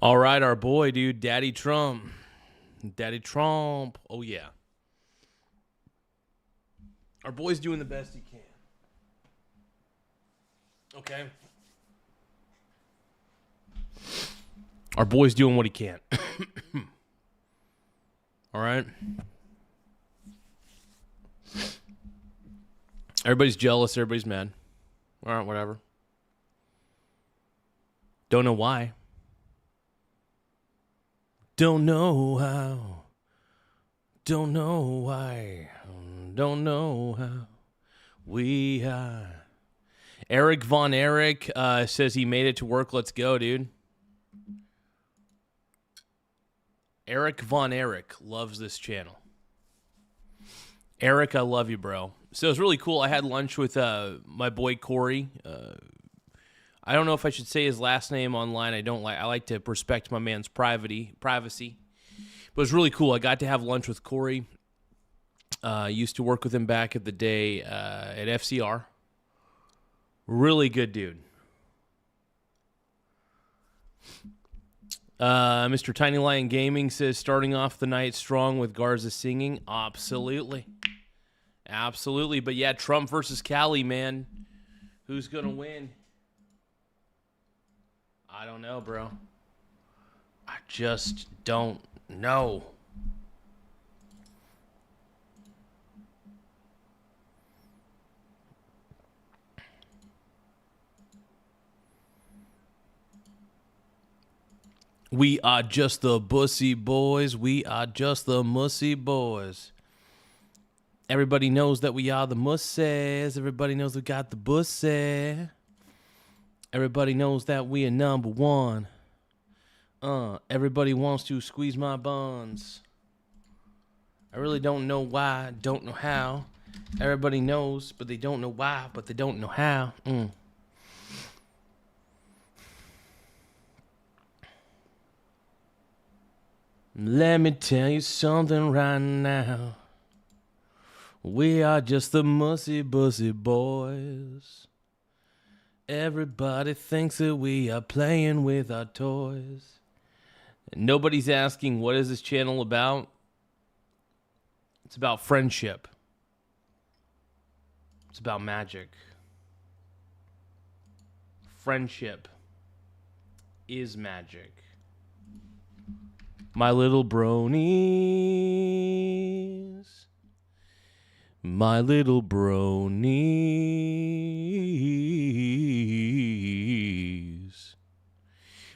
All right, our boy, dude, Daddy Trump. Daddy Trump. Oh, yeah. Our boy's doing the best he can. Okay? Our boy's doing what he can. All right? Everybody's jealous. Everybody's mad. All right, whatever. Don't know why. Don't know how. Don't know why. Don't know how. We are. Eric Von Eric says he made it to work. Let's go, dude. Eric Von Eric loves this channel. Eric, I love you, bro. So it was really cool. I had lunch with my boy Corey. I don't know if I should say his last name online. I like to respect my man's privacy. But it was really cool. I got to have lunch with Corey. Used to work with him back at the day at FCR. Really good dude. Mr. Tiny Lion Gaming says, starting off the night strong with Garza singing. Absolutely. Absolutely. But yeah, Trump versus Cali, man. Who's going to win? I don't know, bro. I just don't know. We are just the bussy boys. We are just the mussy boys. Everybody knows that we are the mussies. Everybody knows we got the bussy. Everybody knows that we are number one. Everybody wants to squeeze my buns. I really don't know why, don't know how. Everybody knows, but they don't know why, but they don't know how. Let me tell you something right now. We are just the mussy bussy boys. Everybody thinks that we are playing with our toys. And nobody's asking, what is this channel about? It's about friendship. It's about magic. Friendship is magic. My little bronies. My little bronies.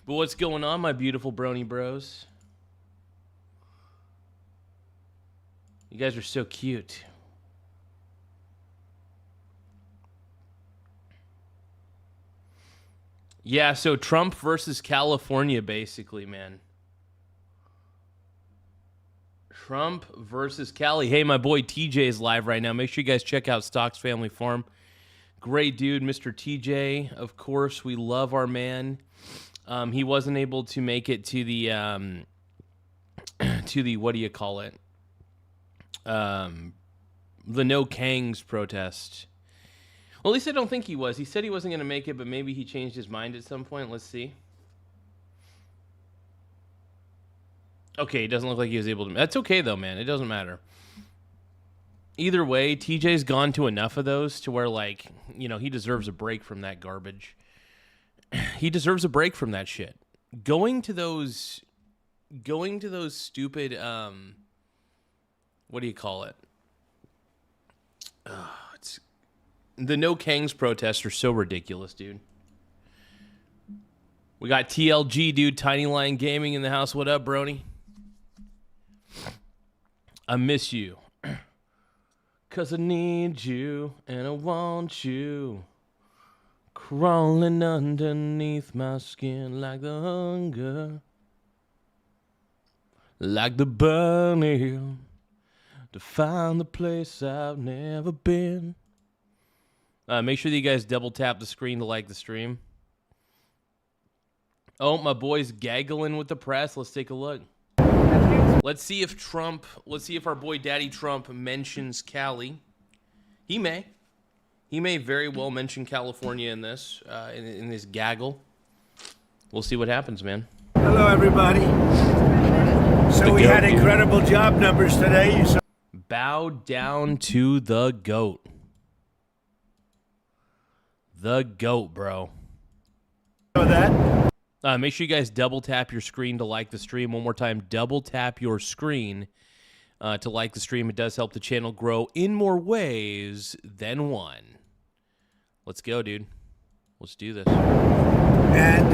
But what's going on, my beautiful brony bros? You guys are so cute. Yeah, so Trump versus California, basically, man. Trump versus Cali. Hey, my boy TJ is live right now. Make sure you guys check out Stocks Family Farm. Great dude, Mr. TJ. Of course, we love our man. He wasn't able to make it to the what do you call it? The No Kangs protest. Well, at least I don't think he was. He said he wasn't going to make it, but maybe he changed his mind at some point. Let's see. Okay, it doesn't look like he was able to. That's okay, though, man. It doesn't matter. Either way, TJ's gone to enough of those to where, like, you know, he deserves a break from that garbage. He deserves a break from that shit. Going to those stupid, what do you call it? It's the No Kangs protests are so ridiculous, dude. We got TLG, dude, Tiny Lion Gaming in the house. What up, brony? I miss you. 'Cause I need you and I want you. Crawling underneath my skin like the hunger. Like the burning. To find the place I've never been. Make sure that you guys double tap the screen to like the stream. Oh, my boy's gaggling with the press. Let's take a look. Let's see if our boy Daddy Trump mentions Cali. He may. He may very well mention California in this, in his gaggle. We'll see what happens, man. Hello, everybody. So we had incredible job numbers today. Bow down to the GOAT. The GOAT, bro. Know that? Make sure you guys double tap your screen to like the stream. One more time, double tap your screen to like the stream. It does help the channel grow in more ways than one. Let's go, dude. Let's do this. And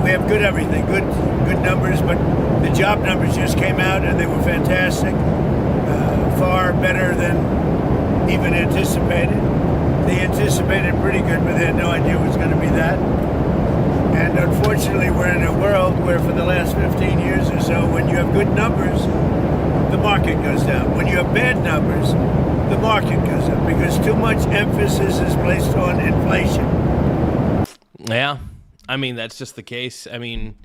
we have good everything, good numbers, but the job numbers just came out and they were fantastic. Far better than even anticipated. They anticipated pretty good, but they had no idea it was going to be that. And unfortunately, we're in a world where for the last 15 years or so, when you have good numbers, the market goes down. When you have bad numbers, the market goes up because too much emphasis is placed on inflation. Yeah, I mean, that's just the case. I mean,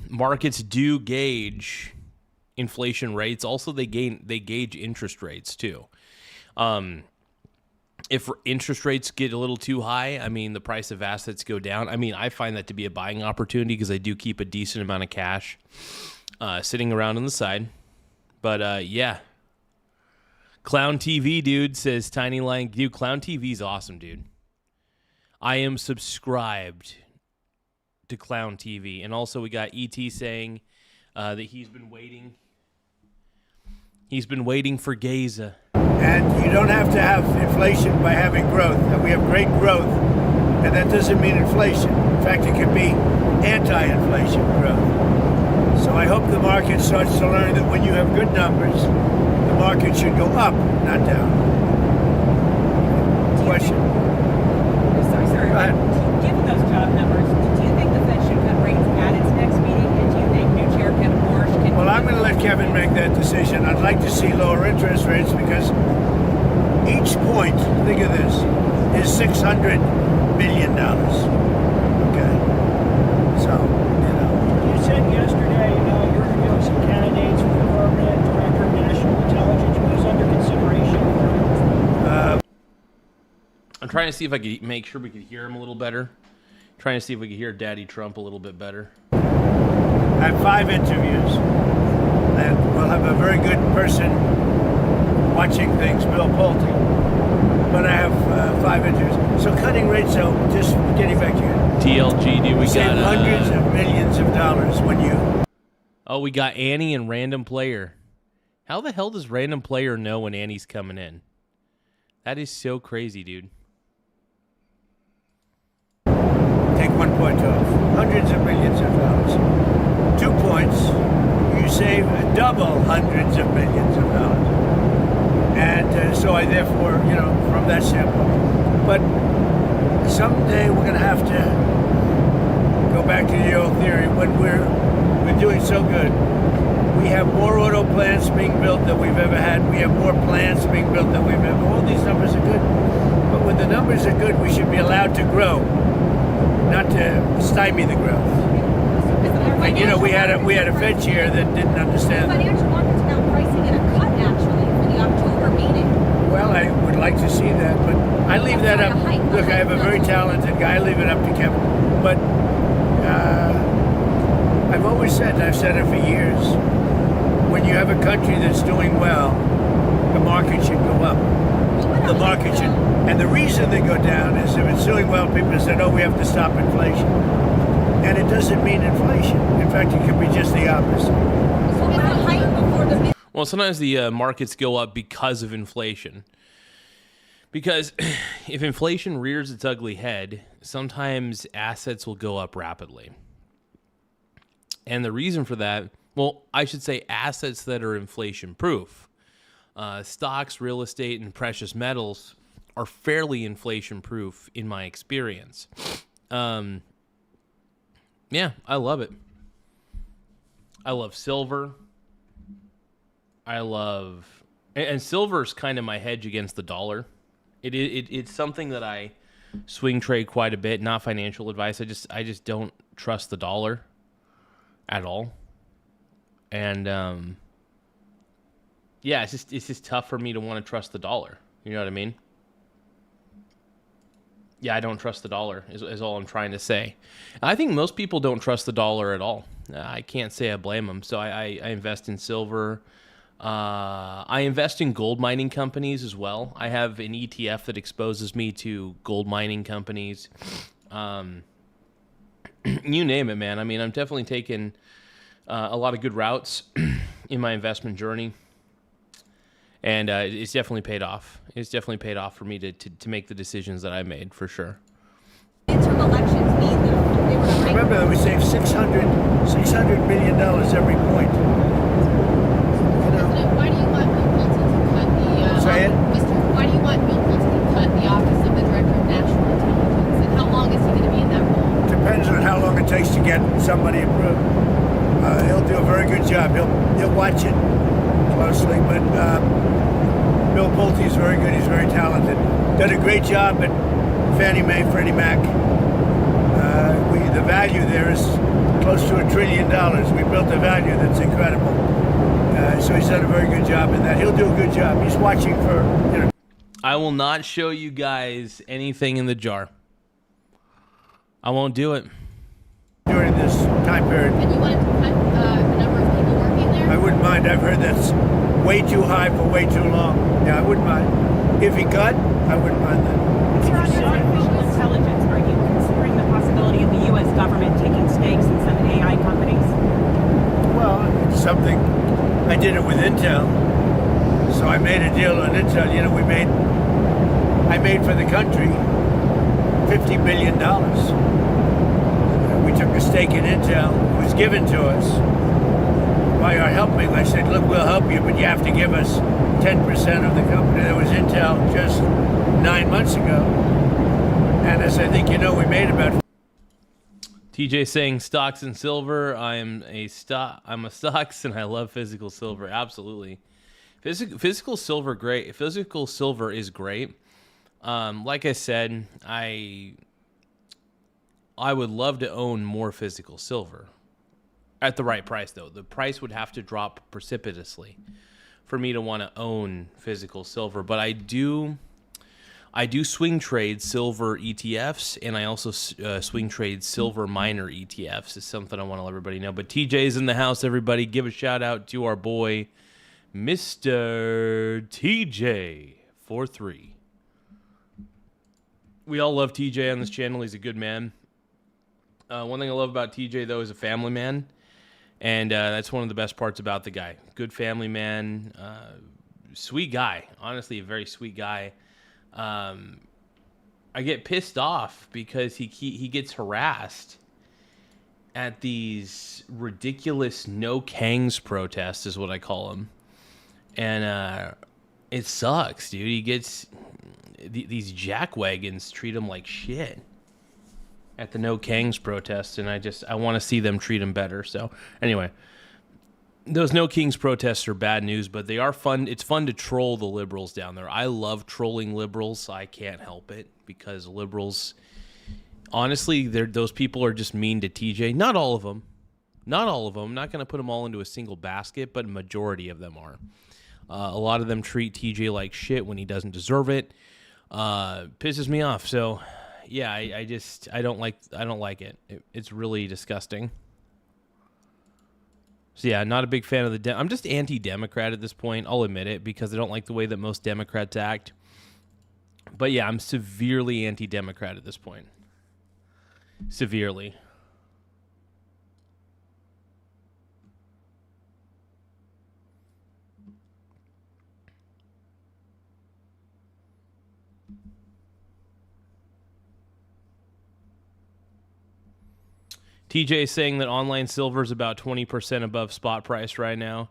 markets do gauge inflation rates. Also, they gauge interest rates too. If interest rates get a little too high, I mean, the price of assets go down. I mean, I find that to be a buying opportunity because I do keep a decent amount of cash sitting around on the side. But yeah, Clown TV dude says Tiny Lion. Dude, Clown TV is awesome, dude. I am subscribed to Clown TV, and also we got ET saying that he's been waiting. He's been waiting for Garza. And you don't have to have inflation by having growth. And we have great growth, and that doesn't mean inflation. In fact, it can be anti-inflation growth. So I hope the market starts to learn that when you have good numbers, the market should go up, not down. Question. Sorry. Go ahead. Given those job numbers, do you think the Fed should cut rates at its next meeting? And do you think new chair Kevin Warsh can... Well, I'm going to let Kevin make that decision. I'd like to see lower interest rates because each point, think of this, is $600 billion. Okay? So, you know. You said yesterday, you're reviewing some candidates for the permanent director of national intelligence. Who's under consideration? I'm trying to see if I could make sure we could hear him a little better. Trying to see if we could hear Daddy Trump a little bit better. I have 5 interviews, and we'll have a very good person watching things, Bill Pulte. But I have 5 interviews. So cutting rates, so just getting back here. TLG, dude, we Save got hundreds of millions of dollars when you... Oh, we got Annie and Random Player. How the hell does Random Player know when Annie's coming in? That is so crazy, dude. Take 1 point off. Hundreds of millions of dollars. 2 points, you save double hundreds of millions of dollars. And so I therefore, you know, from that standpoint. But someday we're going to have to go back to the old theory. When we're doing so good, we have more auto plants being built than we've ever had. We have more plants being built than we've ever. All these numbers are good. But when the numbers are good, we should be allowed to grow, not to stymie the growth. And you know, we had a Fed chair that didn't understand. Financial markets are now pricing in a cut actually for the October meeting. Well, I would like to see that, but I leave that up. Look, I have a very talented guy. I leave it up to Kevin. But I've always said, and I've said it for years, when you have a country that's doing well, the market should go up. The market should, and the reason they go down is if it's doing well, people say, "Oh, we have to stop inflation," and it doesn't mean inflation. In fact, it could be just the opposite. So it's a height before the... Well, sometimes the markets go up because of inflation. Because if inflation rears its ugly head, sometimes assets will go up rapidly. And the reason for that, well, I should say assets that are inflation-proof. Stocks, real estate, and precious metals are fairly inflation-proof in my experience. Yeah, I love it. I love silver. And silver is kind of my hedge against the dollar. It's something that I swing trade quite a bit. Not financial advice. I just don't trust the dollar at all. And yeah, it's just tough for me to want to trust the dollar. You know what I mean? Yeah, I don't trust the dollar is all I'm trying to say. I think most people don't trust the dollar at all. I can't say I blame them. So I invest in silver. I invest in gold mining companies as well. I have an ETF that exposes me to gold mining companies. You name it, man. I mean, I'm definitely taking a lot of good routes in my investment journey. And it's definitely paid off. It's definitely paid off for me to make the decisions that I made, for sure. Midterm elections mean that they were right. Remember that we save $600 million every point. You know, President, why do you want Bill Clinton to cut the Say it? why do you want Bill Clinton to cut the office of the Director of National Intelligence? And how long is he going to be in that role? depends on how long it takes to get somebody approved. He'll do a very good job. He'll watch it closely, but Bill Pulte is very good. He's very talented. Did a great job at Fannie Mae, Freddie Mac. The value there is close to $1 trillion. We built a value that's incredible. So he's done a very good job in that. He'll do a good job. He's watching for, you know. I will not show you guys anything in the jar. I won't do it. During this time period. And you wanted to cut the number of people working there? I wouldn't mind. I've heard that's way too high for way too long. Yeah, I wouldn't mind. If he cut, I wouldn't mind that. Here on artificial intelligence, are you considering the possibility of the U.S. government taking stakes in some AI companies? Well, it's something. I did it with Intel. So I made a deal on Intel. You know, I made for the country $50 billion. We took a stake in Intel. It was given to us by our helping. I said, look, we'll help you, but you have to give us 10% of the company. That was Intel just 9 months ago. And as I think you know, we made about... TJ saying stocks and silver. I'm a stocks and I love physical silver. Absolutely. Physical silver great. Physical silver is great. Like I said, I would love to own more physical silver at the right price, though. The price would have to drop precipitously for me to want to own physical silver. But I do swing trade silver ETFs, and I also swing trade silver miner ETFs. It's something I want to let everybody know. But TJ's in the house, everybody. Give a shout out to our boy, Mr. TJ43. We all love TJ on this channel. He's a good man. One thing I love about TJ, though, is a family man. And that's one of the best parts about the guy. Good family man. Sweet guy. Honestly, a very sweet guy. I get pissed off because he gets harassed at these ridiculous no Kangs protests, is what I call them. And it sucks, dude. He gets... These jackwagons treat him like shit at the No Kangs protests, and I want to see them treat him better. So anyway, those No Kings protests are bad news, but they are fun. It's fun to troll the liberals down there. I love trolling liberals. I can't help it because liberals, honestly, those people are just mean to TJ. Not all of them. Not all of them. I'm not going to put them all into a single basket, but a majority of them are. A lot of them treat TJ like shit when he doesn't deserve it. Pisses me off. So yeah, I don't like it. It's really disgusting. So yeah, not a big fan of I'm just anti-Democrat at this point. I'll admit it because I don't like the way that most Democrats act. But yeah, I'm severely anti-Democrat at this point. Severely. TJ is saying that online silver is about 20% above spot price right now.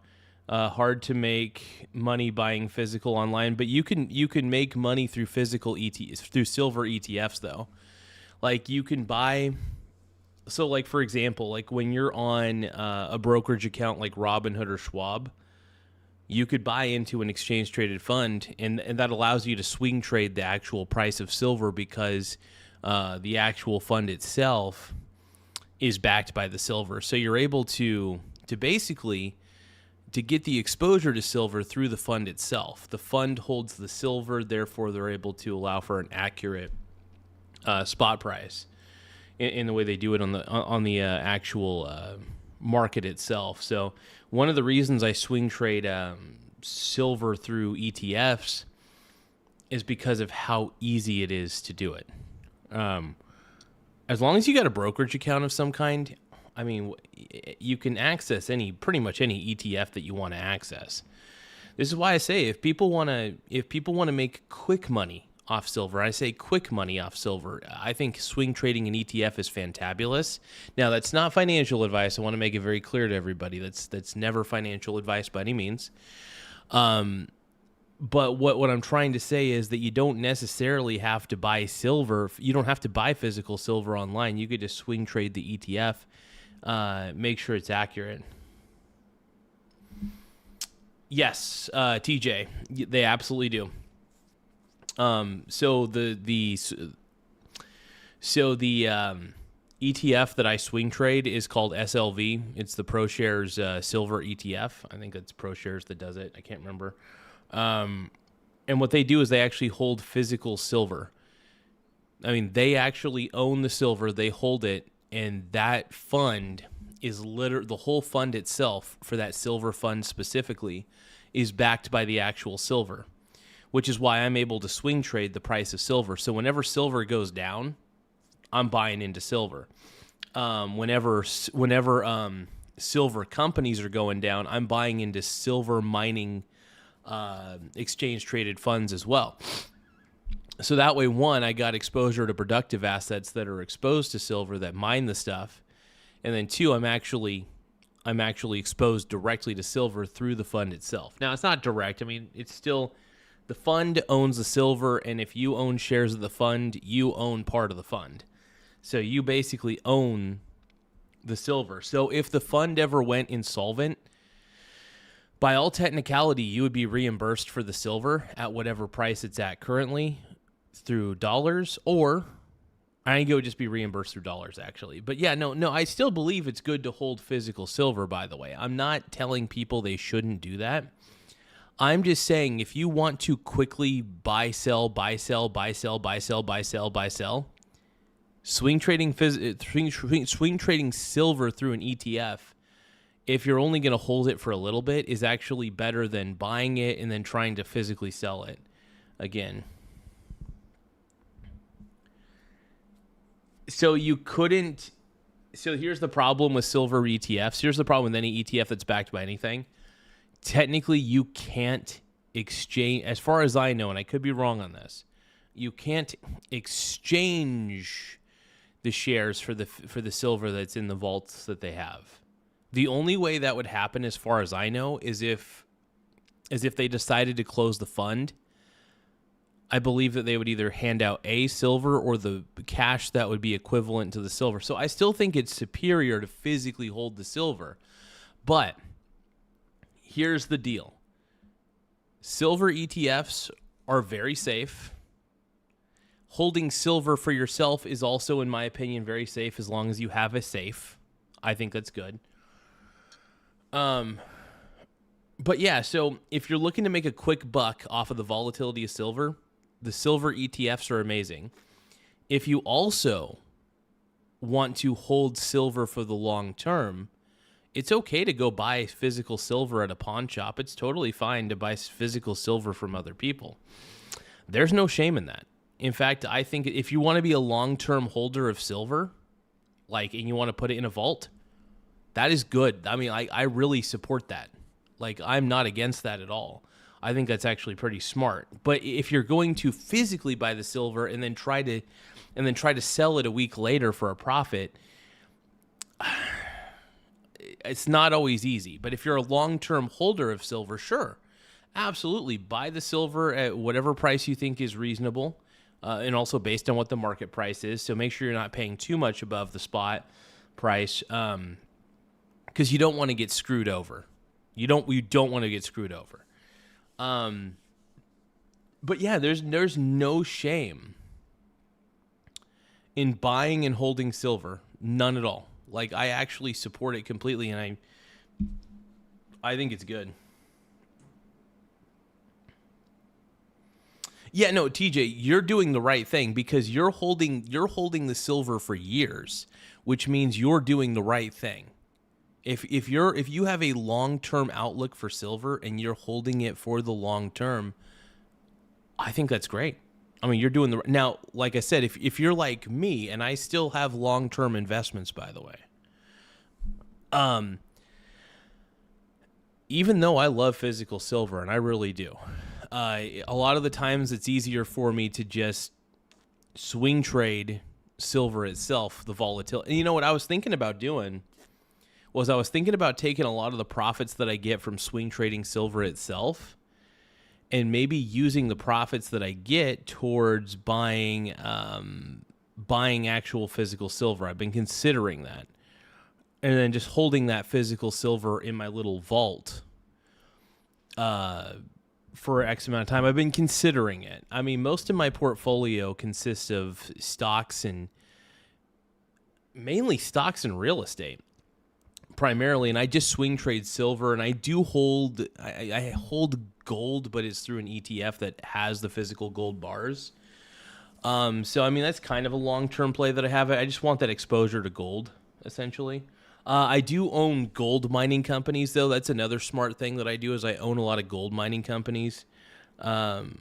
Hard to make money buying physical online, but you can make money through physical through silver ETFs though. Like you can buy. So like for example, like when you're on a brokerage account like Robinhood or Schwab, you could buy into an exchange traded fund, and that allows you to swing trade the actual price of silver because the actual fund itself is backed by the silver. So you're able to basically to get the exposure to silver through the fund itself. The fund holds the silver, therefore they're able to allow for an accurate spot price in the way they do it on the actual market itself. So one of the reasons I swing trade silver through ETFs is because of how easy it is to do it. As long as you got a brokerage account of some kind, I mean, you can access pretty much any ETF that you want to access. This is why I say if people want to make quick money off silver, I say quick money off silver, I think swing trading an ETF is fantabulous. Now, that's not financial advice. I want to make it very clear to everybody. That's never financial advice by any means. But what I'm trying to say is that you don't necessarily have to buy silver. You don't have to buy physical silver online. You could just swing trade the ETF, make sure it's accurate. Yes, TJ, they absolutely do. So the ETF that I swing trade is called SLV. It's the ProShares Silver ETF. I think it's ProShares that does it. I can't remember. And what they do is they actually hold physical silver. I mean, they actually own the silver. They hold it, and that fund is the whole fund itself for that silver fund specifically is backed by the actual silver, which is why I'm able to swing trade the price of silver. So whenever silver goes down, I'm buying into silver. Whenever silver companies are going down, I'm buying into silver mining exchange traded funds as well. So that way, one, I got exposure to productive assets that are exposed to silver that mine the stuff, and then two, I'm actually exposed directly to silver through the fund itself. Now, it's not direct. I mean, it's still the fund owns the silver, and if you own shares of the fund, you own part of the fund. So you basically own the silver. So if the fund ever went insolvent, by all technicality, you would be reimbursed for the silver at whatever price it's at currently through dollars, or I think it would just be reimbursed through dollars, actually. But yeah, no, I still believe it's good to hold physical silver, by the way. I'm not telling people they shouldn't do that. I'm just saying if you want to quickly buy, sell, swing trading silver through an ETF, if you're only going to hold it for a little bit, is actually better than buying it and then trying to physically sell it again. So here's the problem with silver ETFs. Here's the problem with any ETF that's backed by anything. Technically, you can't exchange, as far as I know, and I could be wrong on this, you can't exchange the shares for the silver that's in the vaults that they have. The only way that would happen, as far as I know, is if they decided to close the fund. I believe that they would either hand out a silver or the cash that would be equivalent to the silver. So I still think it's superior to physically hold the silver. But here's the deal. Silver ETFs are very safe. Holding silver for yourself is also, in my opinion, very safe as long as you have a safe. I think that's good. But yeah, so if you're looking to make a quick buck off of the volatility of silver, the silver ETFs are amazing. If you also want to hold silver for the long term, it's okay to go buy physical silver at a pawn shop. It's totally fine to buy physical silver from other people. There's no shame in that. In fact, I think if you want to be a long-term holder of silver, and you want to put it in a vault, that is good. I mean, I really support that. I'm not against that at all. I think that's actually pretty smart. But if you're going to physically buy the silver and then try to sell it a week later for a profit, it's not always easy. But if you're a long-term holder of silver, sure, absolutely buy the silver at whatever price you think is reasonable, and also based on what the market price is. So make sure you're not paying too much above the spot price, because you don't want to get screwed over. You don't want to get screwed over. But yeah, there's no shame in buying and holding silver. None at all. I actually support it completely, and I think it's good. Yeah, no, TJ, you're doing the right thing because you're holding the silver for years, which means you're doing the right thing. If you have a long-term outlook for silver and you're holding it for the long term, I think that's great. I mean, you're doing now, like I said, if you're like me, and I still have long-term investments, by the way. Even though I love physical silver, and I really do, a lot of the times it's easier for me to just swing trade silver itself, the volatility. And you know what I was thinking about doing was I was thinking about taking a lot of the profits that I get from swing trading silver itself and maybe using the profits that I get towards buying actual physical silver. I've been considering that. And then just holding that physical silver in my little vault for X amount of time. I've been considering it. I mean, most of my portfolio consists of stocks and mainly stocks and real estate primarily. And I just swing trade silver, and I do hold, I hold gold, but it's through an ETF that has the physical gold bars. So, I mean, that's kind of a long-term play that I have. I just want that exposure to gold, essentially. I do own gold mining companies, though. That's another smart thing that I do is I own a lot of gold mining companies. Tiny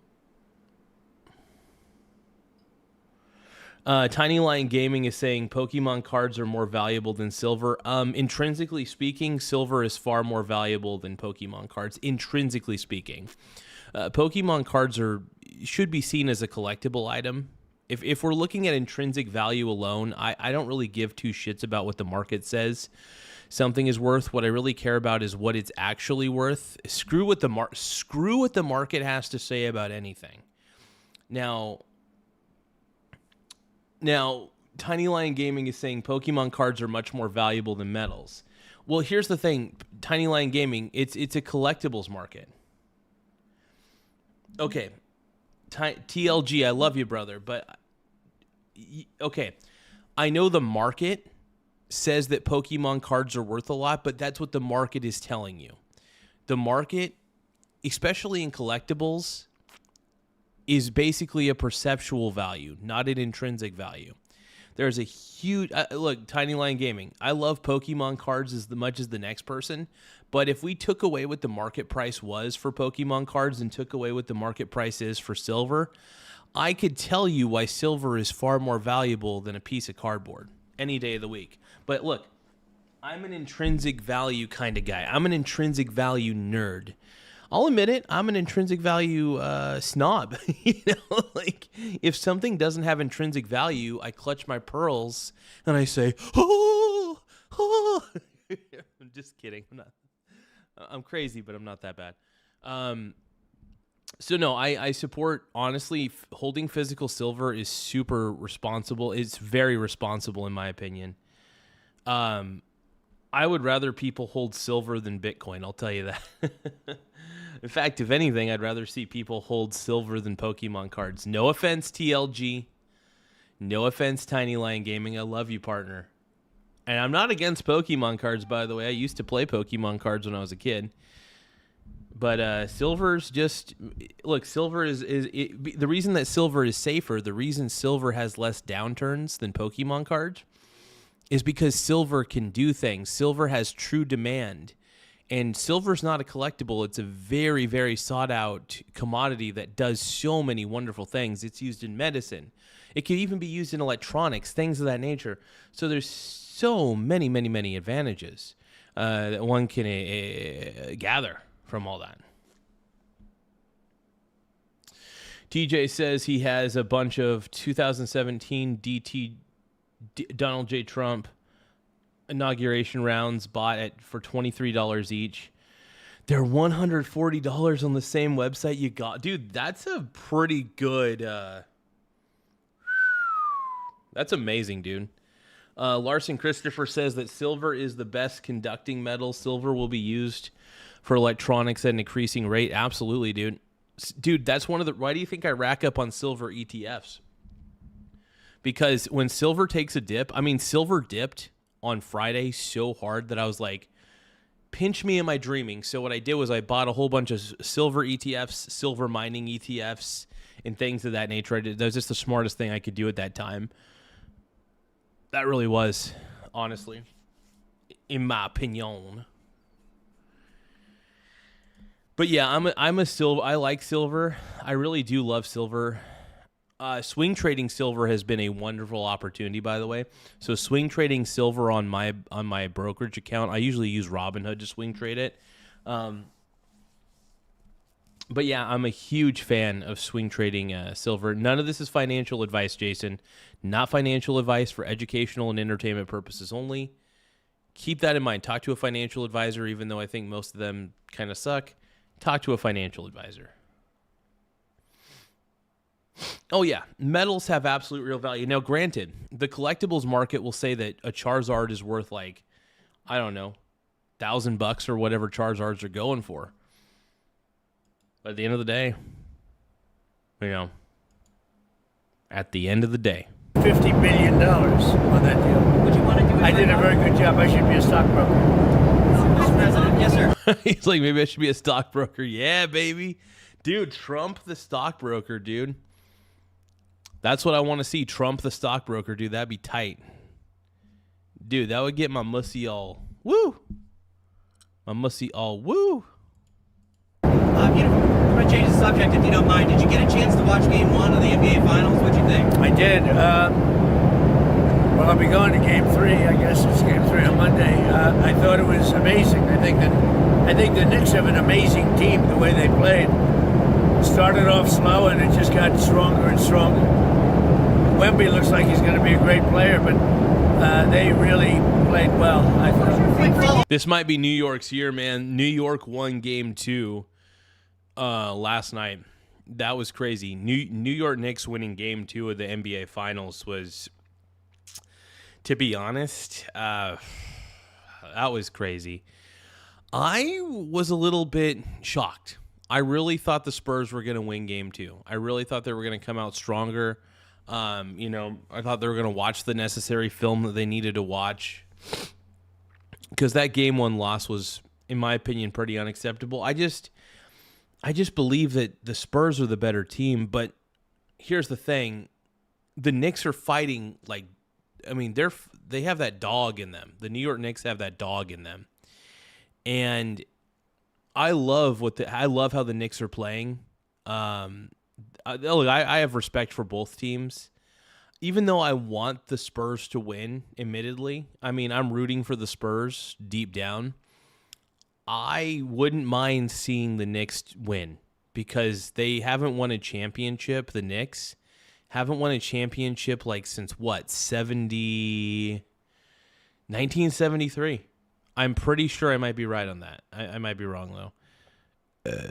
Lion Gaming is saying Pokemon cards are more valuable than silver. Intrinsically speaking, silver is far more valuable than Pokemon cards. Intrinsically speaking, Pokemon cards should be seen as a collectible item. If we're looking at intrinsic value alone, I don't really give two shits about what the market says something is worth. What I really care about is what it's actually worth. Screw what the market has to say about anything. Now, Tiny Lion Gaming is saying Pokemon cards are much more valuable than metals. Well, here's the thing, Tiny Lion Gaming, it's a collectibles market. Okay. TLG, I love you, brother, but okay, I know the market says that Pokemon cards are worth a lot, but that's what the market is telling you. The market, especially in collectibles, is basically a perceptual value, not an intrinsic value. There's a huge look, Tiny Lion Gaming. I love Pokemon cards as much as the next person, but if we took away what the market price was for Pokemon cards and took away what the market price is for silver, I could tell you why silver is far more valuable than a piece of cardboard any day of the week. But look, I'm an intrinsic value kind of guy. I'm an intrinsic value nerd. I'll admit it. I'm an intrinsic value snob. Like if something doesn't have intrinsic value, I clutch my pearls and I say, "Oh, oh." I'm just kidding. I'm crazy, but I'm not that bad. So no, I support, honestly, holding physical silver is super responsible. It's very responsible in my opinion. I would rather people hold silver than Bitcoin. I'll tell you that. In fact, if anything, I'd rather see people hold silver than Pokemon cards. No offense, TLG. No offense, Tiny Lion Gaming. I love you, partner. And I'm not against Pokemon cards, by the way. I used to play Pokemon cards when I was a kid. But silver's just... Look, silver is the reason that silver is safer, the reason silver has less downturns than Pokemon cards is because silver can do things. Silver has true demand. And silver's not a collectible. It's a very, very sought-out commodity that does so many wonderful things. It's used in medicine. It can even be used in electronics, things of that nature. So there's so many, many, many advantages that one can gather from all that. TJ says he has a bunch of 2017 Donald J. Trump inauguration rounds bought for $23 each. They're $140 on the same website you got. Dude, that's a pretty good... that's amazing, dude. Larson Christopher says that silver is the best conducting metal. Silver will be used for electronics at an increasing rate. Absolutely, dude. Dude, that's one of the... Why do you think I rack up on silver ETFs? Because when silver takes a dip... I mean, silver dipped on Friday so hard that I was like pinch me in my dreaming. So what I did was I bought a whole bunch of silver ETFs, silver mining ETFs, and things of that nature. That was just the smartest thing I could do at that time. That really was, honestly, in my opinion. But yeah, I'm a silver. I like silver. I really do love silver. Swing trading silver has been a wonderful opportunity, by the way. So swing trading silver on my brokerage account, I usually use Robinhood to swing trade it. But yeah, I'm a huge fan of swing trading silver. None of this is financial advice, Jason. Not financial advice, for educational and entertainment purposes only. Keep that in mind. Talk to a financial advisor, even though I think most of them kind of suck. Talk to a financial advisor. Oh, yeah. Metals have absolute real value. Now, granted, the collectibles market will say that a Charizard is worth like, I don't know, $1,000 or whatever Charizards are going for. But at the end of the day, you know, at the end of the day, $50 million on that deal. Would you want to do it? I did a very good job. I should be a stockbroker. Mr. President, yes, sir. he's like, maybe I should be a stockbroker. Yeah, baby. Dude, Trump the stockbroker, dude. That's what I want to see. Trump the stockbroker, dude. That'd be tight. Dude, that would get my mussy all woo. My mussy all woo. I'm going to change the subject if you don't mind. Did you get a chance to watch Game 1 of the NBA Finals? What'd you think? I did. Well, I'll be going to Game 3. I guess it's Game 3 on Monday. I thought it was amazing. I think the Knicks have an amazing team. The way they played started off slow, and it just got stronger and stronger. Wemby looks like he's going to be a great player, but they really played well, I thought. This might be New York's year, man. New York won Game 2 last night. That was crazy. New York Knicks winning Game 2 of the NBA Finals was, to be honest, that was crazy. I was a little bit shocked. I really thought the Spurs were going to win Game 2. I really thought they were going to come out stronger. I thought they were going to watch the necessary film that they needed to watch, because that Game 1 loss was, in my opinion, pretty unacceptable. I just believe that the Spurs are the better team. But here's the thing: the Knicks are fighting like, I mean, they have that dog in them. The New York Knicks have that dog in them, and I love how the Knicks are playing. Look, I have respect for both teams, even though I want the Spurs to win. Admittedly, I mean, I'm rooting for the Spurs deep down. I wouldn't mind seeing the Knicks win, because they haven't won a championship. The Knicks haven't won a championship like since what, 1973. I'm pretty sure I might be right on that. I might be wrong, though.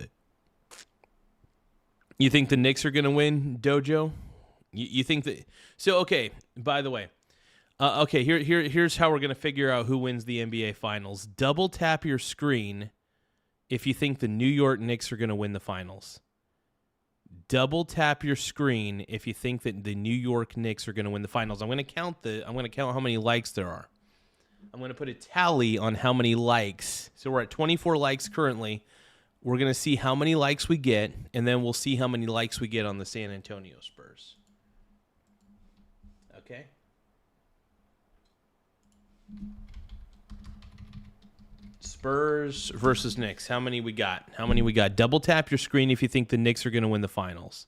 You think the Knicks are going to win, Dojo? You think that? So, okay, by the way. Here's how we're going to figure out who wins the NBA Finals. Double tap your screen if you think the New York Knicks are going to win the Finals. Double tap your screen if you think that the New York Knicks are going to win the Finals. I'm going to count how many likes there are. I'm going to put a tally on how many likes. So we're at 24 likes currently. We're going to see how many likes we get, and then we'll see how many likes we get on the San Antonio Spurs. Okay? Spurs versus Knicks. How many we got? Double tap your screen if you think the Knicks are going to win the Finals.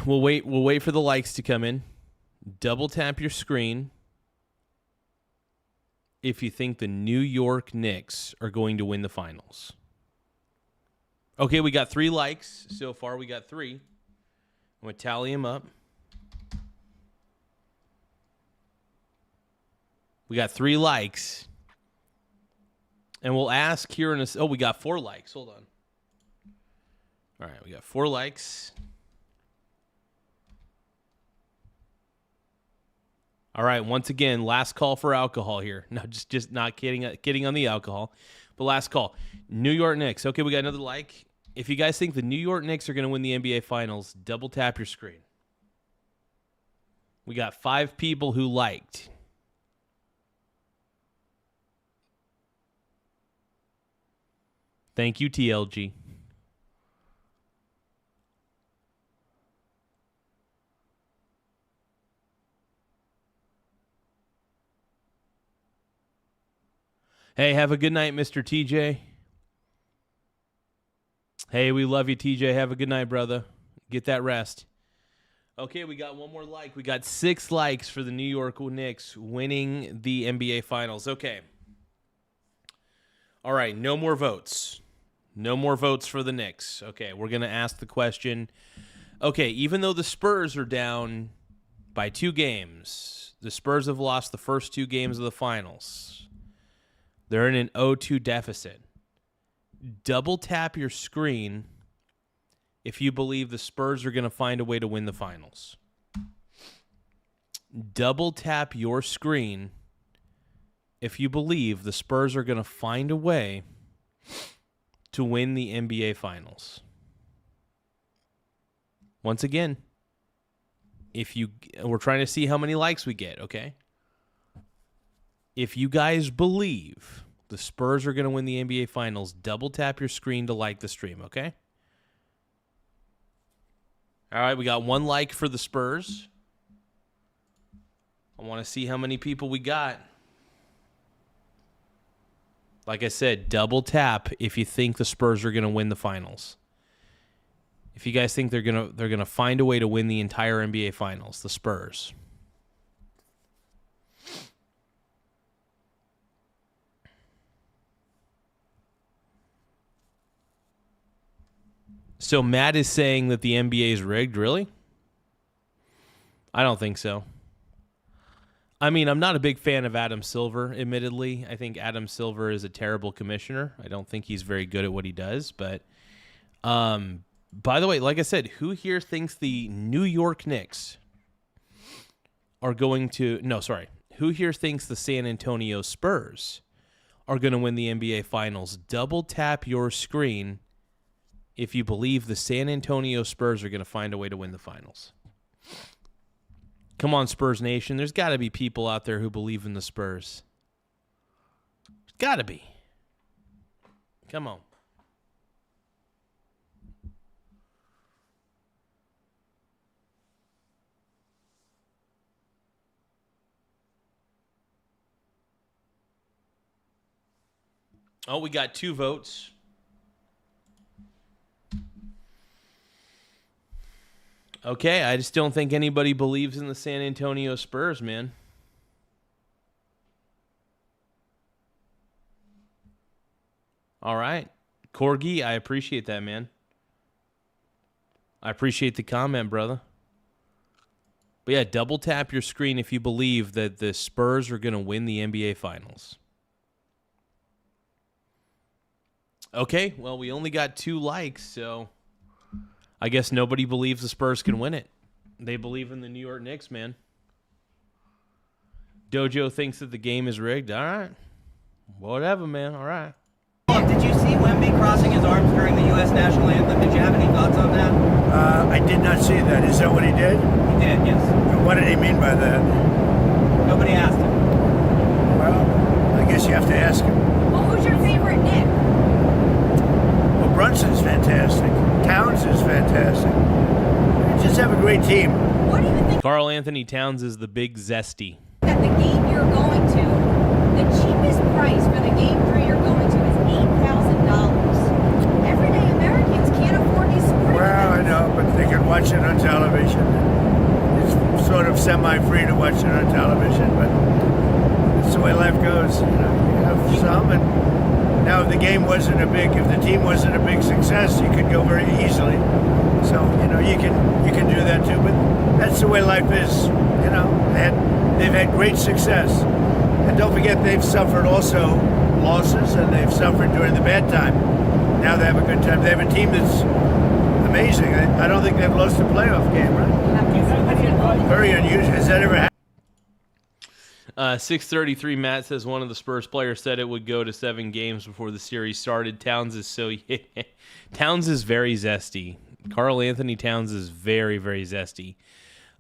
We'll wait for the likes to come in. Double tap your screen if you think the New York Knicks are going to win the Finals. Okay, we got 3 likes. So far, we got 3. I'm going to tally them up. We got 3 likes. And we'll ask here in a... Oh, we got 4 likes. Hold on. All right, we got 4 likes. All right, once again, last call for alcohol here. No, just not kidding on the alcohol. But last call. New York Knicks. Okay, we got another like. If you guys think the New York Knicks are going to win the NBA Finals, double tap your screen. We got 5 people who liked. Thank you, TLG. Hey, have a good night, Mr. TJ. Hey, we love you, TJ. Have a good night, brother. Get that rest. Okay, we got one more like. We got 6 likes for the New York Knicks winning the NBA Finals. Okay. All right, no more votes. No more votes for the Knicks. Okay, we're going to ask the question. Okay, even though the Spurs are down by 2 games, the Spurs have lost the first 2 games of the finals. They're in an 0-2 deficit. Double tap your screen if you believe the Spurs are going to find a way to win the finals. Double tap your screen if you believe the Spurs are going to find a way to win the NBA Finals. Once again, we're trying to see how many likes we get, okay? If you guys believe the Spurs are going to win the NBA Finals, double tap your screen to like the stream, okay? All right, we got 1 like for the Spurs. I want to see how many people we got. Like I said, double tap if you think the Spurs are going to win the finals. If you guys think they're going to find a way to win the entire NBA Finals, the Spurs. So Matt is saying that the NBA is rigged, really? I don't think so. I mean, I'm not a big fan of Adam Silver, admittedly. I think Adam Silver is a terrible commissioner. I don't think he's very good at what he does. But, by the way, like I said, who here thinks the New York Knicks are going to... No, sorry. Who here thinks the San Antonio Spurs are going to win the NBA Finals? Double tap your screen if you believe the San Antonio Spurs are going to find a way to win the finals. Come on, Spurs Nation. There's got to be people out there who believe in the Spurs. There's got to be. Come on. Oh, we got 2 votes. Okay, I just don't think anybody believes in the San Antonio Spurs, man. All right. Corgi, I appreciate that, man. I appreciate the comment, brother. But yeah, double tap your screen if you believe that the Spurs are going to win the NBA Finals. Okay, well, we only got 2 likes, so... I guess nobody believes the Spurs can win it. They believe in the New York Knicks, man. Dojo thinks that the game is rigged. All right. Whatever, man. All right. Did you see Wemby crossing his arms during the U.S. national anthem? Did you have any thoughts on that? I did not see that. Is that what he did? He did, yes. And what did he mean by that? Nobody asked him. Well, I guess you have to ask him. Well, who's your favorite Nick? Well, Brunson's fantastic. Towns is fantastic. They just have a great team. What do you think Karl Anthony Towns is the big zesty. that the game you're going to, the cheapest price for the game 3 you're going to is $8,000. Everyday Americans can't afford these sporting Well, I events. know, but they can watch it on television. It's sort of semi-free to watch it on television, but that's the way life goes. You know, you have some, and now if the team wasn't a big success, you could go very easily. So you know, you can do that too. But that's the way life is. You know, they've had great success, and don't forget they've suffered also losses, and they've suffered during the bad time. Now they have a good time. They have a team that's amazing. I don't think they've lost a playoff game, right? Very unusual. Has that ever happened? 633 Matt says one of the Spurs players said it would go to 7 games before the series started. Towns is Towns is very zesty. Karl Anthony Towns is very, very zesty.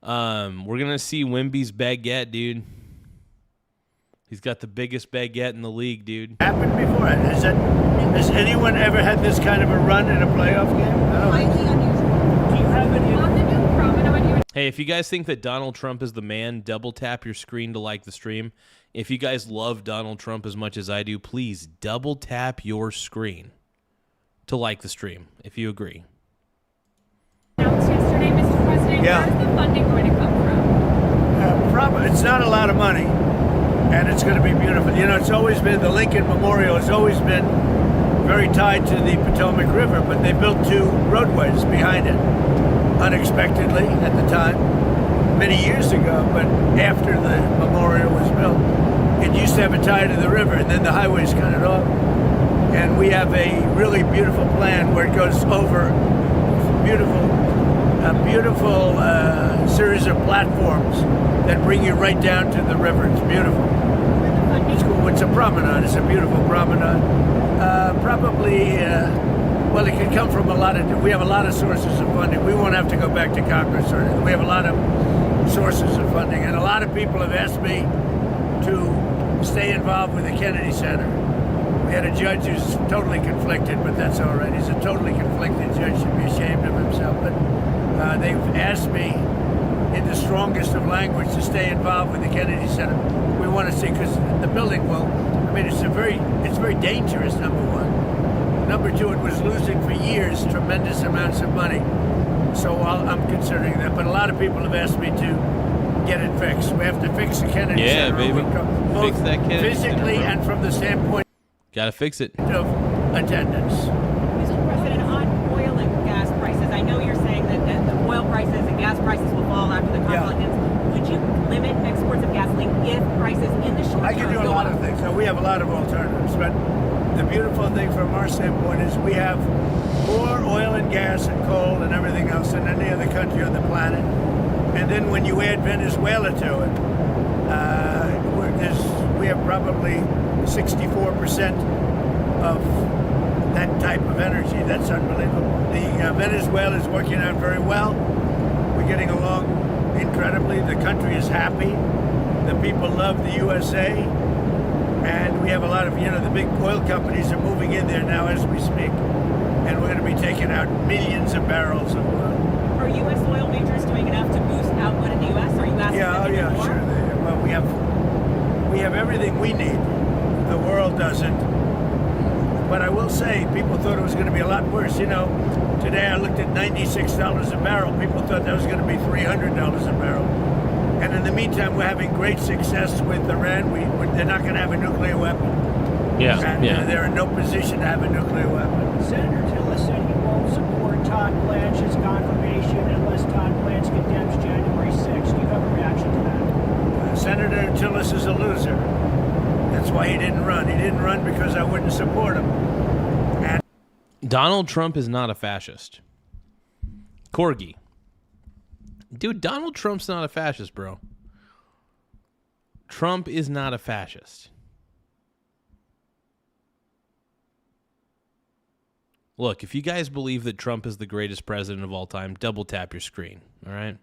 We're gonna see Wemby's baguette, dude. He's got the biggest baguette in the league, dude. Happened before. Has anyone ever had this kind of a run in a playoff game? I don't think Highly unusual. Do you have any? On the new promenade, Hey, if you guys think that Donald Trump is the man, double tap your screen to like the stream. If you guys love Donald Trump as much as I do, please double tap your screen to like the stream, if you agree. announced yesterday, Mr. President. Yeah. Where's the funding going to come from? Probably it's not a lot of money, and it's going to be beautiful. You know, it's always been the Lincoln Memorial has always been very tied to the Potomac River, but they built 2 roadways behind it unexpectedly at the time, many years ago. But after the memorial was built, it used to have a tie to the river, and then the highways cut it off. And we have a really beautiful plan where it goes over a beautiful series of platforms that bring you right down to the river. It's beautiful. It's cool. It's a promenade. It's a beautiful promenade. Well, it could come from we have a lot of sources of funding. We won't have to go back to Congress or anything. We have a lot of sources of funding, and a lot of people have asked me to stay involved with the Kennedy Center. We had a judge who's totally conflicted, but that's all right. He's a totally conflicted judge, should be ashamed of himself. But they've asked me in the strongest of language to stay involved with the Kennedy Center. We want to see, because the building will, it's very dangerous, number one. Number two, it was losing for years tremendous amounts of money. So I'm considering that. But a lot of people have asked me to get it fixed. We have to fix the Kennedy Center. Yeah, baby. Both Fix that Kennedy physically Center, bro. and from the standpoint Gotta fix it. of attendance. Mr. President, on oil and gas prices, I know you're saying that the oil prices and gas prices will fall after the conflict ends. Would you limit exports of gasoline if prices in the short term I can do a go lot up? of things. So we have a lot of alternatives, but the beautiful thing from our standpoint is we have more oil and gas and coal and everything else than any other country on the planet. And then when you add Venezuela to it, we have probably 64% of that type of energy. That's unbelievable. The Venezuela is working out very well. We're getting along incredibly. The country is happy. The people love the USA. And we have a lot of, the big oil companies are moving in there now as we speak. And we're going to be taking out millions of barrels of oil. Are U.S. oil majors doing enough to boost output in the U.S.? Are you asking them to do more? Sure. Well, we have everything we need. The world doesn't. But I will say, people thought it was going to be a lot worse. Today I looked at $96 a barrel. People thought that was going to be $300 a barrel. And in the meantime, we're having great success with Iran. They're not going to have a nuclear weapon. And they're in no position to have a nuclear weapon. Senator Tillis said he won't support Todd Blanche's confirmation unless Todd Blanche condemns January 6th. Do you have a reaction to that? Senator Tillis is a loser. That's why he didn't run. He didn't run because I wouldn't support him. And Donald Trump is not a fascist. Corgi. Dude, Donald Trump's not a fascist, bro. Trump is not a fascist. Look, if you guys believe that Trump is the greatest president of all time, double tap your screen, all right?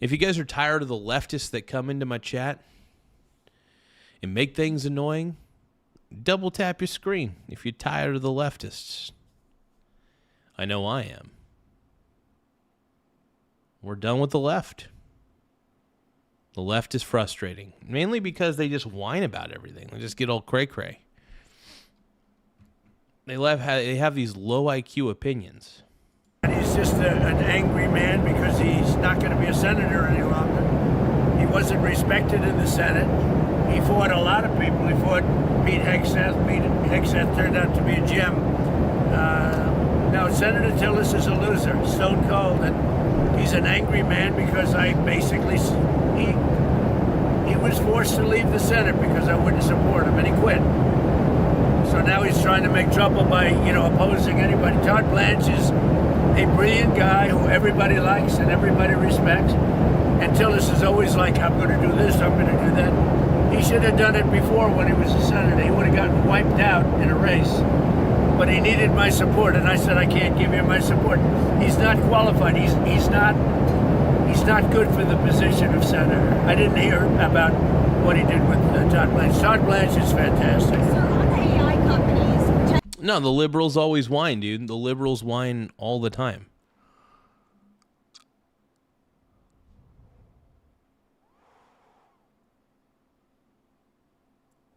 If you guys are tired of the leftists that come into my chat and make things annoying, double tap your screen if you're tired of the leftists. I know I am. We're done with the left. The left is frustrating, mainly because they just whine about everything. They just get all cray-cray. They have these low IQ opinions. he's just an angry man because he's not going to be a senator any longer. He wasn't respected in the Senate. He fought a lot of people. He fought Pete Hegseth. Pete Hegseth turned out to be a gem. Now, Senator Tillis is a loser, stone cold, and he's an angry man because he was forced to leave the Senate because I wouldn't support him, and he quit. So now he's trying to make trouble by, opposing anybody. Todd Blanche is a brilliant guy who everybody likes and everybody respects. And Tillis is always like, I'm going to do this, I'm going to do that. He should have done it before when he was a senator. He would have gotten wiped out in a race. But he needed my support, and I said, I can't give you my support. He's not qualified. He's not good for the position of senator. I didn't hear about what he did with Todd Blanche. Todd Blanche is fantastic. Sir, on the AI companies, No, the liberals always whine, dude. The liberals whine all the time.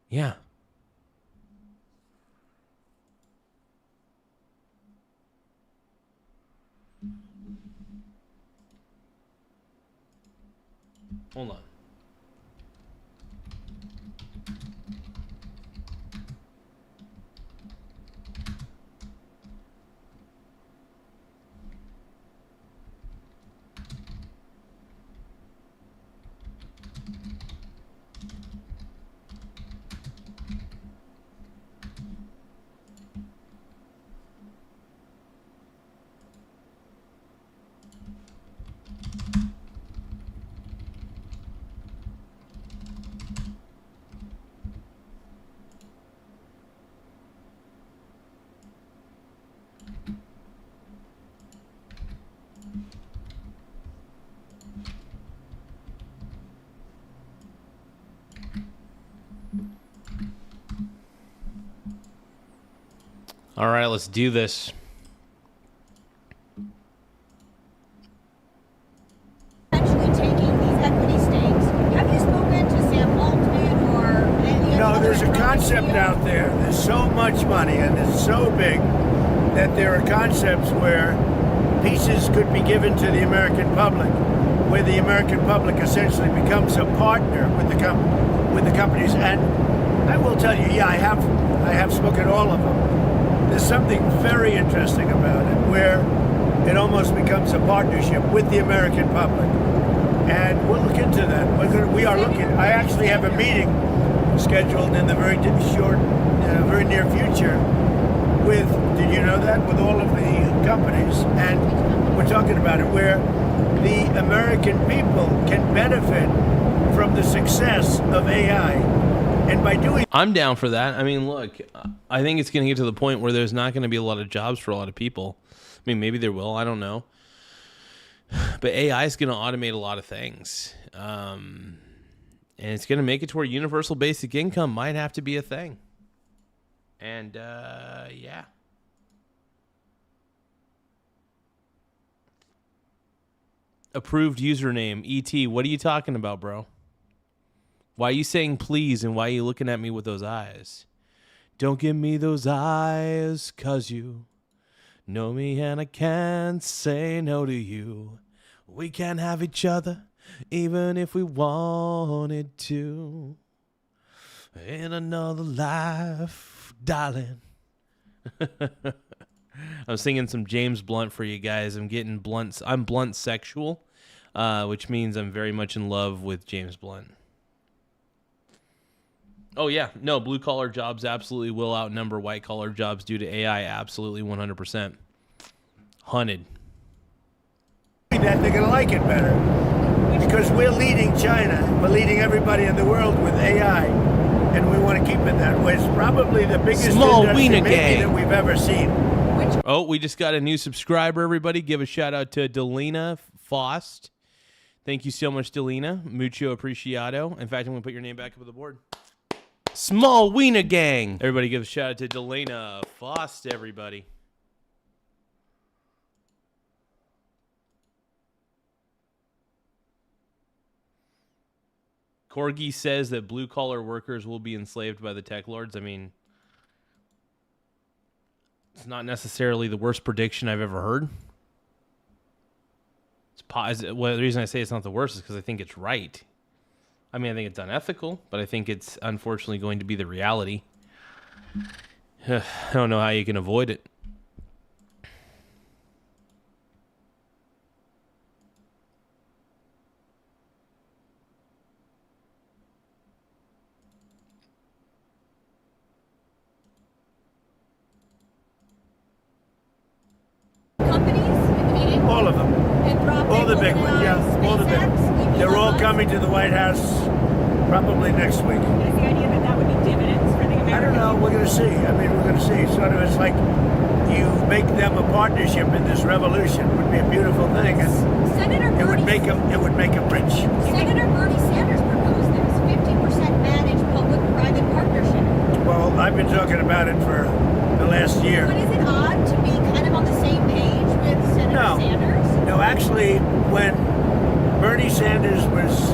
Yeah. Hold on. All right, let's do this. actually taking these equity stakes. Have you spoken to Sam Altman or any No, other there's a economic concept CEO? out there. There's so much money and it's so big that there are concepts where pieces could be given to the American public, where the American public essentially becomes a partner with the companies. And I will tell you, yeah, I have spoken to all of them. There's something very interesting about it, where it almost becomes a partnership with the American public. And we'll look into that. We are looking. I actually have a meeting scheduled in the very near future with, did you know that, with all of the companies. And we're talking about it, where the American people can benefit from the success of AI. And by doing, I'm down for that. I mean, look, I think it's going to get to the point where there's not going to be a lot of jobs for a lot of people. I mean, maybe there will. I don't know. But AI is going to automate a lot of things. And it's going to make it to where universal basic income might have to be a thing. And, yeah. Approved username, ET. What are you talking about, bro? Why are you saying please and why are you looking at me with those eyes? Don't give me those eyes, 'cause you know me and I can't say no to you. We can't have each other even if we wanted to. In another life, darling. I'm singing some James Blunt for you guys. I'm getting blunt. I'm blunt sexual, which means I'm very much in love with James Blunt. Oh, yeah. No, blue-collar jobs absolutely will outnumber white-collar jobs due to AI. Absolutely 100%. Hunted. that they're going to like it better. Because we're leading China. We're leading everybody in the world with AI. And we want to keep it that way. It's probably the biggest Small industry wiener maybe gang. that we've ever seen. Oh, we just got a new subscriber, everybody. Give a shout-out to Delina Faust. Thank you so much, Delina. Mucho apreciado. In fact, I'm going to put your name back up on the board. Small Wiener Gang. Everybody give a shout out to Delana Faust, everybody. Corgi says that blue-collar workers will be enslaved by the tech lords. I mean, it's not necessarily the worst prediction I've ever heard. Well, the reason I say it's not the worst is because I think it's right. I mean, I think it's unethical, but I think it's unfortunately going to be the reality. I don't know how you can avoid it. Companies, All of them. Anthropic, All the big ones, yeah. OpenAI, All the big SpaceX, ones. They're all Musk. coming to the White House probably next week. Is the idea that that would be dividends for the American I don't know. We're going to see. I mean, we're going to see. Sort of, it's like you make them a partnership in this revolution. It would be a beautiful thing, and Senator it would Bernie, make them. It would make them rich. Senator Bernie Sanders proposed this 50% been talking about it for the last year. But is it odd to be kind of on the same page with Senator Sanders? No, actually, when Bernie Sanders was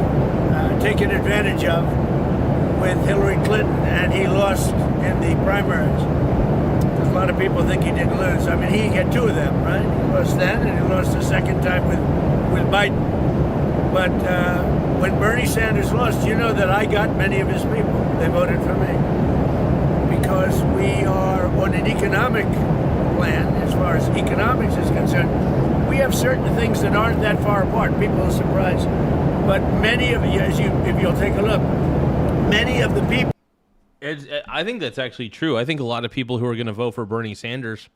taken advantage of with Hillary Clinton and he lost in the primaries, because a lot of people think he didn't lose. I mean, he had two of them, right? He lost then and he lost the second time with Biden. But when Bernie Sanders lost, you know that I got many of his people. They voted for me. Because we are on an economic plan, as far as economics is concerned, we have certain things that aren't that far apart. People are surprised. But many of you, if you'll take a look, many of the people. I think that's actually true. I think a lot of people who are going to vote for Bernie Sanders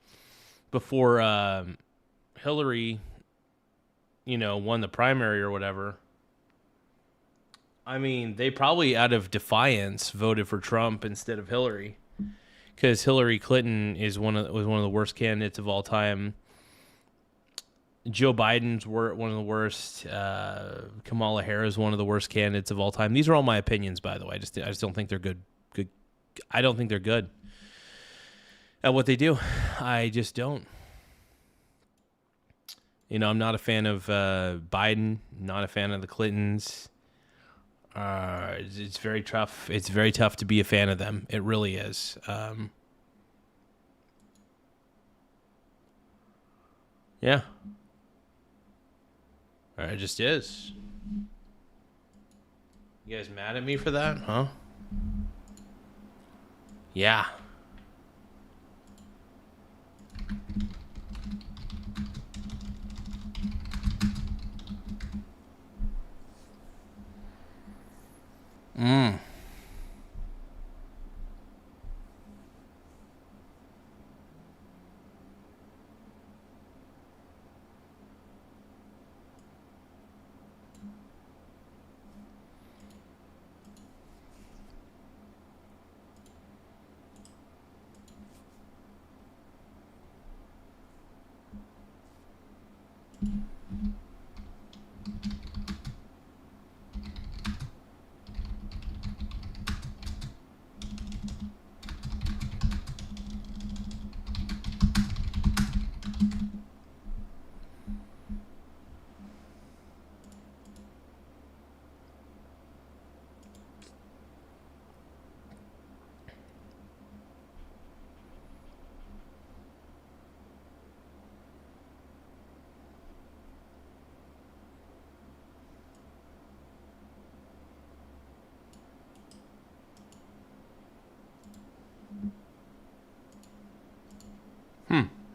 before Hillary, won the primary or whatever. I mean, they probably out of defiance voted for Trump instead of Hillary, because Hillary Clinton was one of the worst candidates of all time. Joe Biden's one of the worst. Kamala Harris is one of the worst candidates of all time. These are all my opinions, by the way. I just don't think they're good. I don't think they're good at what they do. I just don't. I'm not a fan of Biden. Not a fan of the Clintons. It's very tough. It's very tough to be a fan of them. It really is. Yeah. It just is. You guys mad at me for that, huh? Yeah.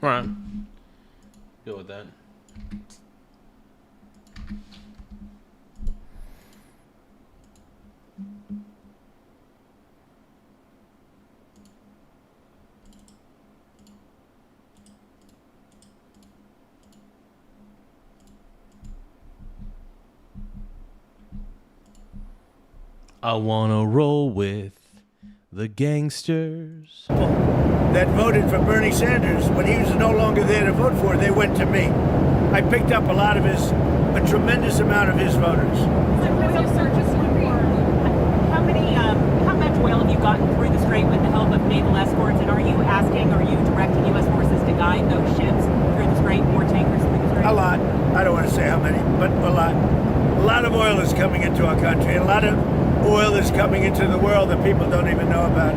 All right. Go with that. I wanna roll with the gangsters. That voted for Bernie Sanders, when he was no longer there to vote for, they went to me. I picked up a tremendous amount of his voters. How much oil have you gotten through the strait with the help of naval escorts? And are you directing U.S. forces to guide those ships through the strait, more tankers through the strait? A lot. I don't want to say how many, but a lot. A lot of oil is coming into our country. A lot of oil is coming into the world that people don't even know about.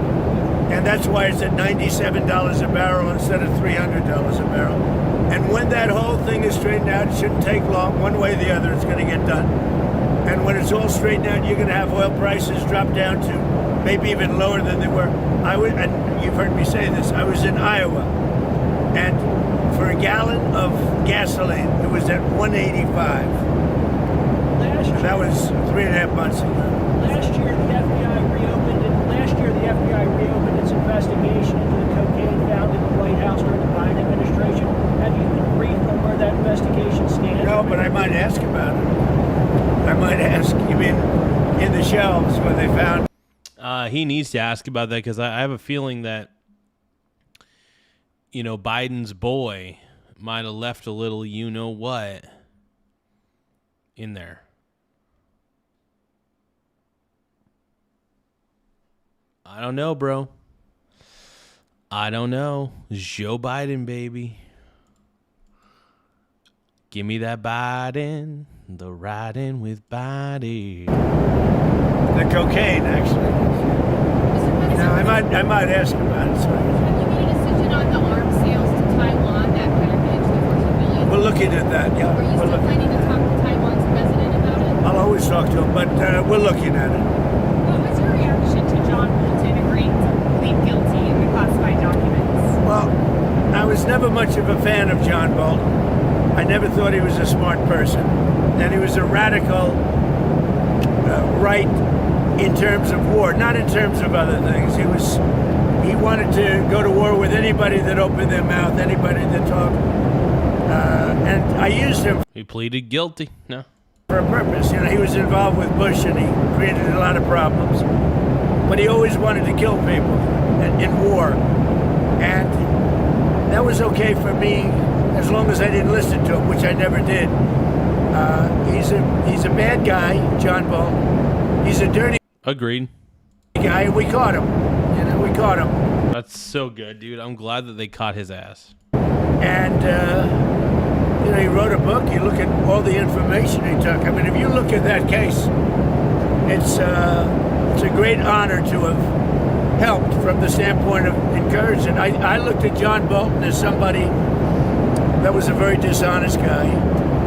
And that's why it's at $97 a barrel instead of $300 a barrel. And when that whole thing is straightened out, it shouldn't take long. One way or the other, it's going to get done. And when it's all straightened out, you're going to have oil prices drop down to maybe even lower than they were. And you've heard me say this, I was in Iowa, and for a gallon of gasoline, it was at $1.85. And that was 3.5 months ago. Last year, the FBI reopened its investigation into the cocaine found in the White House during the Biden administration. Have you been briefed on where that investigation stands? No, but I might ask about it. I might ask. You mean in the shelves where they found? He needs to ask about that, because I have a feeling that, Biden's boy might have left a little you-know-what in there. I don't know, bro. I don't know. Joe Biden, baby. Give me that Biden. The riding with Biden. The cocaine, actually. Now, I might ask about it. Sorry. Have you made a decision on the arms sales to Taiwan, that package, the $14 billion? We're looking at that, yeah. Are you We're still looking. planning to talk to Taiwan's president about it? I'll always talk to him, but we're looking at it. What was your reaction to John Bolton agreeing to plead guilty in the classified documents? Well, I was never much of a fan of John Bolton. I never thought he was a smart person. And he was a radical right in terms of war, not in terms of other things. He wanted to go to war with anybody that opened their mouth, anybody that talked. And I used him He pleaded guilty. No. for a purpose. You know, he was involved with Bush and he created a lot of problems. But he always wanted to kill people in war. And that was okay for me as long as I didn't listen to him, which I never did. He's a bad guy, John Bolton. He's a dirty Agreed. guy, and we caught him. You know, we caught him. That's so good, dude. I'm glad that they caught his ass. And, you know, he wrote a book. You look at all the information he took. I mean, if you look at that case, it's a great honor to have helped from the standpoint of encouragement. I looked at John Bolton as somebody that was a very dishonest guy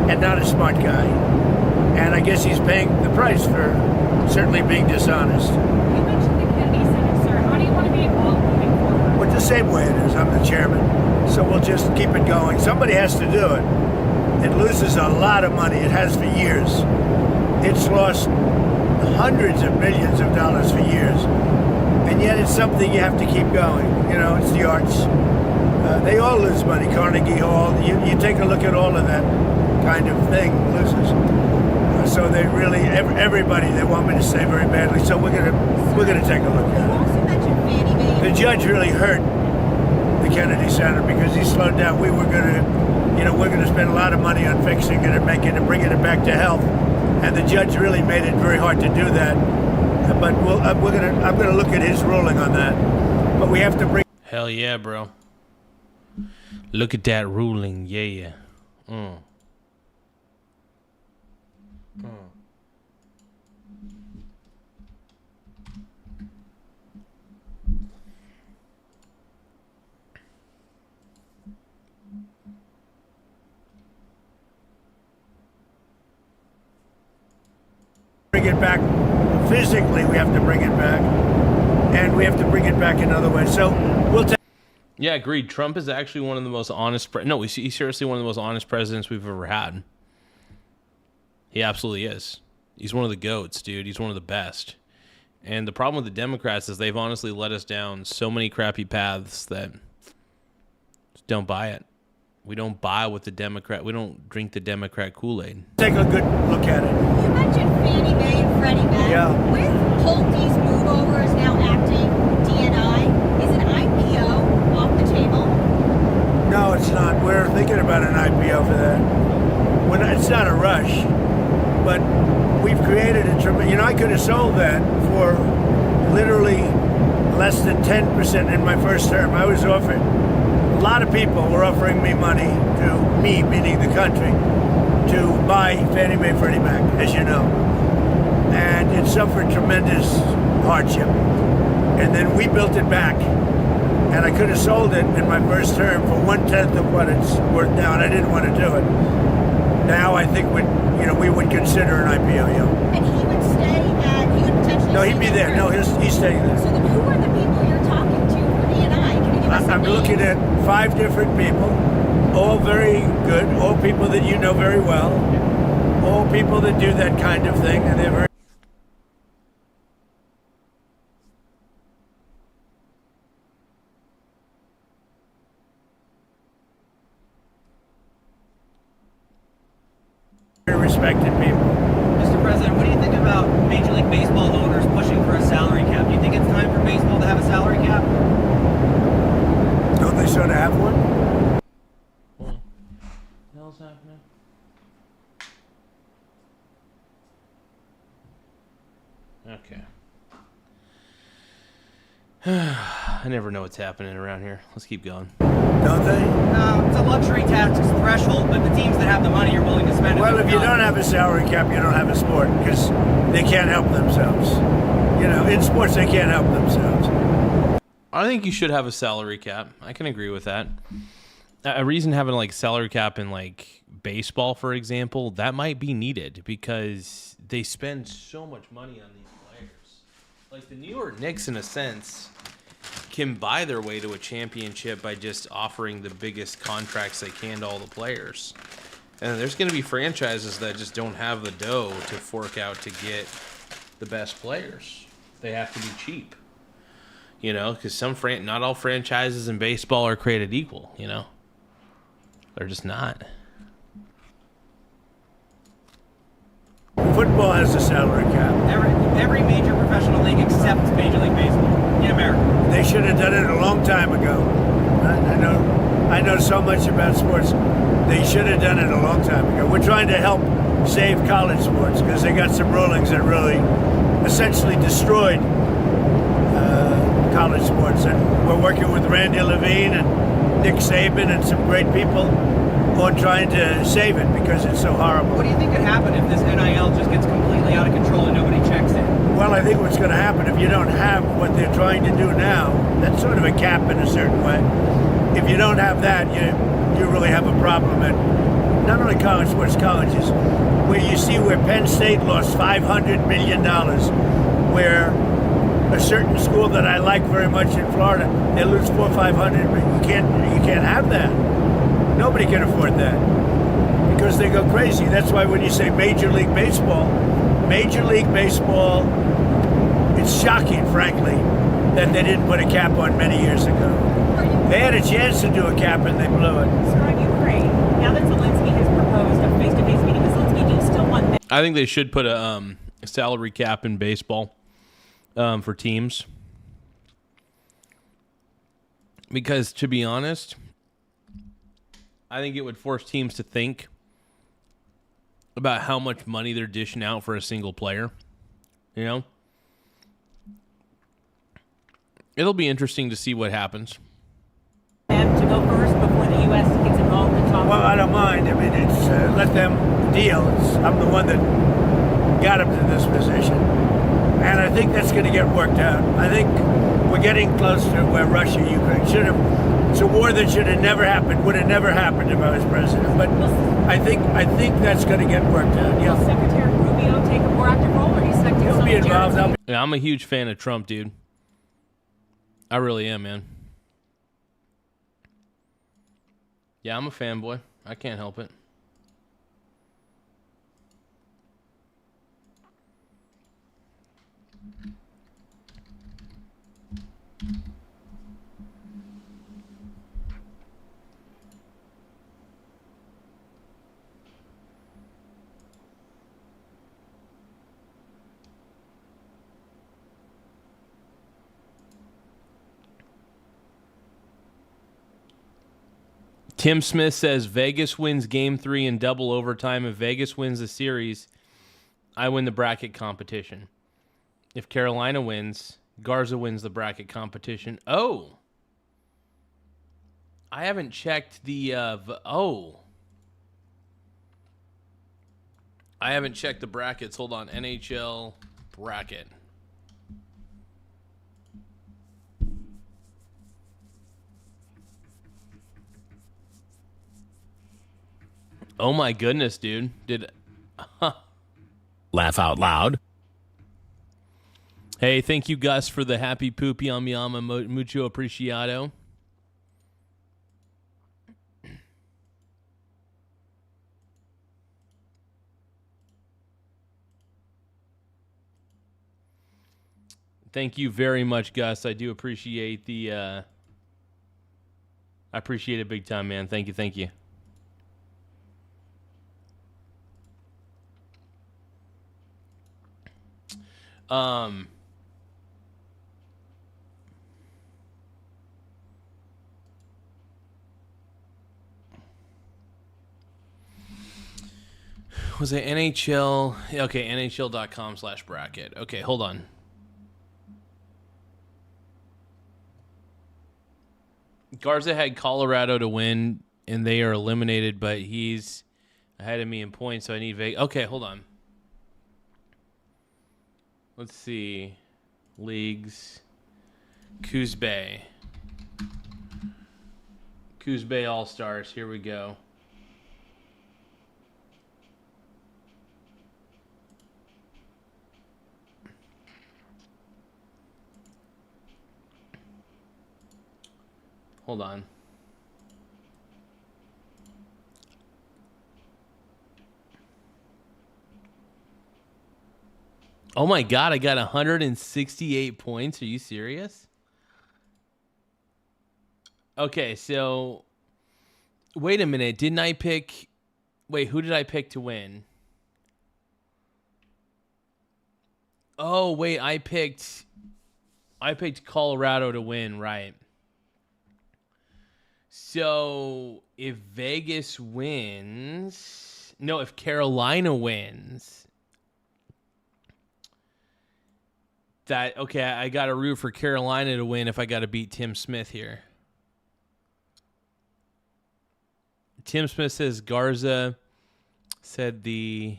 and not a smart guy. And I guess he's paying the price for certainly being dishonest. You mentioned the Kennedy Center, sir. How do you want to be involved moving forward? But the same way it is. I'm the chairman. So we'll just keep it going. Somebody has to do it. It loses a lot of money. It has for years. It's lost hundreds of millions of dollars for years. And yet it's something you have to keep going. You know, it's the arts. They all lose money. Carnegie Hall. You take a look at all of that kind of thing loses. So they really, everybody, they want me to say very badly. So we're gonna take a look You at it. also mentioned Fannie Mae. The judge really hurt the Kennedy Center because he slowed down. We're gonna spend a lot of money on fixing it and making it, bringing it back to health. And the judge really made it very hard to do that. But I'm gonna look at his ruling on that. But we have to bring. Hell yeah, bro. Look at that ruling. Yeah. Bring it back physically. We have to bring it back, and we have to bring it back in other ways. So we'll take. Yeah, agreed. Trump is actually one of the most honest. He's seriously one of the most honest presidents we've ever had. He absolutely is. He's one of the goats, dude. He's one of the best. And the problem with the Democrats is they've honestly led us down so many crappy paths that just don't buy it. We don't buy what the Democrat. We don't drink the Democrat Kool-Aid. Take a good look at it. You mentioned Fannie Mae and Freddie Mac. Yeah. With Pulte's move over is now acting DNI, is an IPO off the table? No, it's not. We're thinking about an IPO for that. It's not a rush, but we've created a tremendous. You know, I could have sold that for literally less than 10% in my first term. I was offered. A lot of people were offering me money meaning the country, to buy Fannie Mae, Freddie Mac, as you know. And it suffered tremendous hardship. And then we built it back. And I could have sold it in my first term for 1/10 of what it's worth now, and I didn't want to do it. Now I think we would consider an IPO, yeah. And he would he would potentially. No, he'd be there. No, he's staying there. So then who are the people you're talking to for DNI? Can you give us some I'm names? looking at 5 different people, all very good, all people that you know very well, all people that do that kind of thing, and they're very. Respected people. Mr. President, what do you think about Major League Baseball owners pushing for a salary cap? Do you think it's time for baseball to have a salary cap? Don't they sort of have one? What the hell's happening? Okay. I never know what's happening around here. Let's keep going. Don't they? No, it's a luxury tax threshold, but the teams that have the money are willing to spend it. Well, if you don't have a salary cap, you don't have a sport because they can't help themselves. You know, in sports, they can't help themselves. I think you should have a salary cap. I can agree with that. A reason having like salary cap in like baseball, for example, that might be needed because they spend so much money on these players. Like the New York Knicks, in a sense, can buy their way to a championship by just offering the biggest contracts they can to all the players. And there's going to be franchises that just don't have the dough to fork out to get the best players. They have to be cheap. You know, because not all franchises in baseball are created equal, you know. They're just not. Football has a salary cap. Every major professional league except Major League Baseball in America. They should have done it a long time ago. I know so much about sports. They should have done it a long time ago. We're trying to help save college sports because they got some rulings that really essentially destroyed college sports. And we're working with Randy Levine and Nick Saban and some great people on trying to save it because it's so horrible. What do you think could happen if this NIL just gets completely out of control and nobody checks it? Well, I think what's going to happen if you don't have what they're trying to do now, that's sort of a cap in a certain way. If you don't have that, you really have a problem at not only college sports, colleges, where you see where Penn State lost $500 million, where a certain school that I like very much in Florida, they lose $400 or $500. You can't have that. Nobody can afford that because they go crazy. That's why when you say Major League Baseball, it's shocking, frankly, that they didn't put a cap on many years ago. They had a chance to do a cap and they blew it. Sir, on Ukraine, now that Zelensky has proposed a face-to-face meeting with Zelensky, do you still want that? I think they should put a salary cap in baseball for teams. Because, to be honest, I think it would force teams to think about how much money they're dishing out for a single player. You know? It'll be interesting to see what happens. Them to go first before the U.S. gets involved in talks? Well, I don't mind. I mean, it's let them deal. I'm the one that got them to this position. And I think that's going to get worked out. I think we're getting close to where Russia, Ukraine should have. It's a war that should have never happened. Would have never happened if I was president. But I think that's going to get worked out. Yeah. Will Secretary Rubio take a more active role, or do you expect him He'll be involved. Yeah, I'm a huge fan of Trump, dude. I really am, man. Yeah, I'm a fanboy. I can't help it. Tim Smith says Vegas wins game 3 in double overtime. If Vegas wins the series, I win the bracket competition. If Carolina wins, Garza wins the bracket competition. Oh. I haven't checked the I haven't checked the brackets. Hold on. NHL bracket. Oh my goodness, dude. Laugh out loud. Hey, thank you, Gus, for the happy poop. Yum yum. Mucho apreciado. Thank you very much, Gus. I do appreciate I appreciate it big time, man. Thank you, thank you. Was it NHL? Okay, NHL.com/bracket. Okay, hold on. Garza had Colorado to win, and they are eliminated, but he's ahead of me in points, so I need Vegas. Okay, hold on. Let's see. Leagues. Coos Bay. Coos Bay All-Stars. Here we go. Hold on. Oh my God, I got 168 points. Are you serious? Okay, so wait a minute. Didn't I pick... Wait, who did I pick to win? Oh, wait, I picked Colorado to win, right? So if Vegas wins... No, if Carolina wins... Okay, I got to root for Carolina to win if I got to beat Tim Smith here. Tim Smith says Garza said the...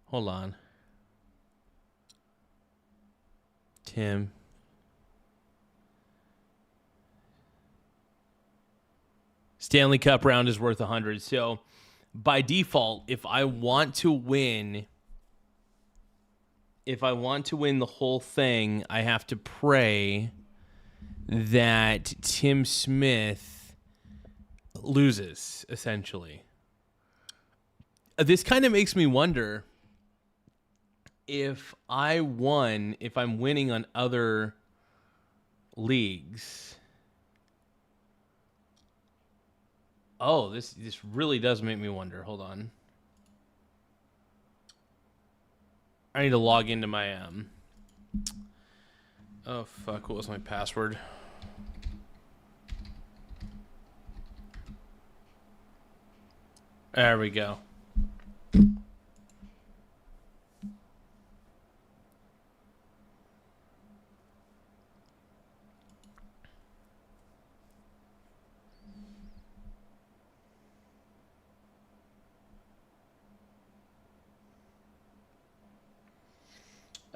Hold on. Tim. Stanley Cup round is worth 100. So by default, if I want to win the whole thing, I have to pray that Tim Smith loses, essentially. This kind of makes me wonder if I'm winning on other leagues. Oh, this really does make me wonder. Hold on. I need to log into my oh fuck, what was my password? There we go.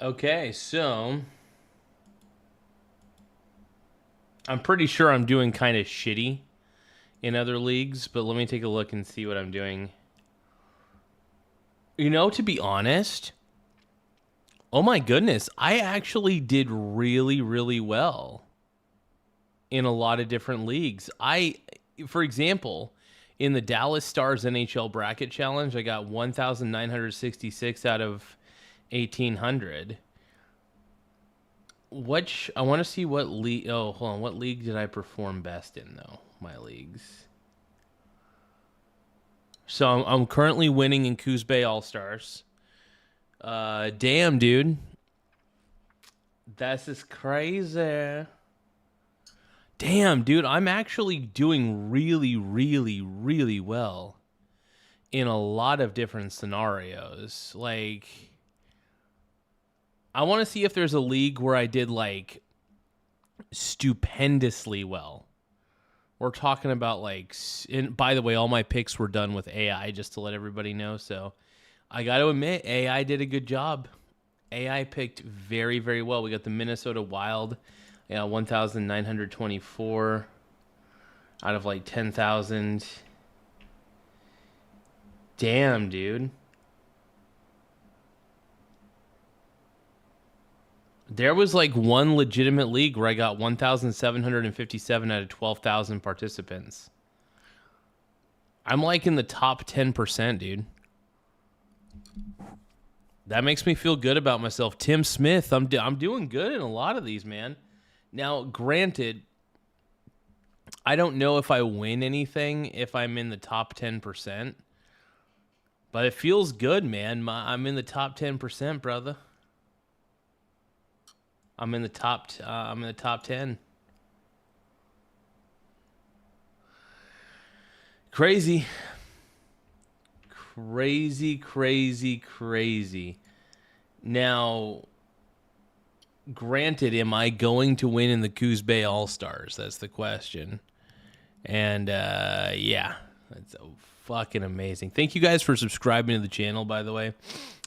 Okay, so I'm pretty sure I'm doing kind of shitty in other leagues, but let me take a look and see what I'm doing. You know, to be honest, oh my goodness, I actually did really, really well in a lot of different leagues. For example, in the Dallas Stars NHL Bracket Challenge, I got 1,966 out of 1,800. I want to see what league. Oh, hold on. What league did I perform best in, though? My leagues. So I'm currently winning in Coos Bay All Stars. Damn, dude. That's just crazy. Damn, dude. I'm actually doing really, really, really well in a lot of different scenarios. Like, I want to see if there's a league where I did, like, stupendously well. We're talking about, like, and by the way, all my picks were done with AI, just to let everybody know. So I got to admit, AI did a good job. AI picked very, very well. We got the Minnesota Wild, 1,924 out of, like, 10,000. Damn, dude. There was like one legitimate league where I got 1,757 out of 12,000 participants. I'm like in the top 10%, dude. That makes me feel good about myself. Tim Smith, I'm doing good in a lot of these, man. Now, granted, I don't know if I win anything if I'm in the top 10%, but it feels good, man. I'm in the top 10%, brother. I'm in the top 10. Crazy. Crazy, crazy, crazy. Now, granted, am I going to win in the Coos Bay All-Stars? That's the question. And, yeah, that's fucking amazing. Thank you guys for subscribing to the channel, by the way.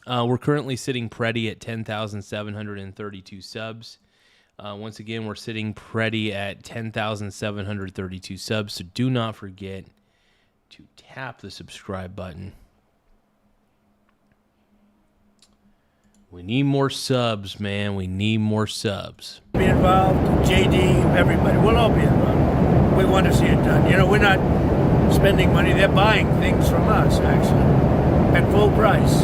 We're currently sitting pretty at 10,732 subs. Once again, we're sitting pretty at 10,732 subs, so do not forget to tap the subscribe button. We need more subs, man. We need more subs. Be involved, JD, everybody. We'll all be involved. We want to see it done. You know, we're not spending money. They're buying things from us, actually, at full price.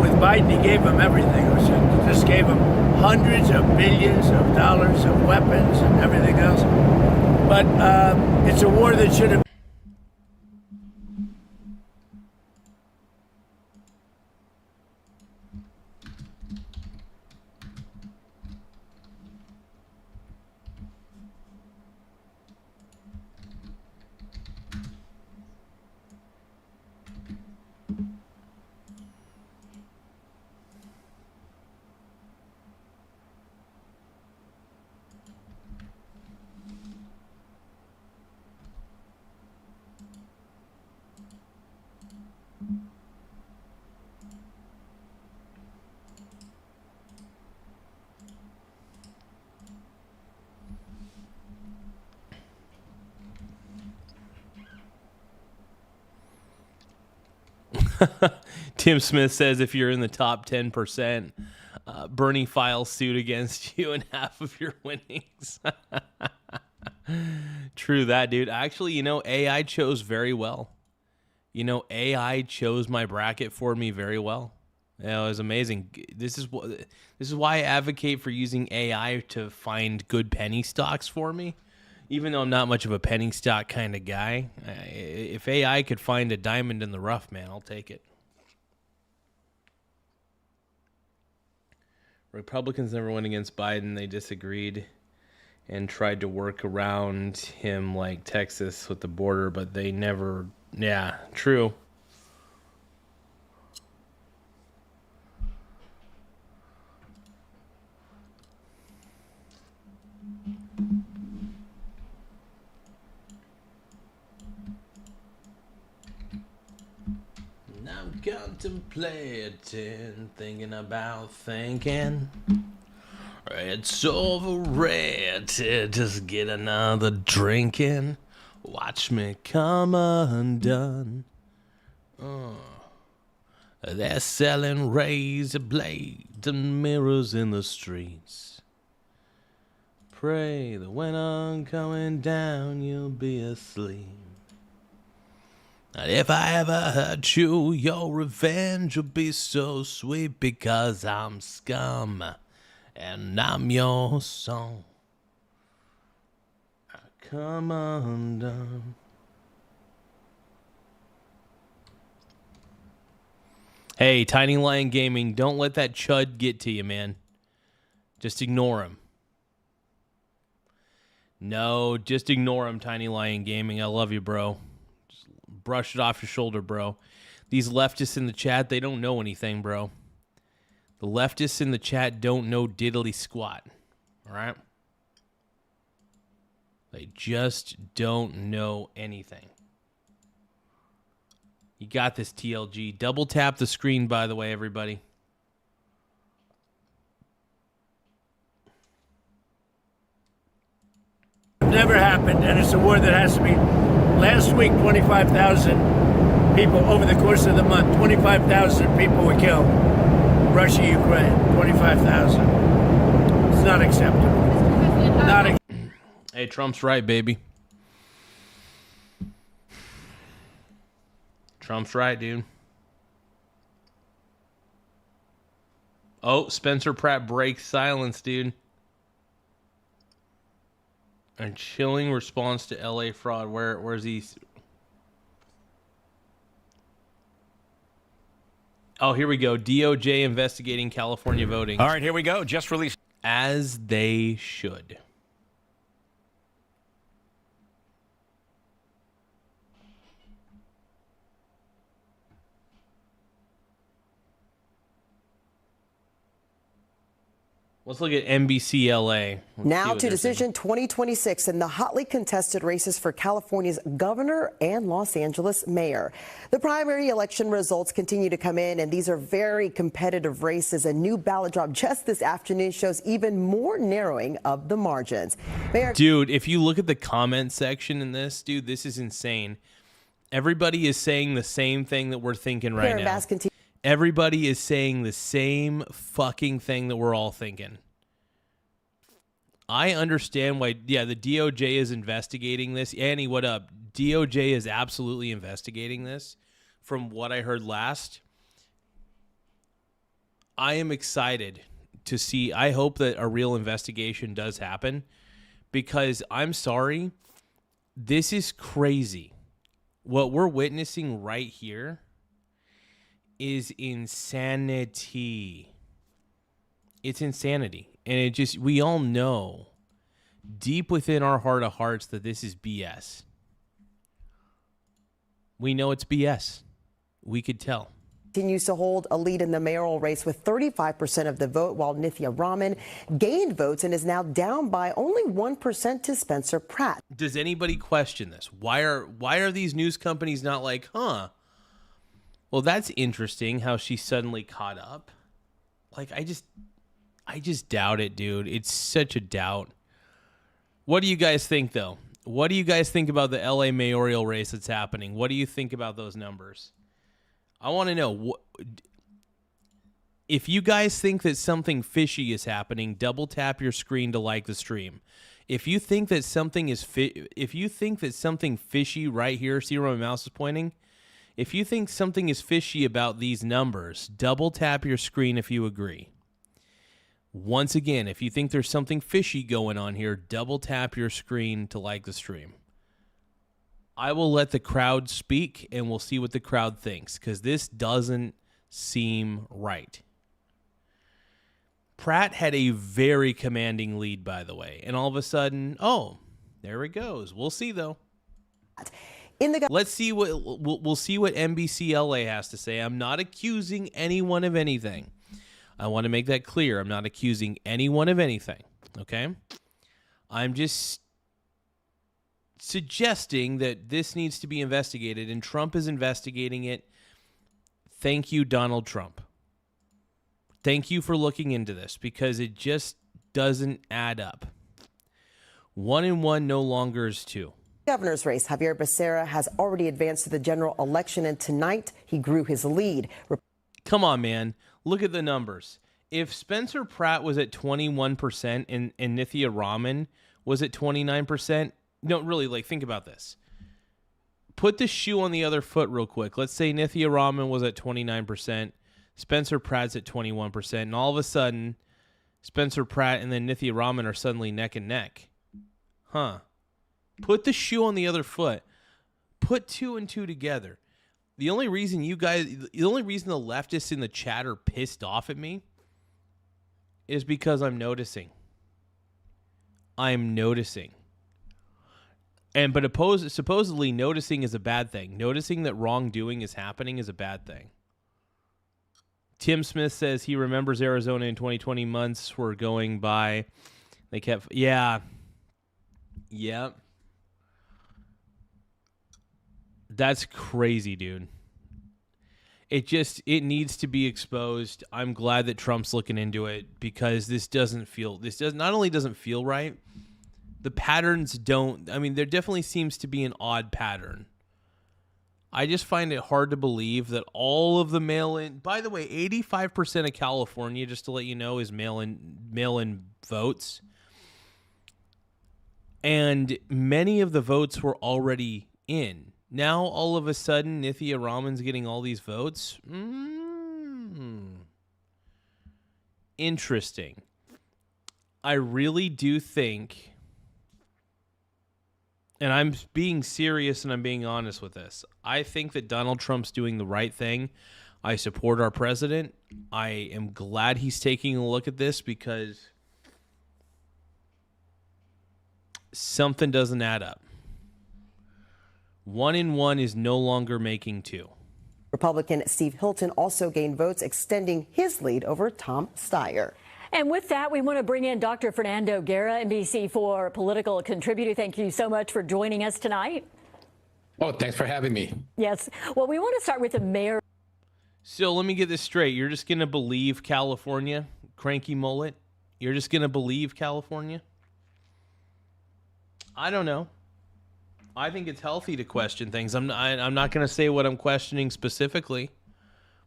With Biden, he gave them everything. He just gave them hundreds of billions of dollars of weapons and everything else. But it's a war that should have. Tim Smith says if you're in the top 10%, Bernie files suit against you and half of your winnings. True that, dude. Actually, you know, AI chose very well. You know, AI chose my bracket for me very well. Yeah, it was amazing. This is why I advocate for using AI to find good penny stocks for me. Even though I'm not much of a penny stock kind of guy, if AI could find a diamond in the rough, man, I'll take it. Republicans never went against Biden. They disagreed and tried to work around him like Texas with the border, but they never... Yeah, true. I'm contemplating, thinking about thinking. It's overrated, just get another drinking. Watch me come undone. They're selling razor blades and mirrors in the streets. Pray that when I'm coming down, you'll be asleep. And if I ever hurt you, your revenge will be so sweet because I'm scum and I'm your song. Come undone. Hey, Tiny Lion Gaming, don't let that chud get to you, man. Just ignore him. No, just ignore him, Tiny Lion Gaming. I love you, bro. Just brush it off your shoulder, bro. These leftists in the chat, they don't know anything, bro. The leftists in the chat don't know diddly squat. All right? They just don't know anything. You got this, TLG. Double tap the screen, by the way, everybody. Never happened, and it's a war that has to be. Last week, 25,000 people over the course of the month. 25,000 people were killed. Russia, Ukraine, 25,000. It's not acceptable. Not. Hey, Trump's right, baby. Trump's right, dude. Oh, Spencer Pratt breaks silence, dude. A chilling response to LA fraud. Where's he? Oh, here we go. DOJ investigating California voting. All right, here we go. Just released. As they should. Let's look at NBC LA. Let's see Now what to they're saying. decision 2026 in the hotly contested races for California's governor and Los Angeles mayor. The primary election results continue to come in, and these are very competitive races. A new ballot drop just this afternoon shows even more narrowing of the margins. Dude, if you look at the comment section in this, dude, this is insane. Everybody is saying the same thing that we're thinking right now. Everybody is saying the same fucking thing that we're all thinking. I understand why, yeah, the DOJ is investigating this. Annie, what up? DOJ is absolutely investigating this from what I heard last. I am excited to see. I hope that a real investigation does happen because I'm sorry, this is crazy. What we're witnessing right here is insanity. It's insanity. And it just, we all know deep within our heart of hearts that this is BS. We know it's BS. We could tell. Continues to hold a lead in the mayoral race with 35% of the vote, while Nithya Raman gained votes and is now down by only 1% to Spencer Pratt. Does anybody question this? Why are these news companies not like, well, that's interesting how she suddenly caught up. Like, I just doubt it, dude. It's such a doubt. What do you guys think, though? What do you guys think about the LA mayoral race that's happening? What do you think about those numbers? I want to know. If you guys think that something fishy is happening, double tap your screen to like the stream. If you think that something is something fishy right here, see where my mouse is pointing? If you think something is fishy about these numbers, double tap your screen if you agree. Once again, if you think there's something fishy going on here, double tap your screen to like the stream. I will let the crowd speak and we'll see what the crowd thinks because this doesn't seem right. Pratt had a very commanding lead, by the way, and all of a sudden, there it goes. We'll see, though. Let's see what we'll see what NBC LA has to say. I'm not accusing anyone of anything. I want to make that clear. I'm not accusing anyone of anything. Okay? I'm just suggesting that this needs to be investigated, and Trump is investigating it. Thank you, Donald Trump. Thank you for looking into this because it just doesn't add up. 1 and 1 no longer is 2. Governor's race, Javier Becerra has already advanced to the general election, and tonight he grew his lead. Come on, man. Look at the numbers. If Spencer Pratt was at 21% and Nithya Raman was at 29%, no, really, like, think about this. Put the shoe on the other foot real quick. Let's say Nithya Raman was at 29%, Spencer Pratt's at 21%, and all of a sudden, Spencer Pratt and then Nithya Raman are suddenly neck and neck. Put the shoe on the other foot. Put 2 and 2 together. The only reason the leftists in the chat are pissed off at me is because I'm noticing. But supposedly noticing is a bad thing. Noticing that wrongdoing is happening is a bad thing. Tim Smith says he remembers Arizona in 2020 months were going by. They kept, yeah. That's crazy, dude. It needs to be exposed. I'm glad that Trump's looking into it because not only doesn't feel right, the patterns don't, there definitely seems to be an odd pattern. I just find it hard to believe that all of the mail-in, by the way, 85% of California, just to let you know, is mail-in votes. And many of the votes were already in. Now, all of a sudden, Nithya Raman's getting all these votes. Interesting. I really do think, and I'm being serious and I'm being honest with this, I think that Donald Trump's doing the right thing. I support our president. I am glad he's taking a look at this because something doesn't add up. 1 and 1 is no longer making 2. Republican Steve Hilton also gained votes, extending his lead over Tom Steyer. And with that, we want to bring in Dr. Fernando Guerra, NBC4 political contributor. Thank you so much for joining us tonight. Oh, thanks for having me. Yes. Well, we want to start with the mayor. So let me get this straight. You're just going to believe California, cranky mullet? You're just going to believe California? I don't know. I think it's healthy to question things. I'm not going to say what I'm questioning specifically,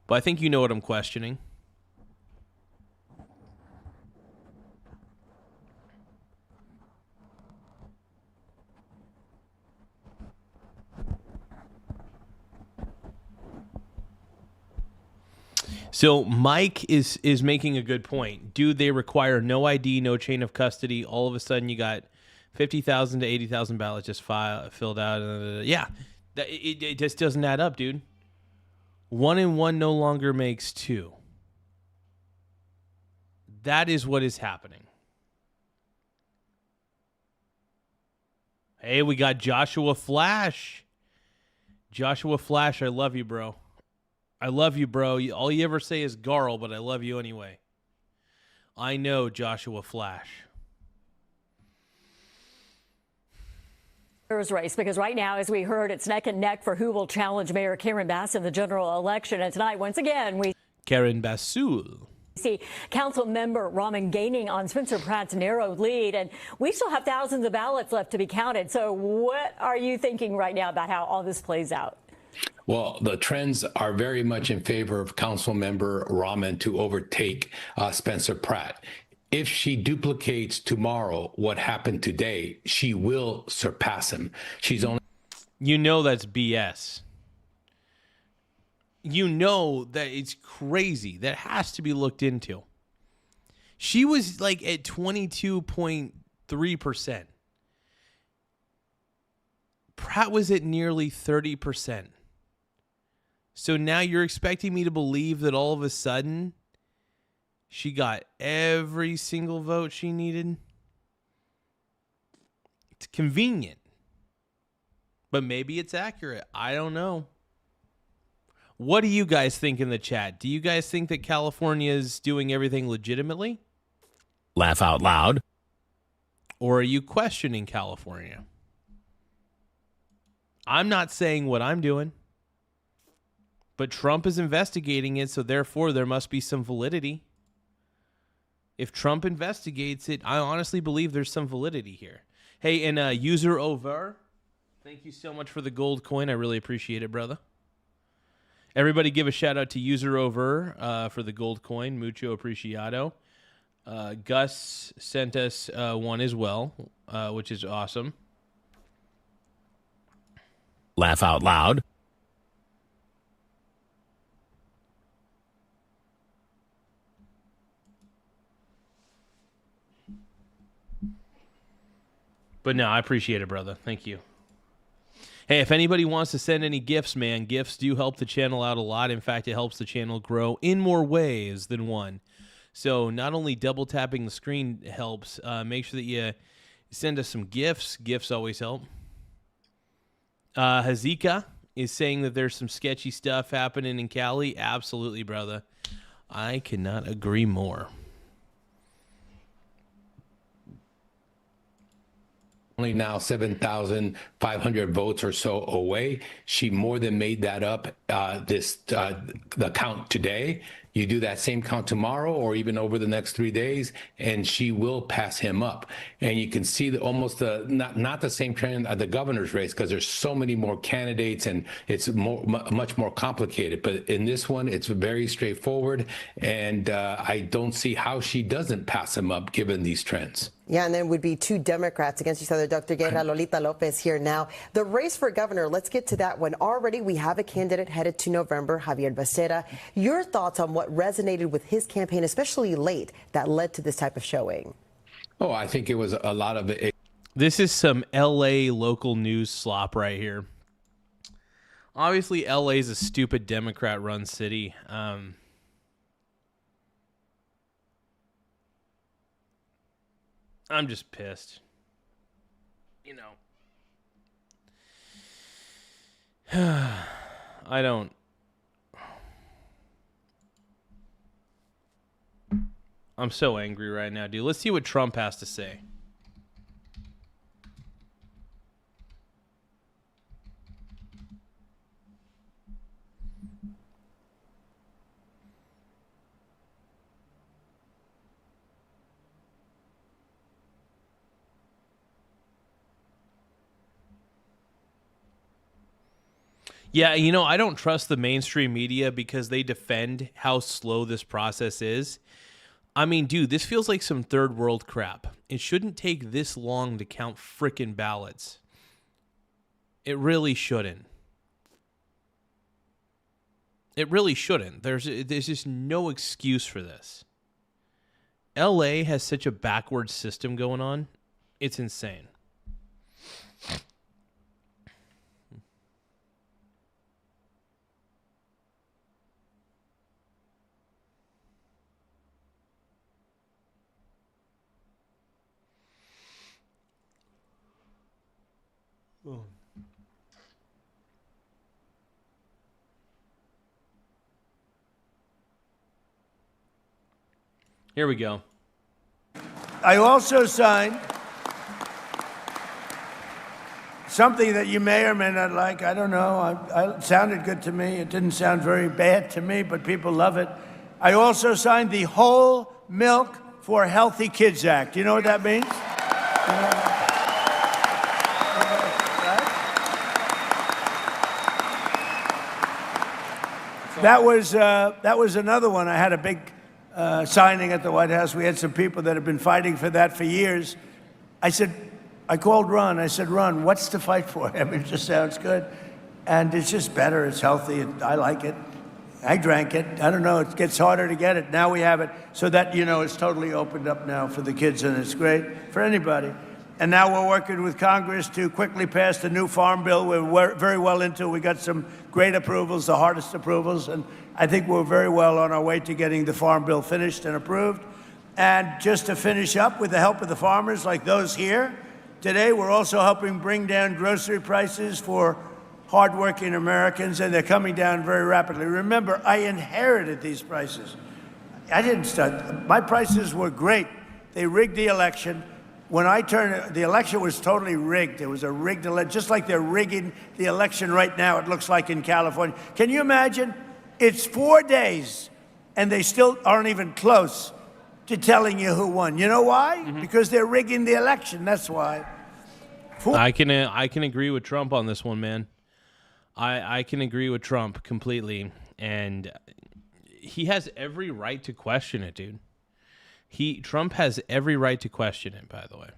but I think you know what I'm questioning. So Mike is making a good point. Dude, they require no ID, no chain of custody. All of a sudden, you got 50,000 to 80,000 ballots just filled out. Yeah, it just doesn't add up, dude. 1 and 1 no longer makes 2. That is what is happening. Hey, we got Joshua Flash. Joshua Flash, I love you, bro. I love you, bro. All you ever say is Garl, but I love you anyway. I know Joshua Flash. Race, because right now, as we heard, it's neck and neck for who will challenge Mayor Karen Bass in the general election. And tonight, once again, we Karen Bassul. see council member Rahman gaining on Spencer Pratt's narrow lead, and we still have thousands of ballots left to be counted. So what are you thinking right now about how all this plays out? Well, the trends are very much in favor of Council Member Rahman to overtake Spencer Pratt. If she duplicates tomorrow what happened today, she will surpass him. She's only... You know that's BS. You know that it's crazy. That has to be looked into. She was like at 22.3%. Pratt was at nearly 30%. So now you're expecting me to believe that all of a sudden she got every single vote she needed? It's convenient. But maybe it's accurate. I don't know. What do you guys think in the chat? Do you guys think that California is doing everything legitimately? Laugh out loud. Or are you questioning California? I'm not saying what I'm doing. But Trump is investigating it, so therefore there must be some validity. If Trump investigates it, I honestly believe there's some validity here. Hey, and user over, thank you so much for the gold coin. I really appreciate it, brother. Everybody give a shout out to user over for the gold coin. Mucho apreciado. Gus sent us one as well, which is awesome. Laugh out loud. But no, I appreciate it, brother. Thank you. Hey, if anybody wants to send any gifts, man, gifts do help the channel out a lot. In fact, it helps the channel grow in more ways than one. So not only double tapping the screen helps, make sure that you send us some gifts. Gifts always help. Hazika is saying that there's some sketchy stuff happening in Cali. Absolutely, brother. I cannot agree more. Only now 7,500 votes or so away. She more than made that up the count today. You do that same count tomorrow or even over the next 3 days, and she will pass him up. And you can see not the same trend at the governor's race because there's so many more candidates and it's much more complicated. But in this one, it's very straightforward, and I don't see how she doesn't pass him up given these trends. Yeah, and then would be 2 Democrats against each other. Dr. Guerra, Lolita Lopez here now. The race for governor, let's get to that one. Already we have a candidate headed to November, Javier Becerra. Your thoughts on what resonated with his campaign, especially late, that led to this type of showing? Oh, I think it was a lot of it. This is some LA local news slop right here. Obviously, LA is a stupid Democrat-run city. I'm just pissed. You know. I don't. I'm so angry right now, dude. Let's see what Trump has to say. Yeah, you know, I don't trust the mainstream media because they defend how slow this process is. I mean, dude, this feels like some third world crap. It shouldn't take this long to count frickin' ballots. It really shouldn't. It really shouldn't. There's just no excuse for this. LA has such a backwards system going on. It's insane. Oh. Here we go. I also signed something that you may or may not like. I don't know. It sounded good to me. It didn't sound very bad to me, but people love it. I also signed the Whole Milk for Healthy Kids Act. You know what that means? That was another one. I had a big signing at the White House. We had some people that have been fighting for that for years. I called Ron. I said, Ron, what's to fight for? I mean, it just sounds good. And it's just better. It's healthy. I like it. I drank it. I don't know. It gets harder to get it. Now we have it. So that, you know, it's totally opened up now for the kids, and it's great for anybody. And now we're working with Congress to quickly pass the new farm bill. We're very well into it. We got some great approvals, the hardest approvals, and I think we're very well on our way to getting the farm bill finished and approved. And just to finish up, with the help of the farmers like those here, today we're also helping bring down grocery prices for hardworking Americans, and they're coming down very rapidly. Remember, I inherited these prices. I didn't start. My prices were great. They rigged the election. When I turned, the election was totally rigged. It was a rigged election, just like they're rigging the election right now, it looks like in California. Can you imagine? It's 4 days, and they still aren't even close to telling you who won. You know why? Mm-hmm. Because they're rigging the election. That's why. I can agree with Trump on this one, man. I can agree with Trump completely, and he has every right to question it, dude. Trump has every right to question it, by the way.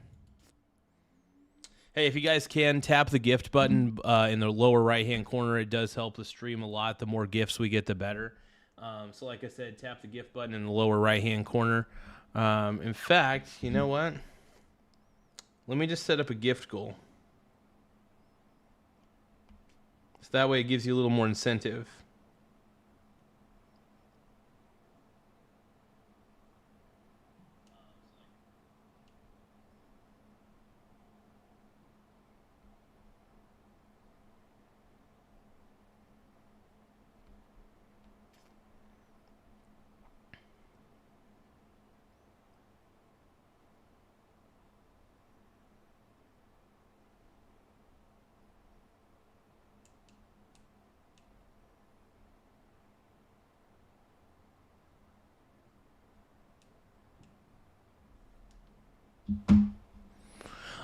Hey, if you guys can, tap the gift button in the lower right-hand corner. It does help the stream a lot. The more gifts we get, the better. So like I said, tap the gift button in the lower right-hand corner. In fact, you know what? Let me just set up a gift goal. So that way it gives you a little more incentive.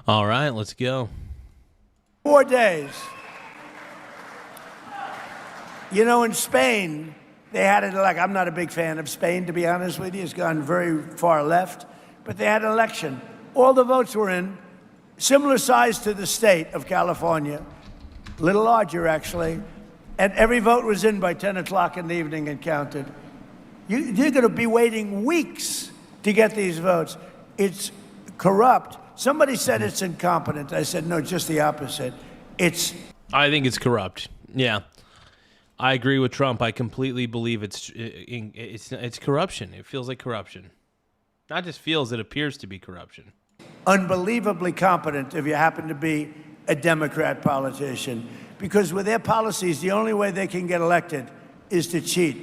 All right, let's go. 4 days. You know, in Spain, they had it like, I'm not a big fan of Spain, to be honest with you. It's gone very far left. But they had an election. All the votes were in, similar size to the state of California, a little larger, actually. And every vote was in by 10 o'clock in the evening and counted. You're going to be waiting weeks to get these votes. It's corrupt. Somebody said it's incompetent. I said, no, just the opposite. I think it's corrupt. Yeah. I agree with Trump. I completely believe it's corruption. It feels like corruption. Not just feels, it appears to be corruption. Unbelievably competent if you happen to be a Democrat politician. Because with their policies, the only way they can get elected is to cheat.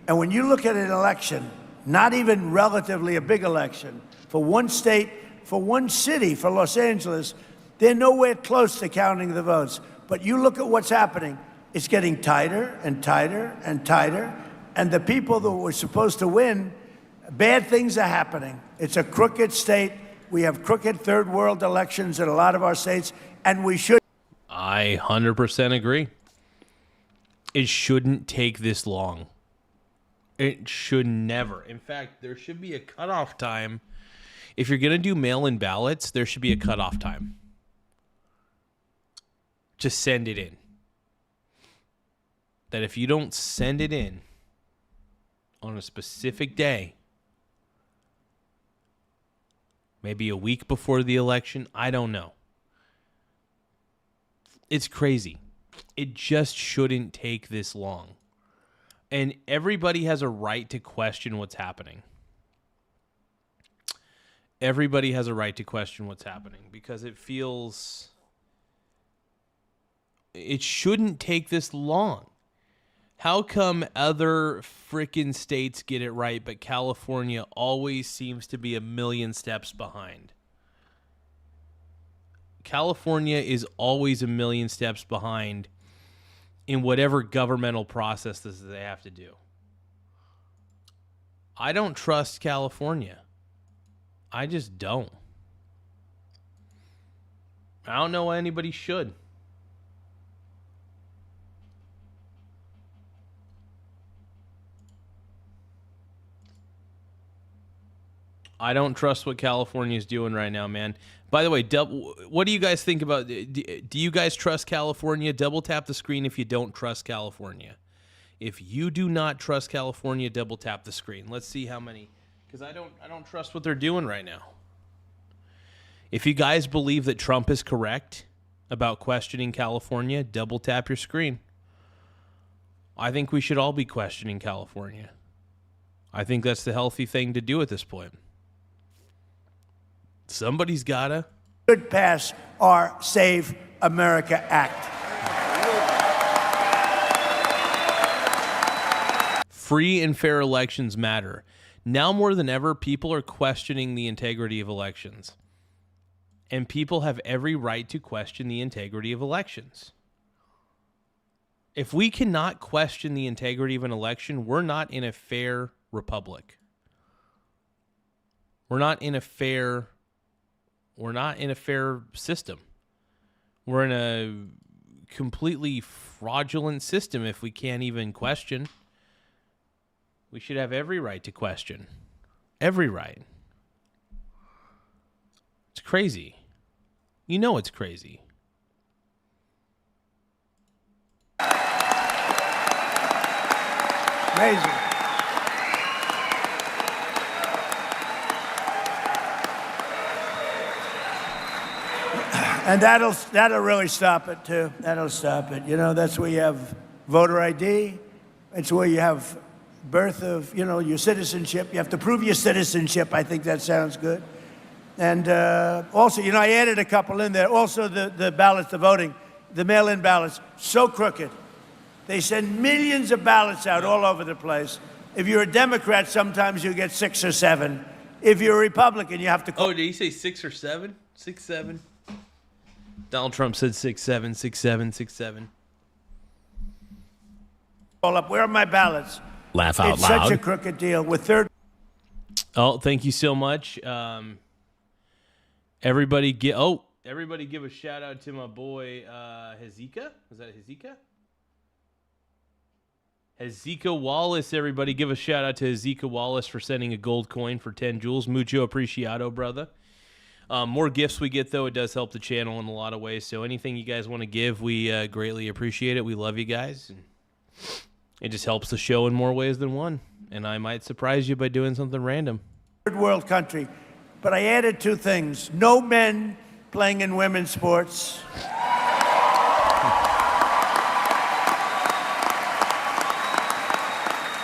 And when you look at an election, not even relatively a big election, for one state, for one city, for Los Angeles, they're nowhere close to counting the votes. But you look at what's happening, it's getting tighter and tighter and tighter, and the people that were supposed to win, bad things are happening. It's a crooked state. We have crooked third world elections in a lot of our states, and we should. I 100% agree. It shouldn't take this long. It should never. In fact, there should be a cutoff time. If you're going to do mail-in ballots, there should be a cutoff time. Just send it in. That if you don't send it in on a specific day, maybe a week before the election, I don't know. It's crazy. It just shouldn't take this long. And everybody has a right to question what's happening. Everybody has a right to question what's happening because it feels... It shouldn't take this long. How come other frickin' states get it right, but California always seems to be a million steps behind? California is always a million steps behind in whatever governmental processes they have to do. I don't trust California. I just don't. I don't know why anybody should. I don't trust what California is doing right now, man. By the way, what do you guys think about? Do you guys trust California? Double tap the screen if you don't trust California. If you do not trust California, double tap the screen. Let's see how many, because I don't trust what they're doing right now. If you guys believe that Trump is correct about questioning California, double tap your screen. I think we should all be questioning California. I think that's the healthy thing to do at this point. Somebody's gotta. Should pass our Save America Act. Free and fair elections matter. Now more than ever, people are questioning the integrity of elections. And people have every right to question the integrity of elections. If we cannot question the integrity of an election, we're not in a fair republic. We're not in a fair system. We're in a completely fraudulent system if we can't even question. We should have every right to question. Every right. It's crazy. You know it's crazy. Amazing. And that'll really stop it too. That'll stop it. You know, that's where you have voter ID. It's where you have birth of, your citizenship. You have to prove your citizenship. I think that sounds good. And also, I added a couple in there. Also, the ballots, the voting, the mail-in ballots, so crooked. They send millions of ballots out all over the place. If you're a Democrat, sometimes you get 6 or 7. If you're a Republican, you have to... Oh, did he say 6 or 7? 6, 7? Donald Trump said 6, 7, 6, 7, 6, 7. All up. Where are my ballots? Laugh out it's loud. It's such a crooked deal. With third... Oh, thank you so much. Everybody give a shout out to my boy Hezekiah. Was that Hezekiah? Hezekiah Wallace. Everybody give a shout out to Hezekiah Wallace for sending a gold coin for 10 jewels. Mucho apreciado, brother. More gifts we get, though, it does help the channel in a lot of ways. So anything you guys want to give, we greatly appreciate it. We love you guys. And it just helps the show in more ways than one. And I might surprise you by doing something random. Third world country. But I added 2 things. No men playing in women's sports.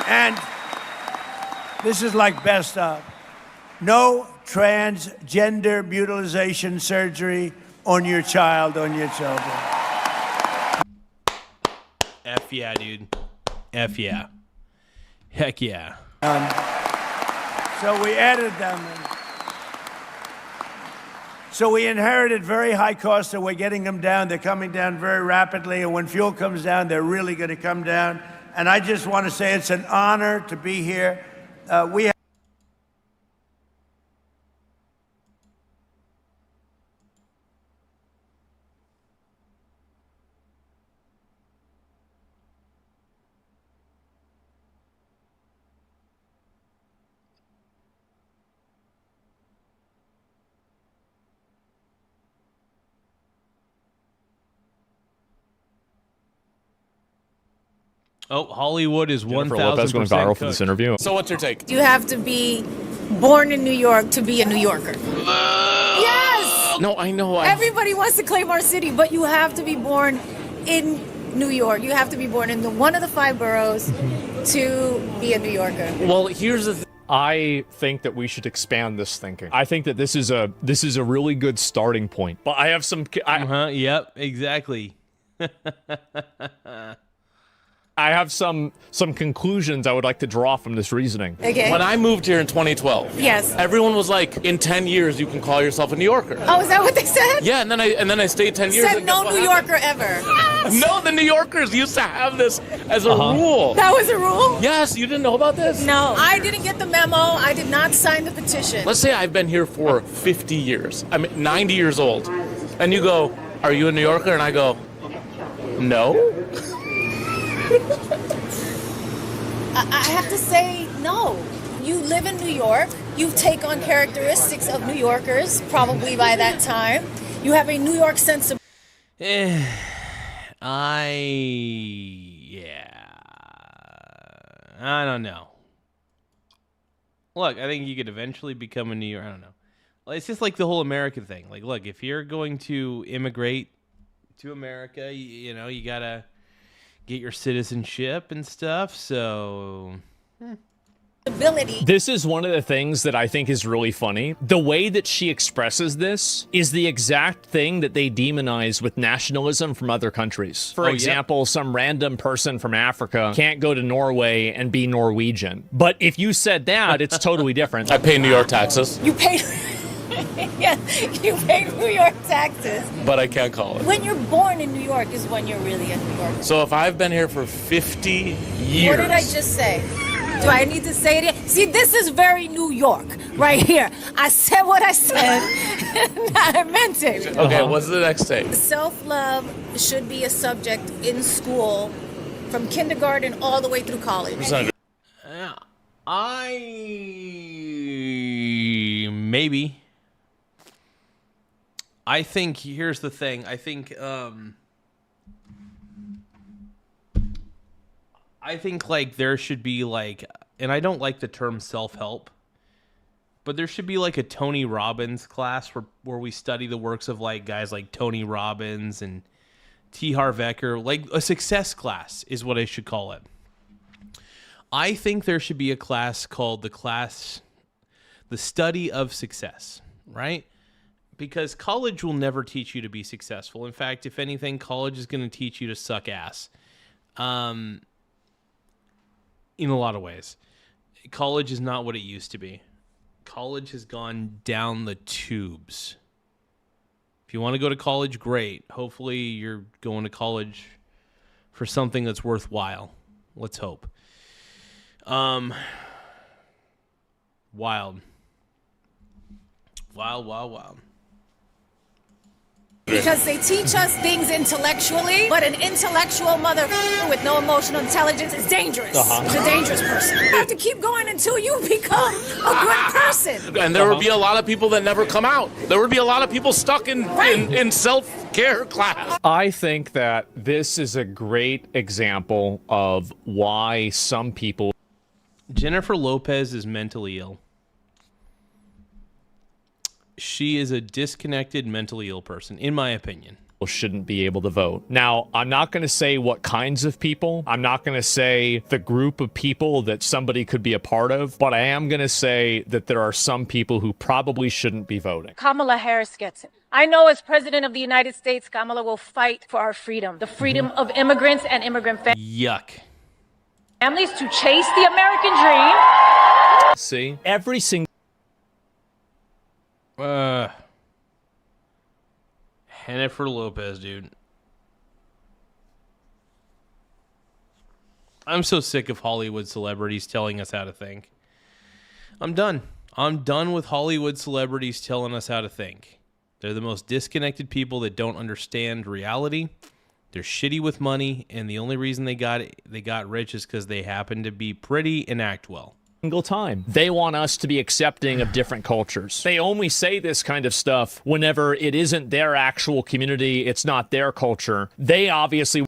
And this is like best of. No transgender mutilization surgery on your child, on your children. F yeah, dude. F yeah. Heck yeah. So we added them. So we inherited very high costs, and we're getting them down. They're coming down very rapidly, and when fuel comes down, they're really going to come down. And I just want to say it's an honor to be here. We have Oh, Hollywood is 1,000% Lopez going viral for this cooked. interview. So what's your take? You have to be born in New York to be a New Yorker. Yes! No, I know. Everybody wants to claim our city, but you have to be born in New York. You have to be born in one of the 5 boroughs to be a New Yorker. Well, here's the thing. I think that we should expand this thinking. I think that this is a really good starting point. But I have some. Yep. Exactly. I have some conclusions I would like to draw from this reasoning. Okay. When I moved here in 2012, Yes. everyone was like, in 10 years you can call yourself a New Yorker. Oh, is that what they said? Yeah, and then I stayed 10 years. Said and no guess what New happened? Yorker ever. No, the New Yorkers used to have this as a rule. That was a rule? Yes, you didn't know about this? No. I didn't get the memo. I did not sign the petition. Let's say I've been here for 50 years. I'm 90 years old. And you go, are you a New Yorker? And I go, no. I have to say no. You live in New York. You take on characteristics of New Yorkers, probably by that time. You have a New York sense of... I don't know. Look, I think you could eventually become a New Yorker. I don't know. Well, it's just like the whole American thing. Like, look, if you're going to immigrate to America, you know, you gotta get your citizenship and stuff. So, ability. This is one of the things that I think is really funny. The way that she expresses this is the exact thing that they demonize with nationalism from other countries. For example, some random person from Africa can't go to Norway and be Norwegian. But if you said that, it's totally different. I pay New York taxes. You pay... yeah, you pay New York taxes. But I can't call it. When you're born in New York is when you're really a New Yorker. So if I've been here for 50 years... What did I just say? Do I need to say it? See, this is very New York right here. I said what I said, and I meant it. Okay, what's the next take? Self-love should be a subject in school from kindergarten all the way through college. Maybe. I think here's the thing. I think like there should be like, and I don't like the term self-help, but there should be like a Tony Robbins class where we study the works of like guys like Tony Robbins and T. Harv Eker, like a success class is what I should call it. I think there should be a class called the study of success, right? Because college will never teach you to be successful. In fact, if anything, college is going to teach you to suck ass. In a lot of ways. College is not what it used to be. College has gone down the tubes. If you want to go to college, great. Hopefully you're going to college for something that's worthwhile. Let's hope. Wild. Wild. Because they teach us things intellectually, but an intellectual mother with no emotional intelligence is dangerous. It's a dangerous person. You have to keep going until you become a good person. And there would be a lot of people that never come out. There would be a lot of people stuck in self-care class. I think that this is a great example of why some people... Jennifer Lopez is mentally ill. She is a disconnected, mentally ill person, in my opinion. Shouldn't be able to vote. Now, I'm not going to say what kinds of people. I'm not going to say the group of people that somebody could be a part of, but I am going to say that there are some people who probably shouldn't be voting. Kamala Harris gets it. I know as President of the United States, Kamala will fight for our freedom, the freedom of immigrants and immigrant Yuck. families to chase the American dream. See? Every single... Jennifer Lopez, dude. I'm so sick of Hollywood celebrities telling us how to think. I'm done. I'm done with Hollywood celebrities telling us how to think. They're the most disconnected people that don't understand reality. They're shitty with money, and the only reason they got rich is because they happen to be pretty and act well. Single time. They want us to be accepting of different cultures. They only say this kind of stuff whenever it isn't their actual community, it's not their culture. They obviously...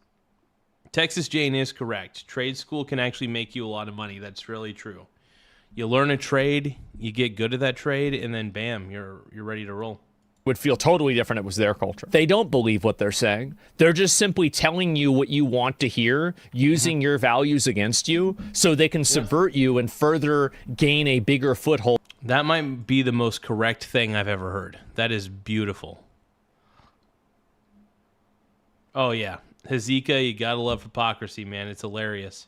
Texas Jane is correct. Trade school can actually make you a lot of money. That's really true. You learn a trade, you get good at that trade, and then bam, you're ready to roll. Would feel totally different if it was their culture. They don't believe what they're saying. They're just simply telling you what you want to hear, using your values against you, so they can subvert you and further gain a bigger foothold. That might be the most correct thing I've ever heard. That is beautiful. Oh, yeah. Hazika, you gotta love hypocrisy, man. It's hilarious.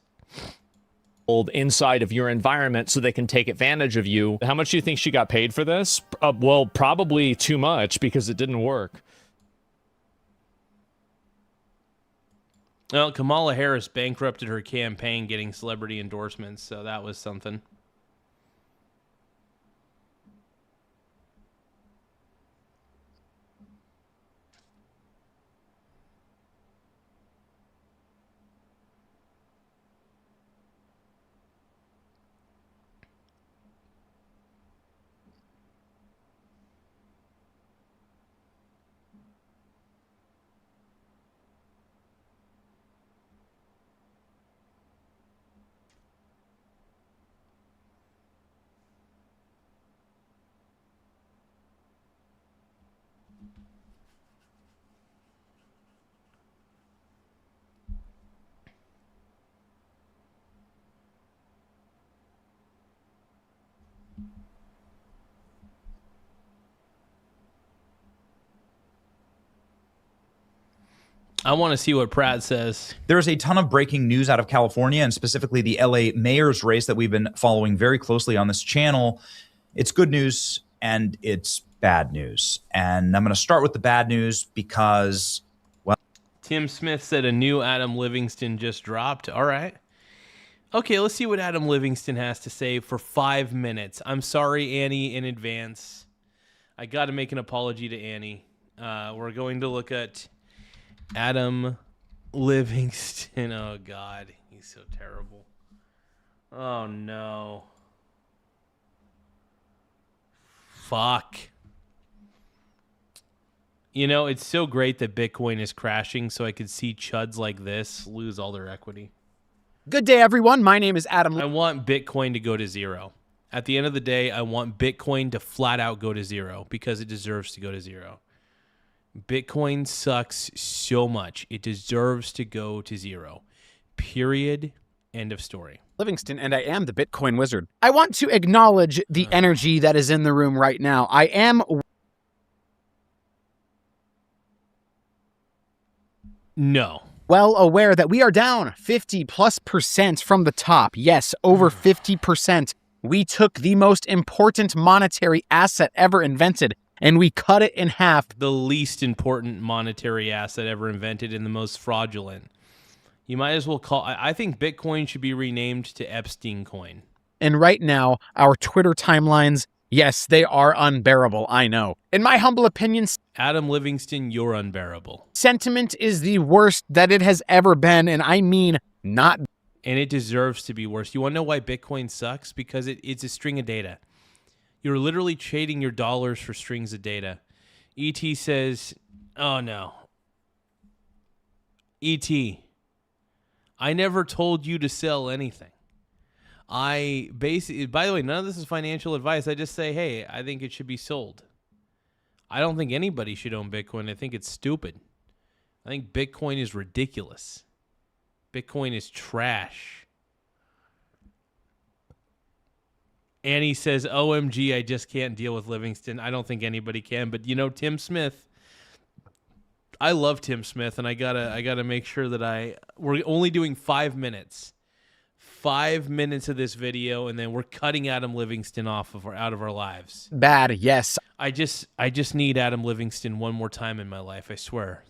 Inside of your environment so they can take advantage of you. How much do you think she got paid for this? Well, probably too much because it didn't work. Well, Kamala Harris bankrupted her campaign getting celebrity endorsements, so that was something. I want to see what Pratt says. There's a ton of breaking news out of California, and specifically the LA mayor's race that we've been following very closely on this channel. It's good news and it's bad news. And I'm going to start with the bad news because, well... Tim Smith said a new Adam Livingston just dropped. All right. Okay, let's see what Adam Livingston has to say for 5 minutes. I'm sorry, Annie, in advance. I got to make an apology to Annie. We're going to look at Adam Livingston. Oh, God. He's so terrible. Oh, no. Fuck. You know, it's so great that Bitcoin is crashing so I could see chuds like this lose all their equity. Good day, everyone. My name is Adam. I want Bitcoin to go to zero. At the end of the day, I want Bitcoin to flat out go to zero because it deserves to go to zero. Bitcoin sucks so much. It deserves to go to zero. Period. End of story. Livingston, and I am the Bitcoin wizard. I want to acknowledge the energy that is in the room right now. I am... No. well aware that we are down 50+% from the top. Yes, over 50%. We took the most important monetary asset ever invented, and we cut it in half. The least important monetary asset ever invented and the most fraudulent. You might as well call... I think Bitcoin should be renamed to Epstein coin. And right now, our Twitter timelines, yes, they are unbearable, I know. In my humble opinion... Adam Livingston, you're unbearable. Sentiment is the worst that it has ever been, and I mean not... And it deserves to be worse. You want to know why Bitcoin sucks? Because it's a string of data. You're literally trading your dollars for strings of data. ET says, oh no. ET, I never told you to sell anything. I basically, by the way, none of this is financial advice. I just say, hey, I think it should be sold. I don't think anybody should own Bitcoin. I think it's stupid. I think Bitcoin is ridiculous. Bitcoin is trash. Annie says, OMG, I just can't deal with Livingston. I don't think anybody can. But, you know, Tim Smith, I love Tim Smith, and I gotta make sure that we're only doing 5 minutes. 5 minutes of this video, and then we're cutting Adam Livingston out of our lives. Bad, yes. I just need Adam Livingston one more time in my life. I swear.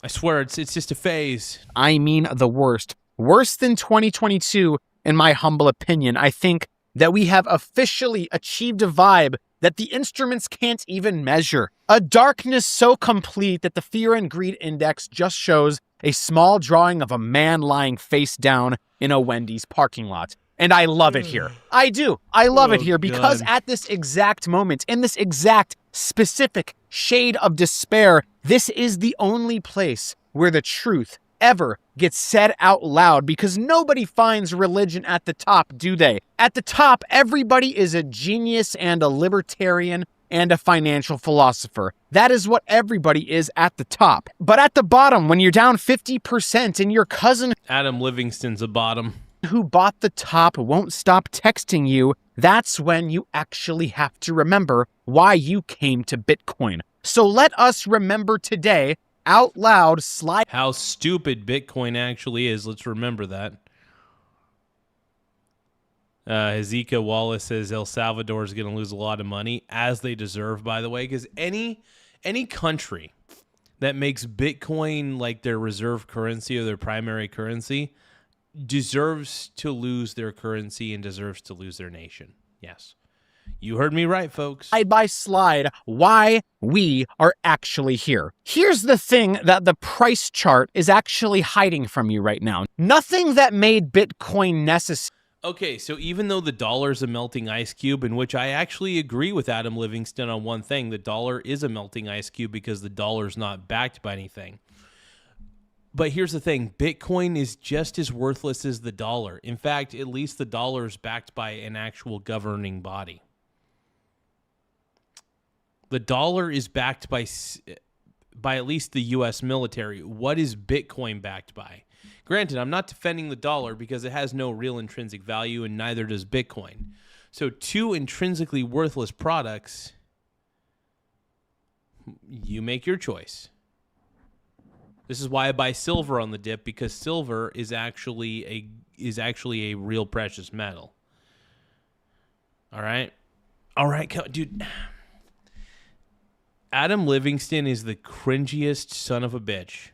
I swear it's just a phase. I mean the worst. Worse than 2022, in my humble opinion. I think that we have officially achieved a vibe that the instruments can't even measure. A darkness so complete that the Fear and Greed Index just shows a small drawing of a man lying face down in a Wendy's parking lot. And I love it here. I do. I love it here because at this exact moment, in this exact specific shade of despair, this is the only place where the truth ever gets said out loud, because nobody finds religion at the top, do they? At the top, everybody is a genius and a libertarian and a financial philosopher. That is what everybody is at the top. But at the bottom, when you're down 50% and your cousin Adam Livingston's a bottom who bought the top won't stop texting you, that's when you actually have to remember why you came to Bitcoin. So let us remember today out loud how stupid Bitcoin actually is. Let's remember that. Hezekiah Wallace says El Salvador is going to lose a lot of money, as they deserve, by the way, because any country that makes Bitcoin like their reserve currency or their primary currency deserves to lose their currency and deserves to lose their nation. Yes. You heard me right, folks. Slide by slide, why we are actually here. Here's the thing that the price chart is actually hiding from you right now. Nothing that made Bitcoin necessary. Okay, so even though the dollar is a melting ice cube, in which I actually agree with Adam Livingston on one thing, the dollar is a melting ice cube because the dollar is not backed by anything. But here's the thing, Bitcoin is just as worthless as the dollar. In fact, at least the dollar is backed by an actual governing body. The dollar is backed by at least the U.S. military. What is Bitcoin backed by? Granted, I'm not defending the dollar because it has no real intrinsic value, and neither does Bitcoin. So two intrinsically worthless products, you make your choice. This is why I buy silver on the dip, because silver is actually a real precious metal. All right, dude. Adam Livingston is the cringiest son of a bitch.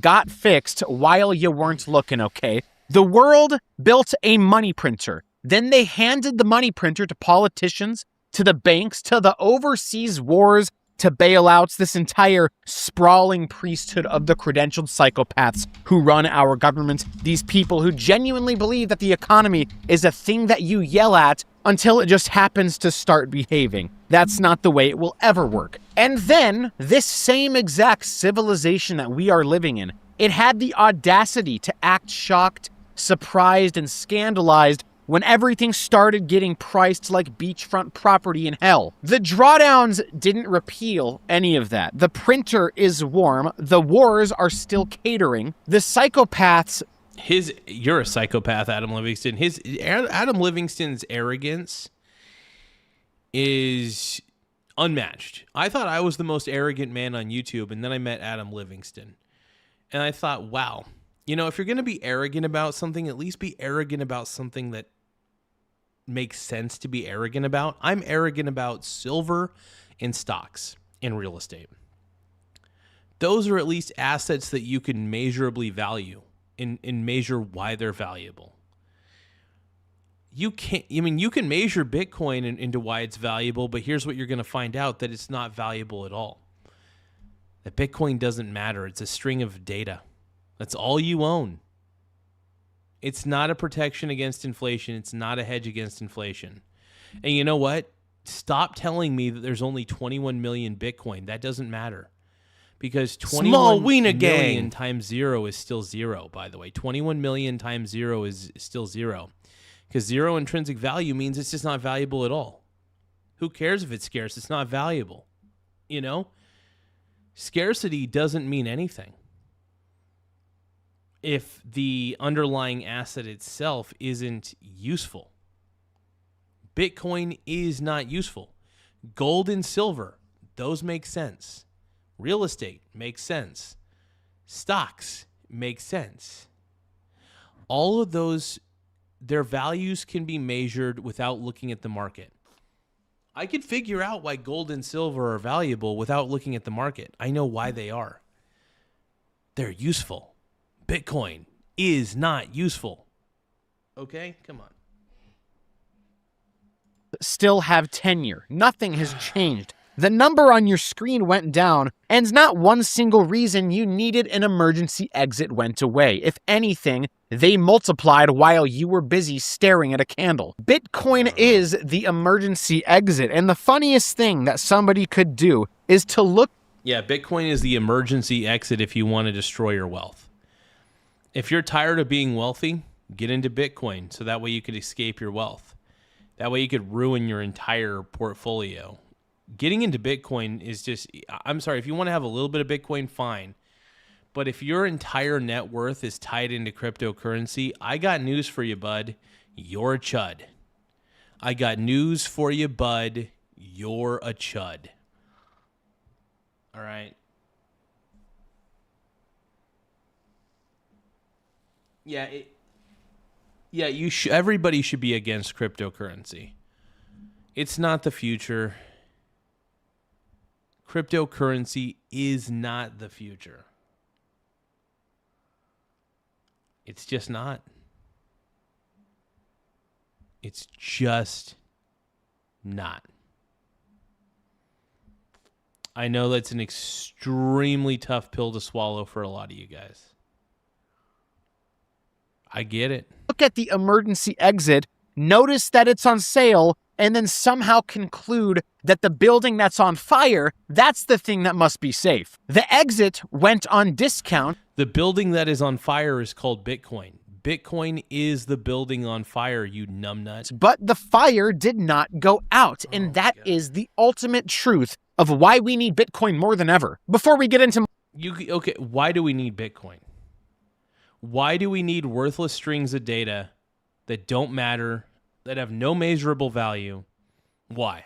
Got fixed while you weren't looking, okay? The world built a money printer. Then they handed the money printer to politicians, to the banks, to the overseas wars, to bailouts, this entire sprawling priesthood of the credentialed psychopaths who run our government, these people who genuinely believe that the economy is a thing that you yell at until it just happens to start behaving. That's not the way it will ever work. And then, this same exact civilization that we are living in, it had the audacity to act shocked, surprised, and scandalized when everything started getting priced like beachfront property in hell. The drawdowns didn't repeal any of that. The printer is warm. The wars are still catering. The psychopaths... You're a psychopath, Adam Livingston. Adam Livingston's arrogance is unmatched. I thought I was the most arrogant man on YouTube, and then I met Adam Livingston. And I thought, wow, if you're going to be arrogant about something, at least be arrogant about something that makes sense to be arrogant about. I'm arrogant about silver and stocks and real estate. Those are at least assets that you can measurably value and measure why they're valuable. You can measure Bitcoin into why it's valuable, but here's what you're going to find out, that it's not valuable at all. That Bitcoin doesn't matter. It's a string of data. That's all you own. It's not a protection against inflation. It's not a hedge against inflation. And you know what? Stop telling me that there's only 21 million Bitcoin. That doesn't matter. Because 21 million times zero is still zero, by the way. 21 million times zero is still zero. Because zero intrinsic value means it's just not valuable at all. Who cares if it's scarce? It's not valuable. Scarcity doesn't mean anything if the underlying asset itself isn't useful. Bitcoin is not useful. Gold and silver, those make sense. Real estate makes sense. Stocks make sense. All of those, their values can be measured without looking at the market. I could figure out why gold and silver are valuable without looking at the market. I know why they are. They're useful. Bitcoin is not useful. Okay? Come on. Still have tenure. Nothing has changed. The number on your screen went down, and not one single reason you needed an emergency exit went away. If anything, they multiplied while you were busy staring at a candle. Bitcoin is the emergency exit, and the funniest thing that somebody could do is to look. Yeah, Bitcoin is the emergency exit if you want to destroy your wealth. If you're tired of being wealthy, get into Bitcoin so that way you could escape your wealth. That way you could ruin your entire portfolio. Getting into Bitcoin is just, I'm sorry, if you want to have a little bit of Bitcoin, fine. But if your entire net worth is tied into cryptocurrency, I got news for you, bud. You're a chud. I got news for you, bud. You're a chud. All right. Yeah, everybody should be against cryptocurrency. It's not the future. Cryptocurrency is not the future. It's just not. It's just not. I know that's an extremely tough pill to swallow for a lot of you guys. I get it. Look at the emergency exit, notice that it's on sale, and then somehow conclude that the building that's on fire, that's the thing that must be safe. The exit went on discount. The building that is on fire is called Bitcoin. Bitcoin is the building on fire, you numbnut. But the fire did not go out, and that is the ultimate truth of why we need Bitcoin more than ever. Before we get into... Okay, why do we need Bitcoin? Why do we need worthless strings of data that don't matter, that have no measurable value? Why?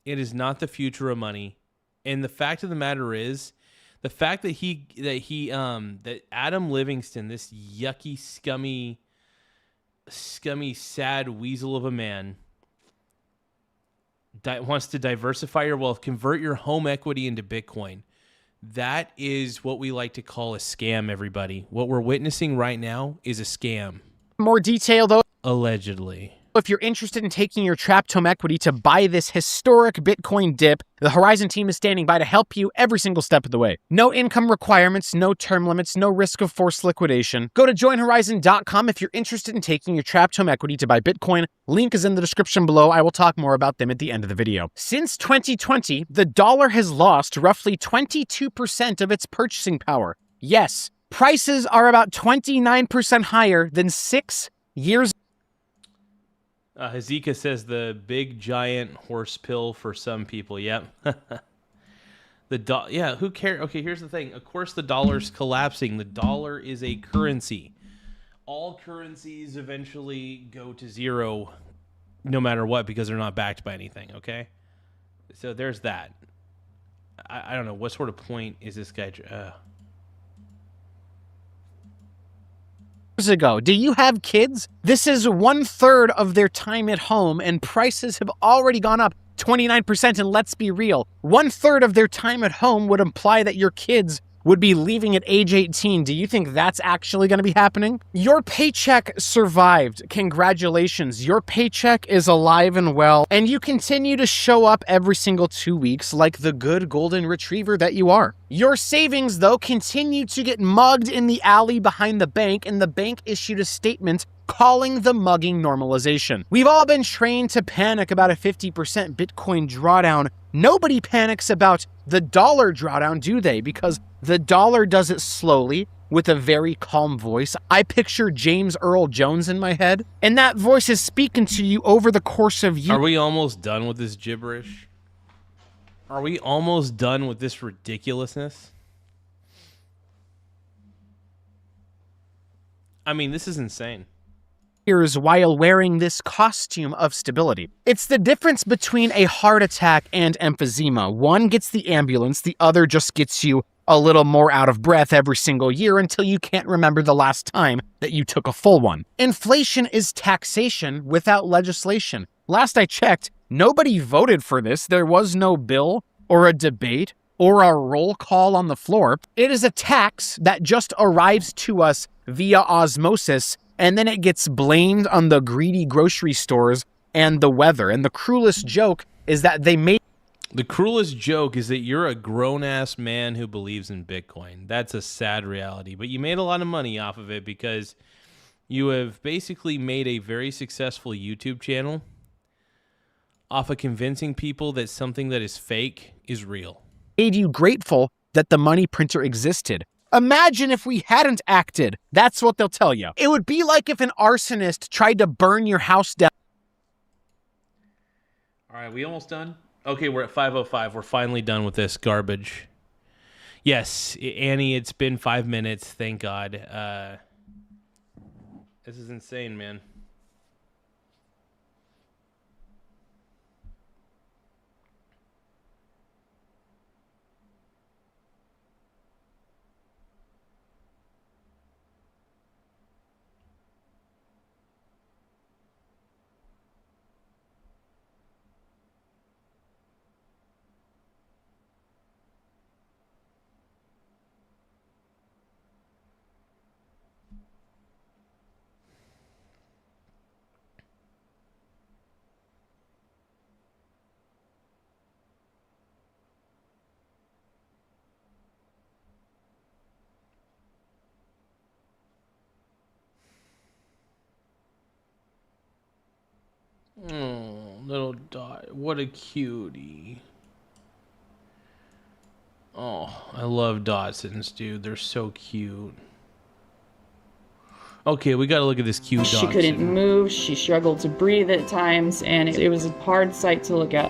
It is not the future of money. And the fact of the matter is, the fact that that Adam Livingston, this yucky, scummy, sad weasel of a man, wants to diversify your wealth, convert your home equity into Bitcoin. That is what we like to call a scam, everybody. What we're witnessing right now is a scam. More detail, though. Allegedly. If you're interested in taking your trapped home equity to buy this historic Bitcoin dip, the Horizon team is standing by to help you every single step of the way. No income requirements, no term limits, no risk of forced liquidation. Go to joinhorizon.com if you're interested in taking your trapped home equity to buy Bitcoin. Link is in the description below. I will talk more about them at the end of the video. Since 2020, the dollar has lost roughly 22% of its purchasing power. Yes, prices are about 29% higher than 6 years ago. Hazika says the big giant horse pill for some people. Yep. Yeah, who cares? Okay, here's the thing. Of course the dollar's collapsing. The dollar is a currency. All currencies eventually go to zero no matter what because they're not backed by anything, okay? So there's that. I don't know. What sort of point is this guy... ago. Do you have kids? This is 1/3 of their time at home, and prices have already gone up 29%. And let's be real, 1/3 of their time at home would imply that your kids would be leaving at age 18. Do you think that's actually going to be happening? Your paycheck survived. Congratulations. Your paycheck is alive and well, and you continue to show up every single 2 weeks like the good golden retriever that you are. Your savings, though, continue to get mugged in the alley behind the bank, and the bank issued a statement calling the mugging normalization. We've all been trained to panic about a 50% Bitcoin drawdown. Nobody panics about the dollar drawdown, do they? Because the dollar does it slowly with a very calm voice. I picture James Earl Jones in my head, and that voice is speaking to you over the course of years. Are we almost done with this gibberish? Are we almost done with this ridiculousness? I mean, this is insane. While wearing this costume of stability. It's the difference between a heart attack and emphysema. One gets the ambulance, the other just gets you a little more out of breath every single year until you can't remember the last time that you took a full one. Inflation is taxation without legislation. Last I checked, nobody voted for this. There was no bill or a debate or a roll call on the floor. It is a tax that just arrives to us via osmosis, and then it gets blamed on the greedy grocery stores and the weather. And the cruelest joke is that they made The cruelest joke is that you're a grown-ass man who believes in Bitcoin. That's a sad reality. But you made a lot of money off of it because you have basically made a very successful YouTube channel off of convincing people that something that is fake is real. Made you grateful that the money printer existed. Imagine if we hadn't acted. That's what they'll tell you. It would be like if an arsonist tried to burn your house down. All right, we almost done? Okay, we're at 5:05. We're finally done with this garbage. Yes, Annie, it's been 5 minutes. Thank God. This is insane, man. Oh, little Dot. What a cutie. Oh, I love Dotsons, dude. They're so cute. Okay, we gotta look at this cute Dotson. She couldn't move, she struggled to breathe at times, and it was a hard sight to look at.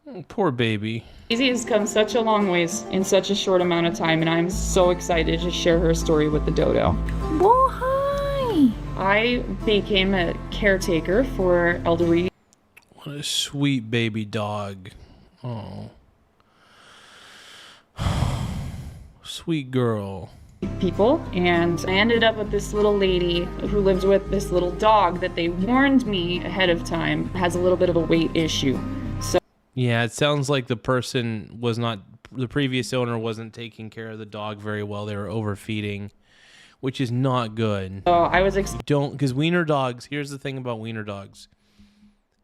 Oh, poor baby. Daisy has come such a long ways in such a short amount of time, and I'm so excited to share her story with the dodo. Well, hi. I became a caretaker for elderly. What a sweet baby dog. Oh. Sweet girl. People, and I ended up with this little lady who lives with this little dog that they warned me ahead of time has a little bit of a weight issue. So Yeah, it sounds like the previous owner wasn't taking care of the dog very well. They were overfeeding, which is not good. I was because wiener dogs, here's the thing about wiener dogs.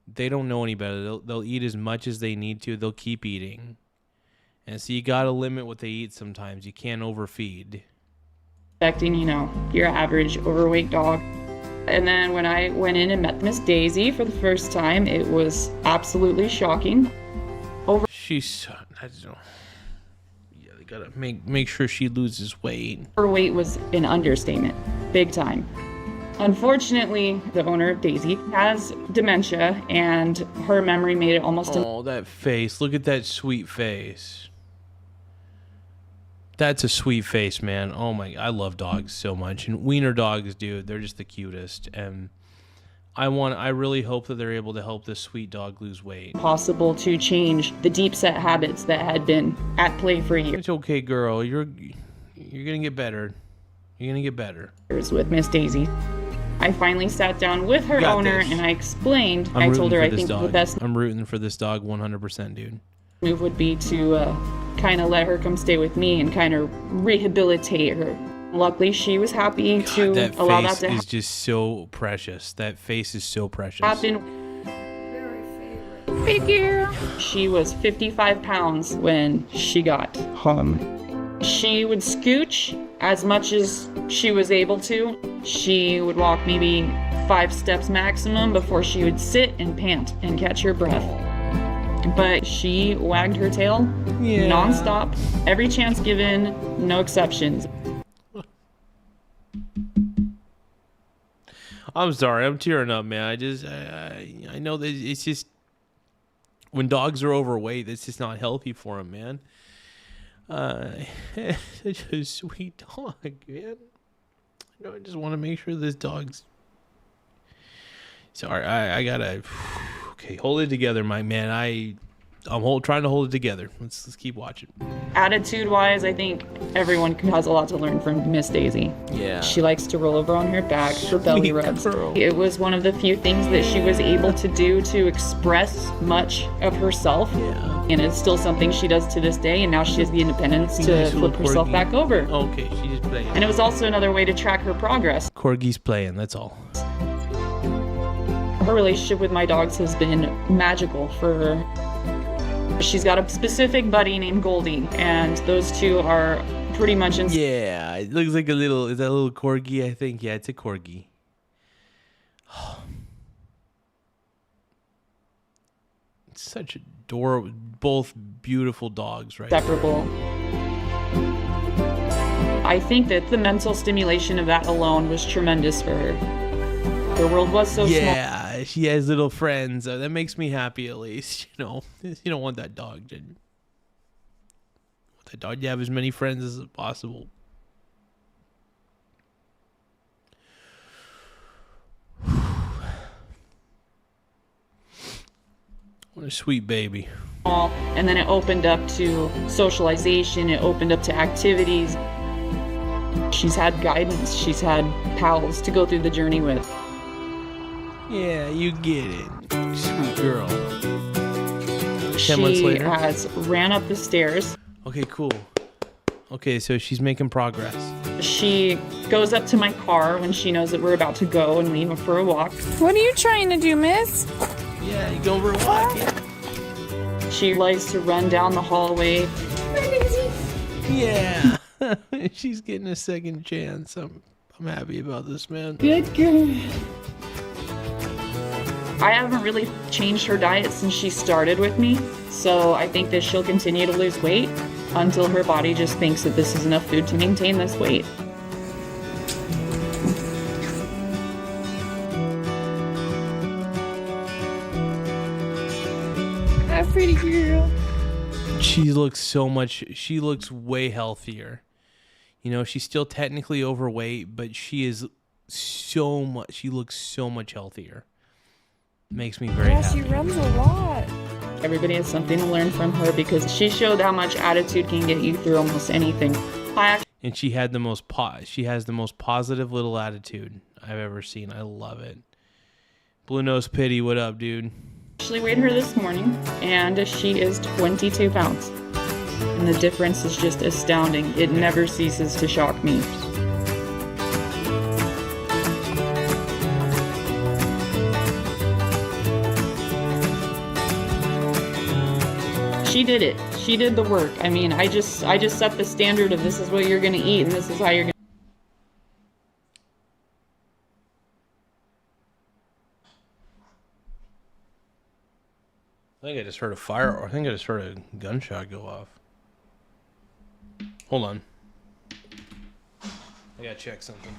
They don't know any better. They'll eat as much as they need to. They'll keep eating. And so you got to limit what they eat sometimes. You can't overfeed. Expecting, your average overweight dog. And then when I went in and met Miss Daisy for the first time, it was absolutely shocking. She's, they gotta make sure she loses weight. Overweight was an understatement, big time. Unfortunately, the owner of Daisy has dementia, and her memory made it almost. Oh, that face! Look at that sweet face. That's a sweet face, man. Oh my, I love dogs so much. And wiener dogs, dude, they're just the cutest. And I really hope that they're able to help this sweet dog lose weight. Possible to change the deep set habits that had been at play for years. It's okay, girl. You're gonna get better. You're gonna get better. With Miss Daisy. I finally sat down with her owner and I explained. I told her I think the best. I'm rooting for this dog 100%, dude. Move would be to kind of let her come stay with me and kind of rehabilitate her. Luckily, she was happy to allow that to happen. That face is just so precious. That face is so precious. Hey, girl. She was 55 pounds when she got home. She would scooch as much as she was able to. She would walk maybe 5 steps maximum before she would sit and pant and catch her breath. But she wagged her tail nonstop, every chance given, no exceptions. I'm sorry, I'm tearing up, man. I know that it's just when dogs are overweight, it's just not healthy for them, man. Such a sweet dog, man. I just want to make sure this dog's. Sorry, I gotta. Okay, hold it together, my man. trying to hold it together. Let's keep watching. Attitude-wise, I think everyone has a lot to learn from Miss Daisy. Yeah. She likes to roll over on her back for belly rubs. girl. It was one of the few things that she was able to do to express much of herself. Yeah. And it's still something she does to this day, and now she has the independence to flip herself back over. Okay, she's just playing. And it was also another way to track her progress. Corgi's playing, that's all. Her relationship with my dogs has been magical for her. She's got a specific buddy named Goldie, and those two are pretty much in. Yeah, it looks like is that a little Corgi, I think? Yeah, it's a Corgi. It's such adorable, both beautiful dogs, right? Separable. I think that the mental stimulation of that alone was tremendous for her. The world was so small. Yeah, she has little friends. That makes me happy, at least. You know, you don't want that dog. You want that dog to have as many friends as possible. What a sweet baby. And then it opened up to socialization. It opened up to activities. She's had guidance. She's had pals to go through the journey with. Yeah, you get it. Sweet girl. 10 months She later. has ran up the stairs. Okay, cool. Okay, so she's making progress. She goes up to my car when she knows that we're about to go and leave for a walk. What are you trying to do, miss? Yeah, you going for a walk, yeah. She likes to run down the hallway. Yeah. She's getting a second chance. I'm happy about this, man. Good girl. I haven't really changed her diet since she started with me, so I think that she'll continue to lose weight until her body just thinks that this is enough food to maintain this weight. Hi, pretty girl. She looks way healthier. You know, she's still technically overweight, but she looks so much healthier. Makes me very happy. She runs a lot. Everybody has something to learn from her because she showed how much attitude can get you through almost anything. And she has the most positive little attitude I've ever seen. I love it. Blue Nose Pity, what up, dude? Actually weighed her this morning, and she is 22 pounds. And the difference is just astounding. It never ceases to shock me. She did it. She did the work. I mean, I just set the standard of this is what you're going to eat and this is how you're going to. I think I just heard a fire, or I think I just heard a gunshot go off. Hold on. I gotta check something.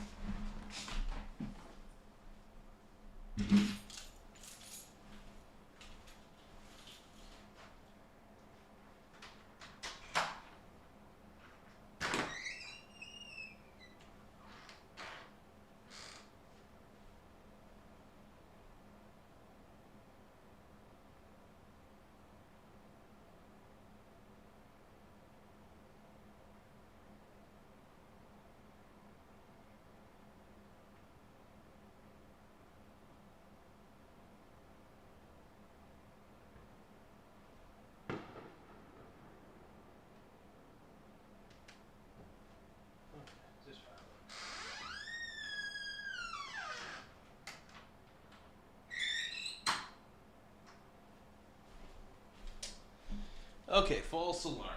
Okay, false alarm.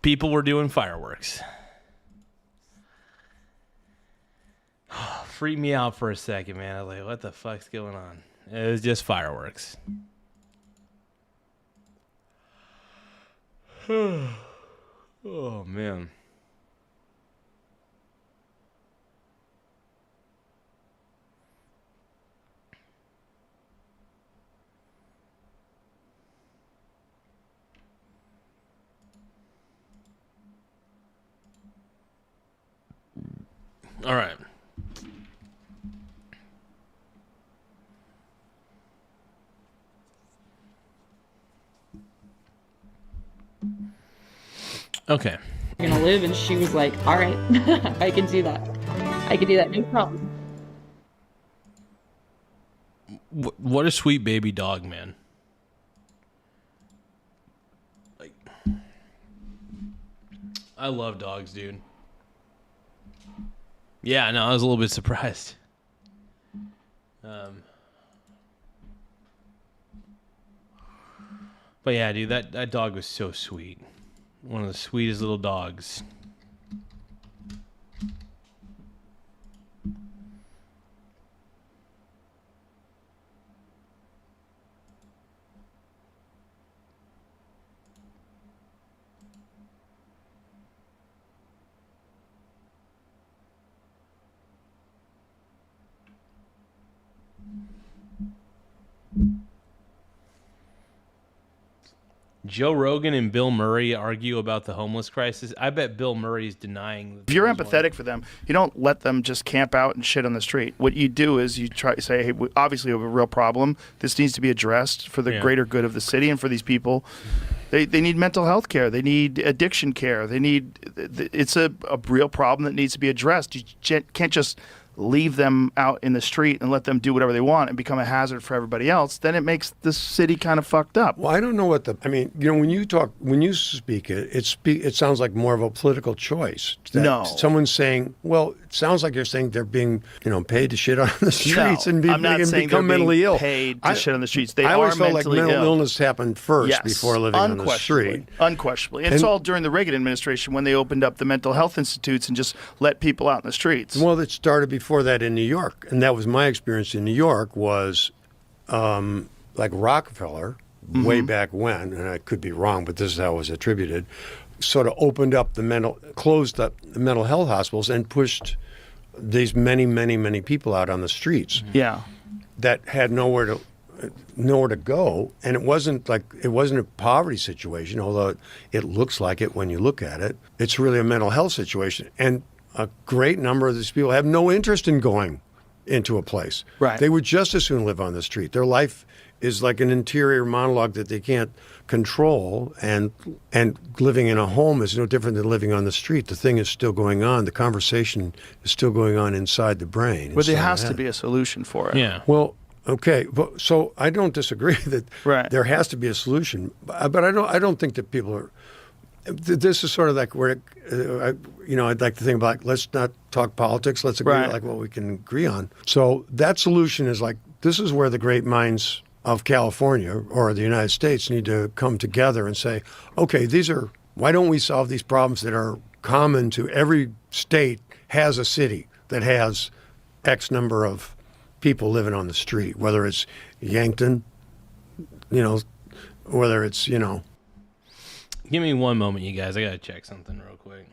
People were doing fireworks. Freaked me out for a second, man. I was like, what the fuck's going on? It was just fireworks. Oh, man. All right. Okay. You're gonna live, and she was like, all right, I can do that. I can do that, no problem. What a sweet baby dog, man. Like, I love dogs, dude. Yeah, no, I was a little bit surprised. But yeah, dude, that dog was so sweet. One of the sweetest little dogs. Joe Rogan and Bill Murray argue about the homeless crisis. I bet Bill Murray's denying. If you're empathetic for them, you don't let them just camp out and shit on the street. What you do is you try to say, hey, obviously we have a real problem. This needs to be addressed for the greater good of the city and for these people. They need mental health care. They need addiction care. It's a real problem that needs to be addressed. You can't just leave them out in the street and let them do whatever they want and become a hazard for everybody else. Then it makes the city kind of fucked up. Well, I don't know what when you speak it sounds like more of a political choice. No. Someone's saying, well, it sounds like you're saying they're being, paid to shit on the streets and I'm not saying become they're mentally being ill. paid to shit on the streets. They I are always felt like mentally mental ill. illness happened first before living on the street. Unquestionably. And it's all during the Reagan administration when they opened up the mental health institutes and just let people out in the streets. Well, it started before that in New York. And that was my experience in New York was like Rockefeller, way back when, and I could be wrong, but this is how it was attributed, sort of closed up the mental health hospitals and pushed these many, many, many people out on the streets. Yeah. That had nowhere to go. And it wasn't a poverty situation, although it looks like it when you look at it. It's really a mental health situation. And a great number of these people have no interest in going into a place. Right. They would just as soon live on the street. Their life is like an interior monologue that they can't control, and living in a home is no different than living on the street. The thing is still going on. The conversation is still going on inside the brain. But there has to be a solution for it. Yeah. Well, okay, but so I don't disagree that there has to be a solution, but I don't think that people are. This is sort of like where, I'd like to think about, let's not talk politics. Let's agree like what we can agree on. So that solution is like, this is where the great minds of California or the United States need to come together and say, okay, why don't we solve these problems that are common to every state has a city that has X number of people living on the street, whether it's Yankton, whether it's, Give me one moment, you guys. I gotta check something real quick.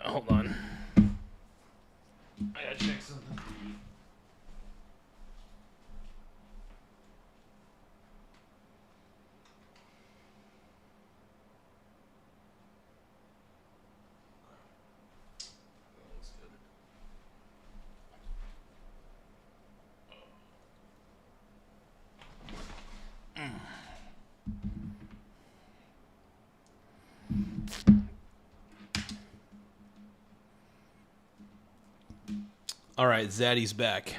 Hold on. I gotta check something. All right, Zaddy's back.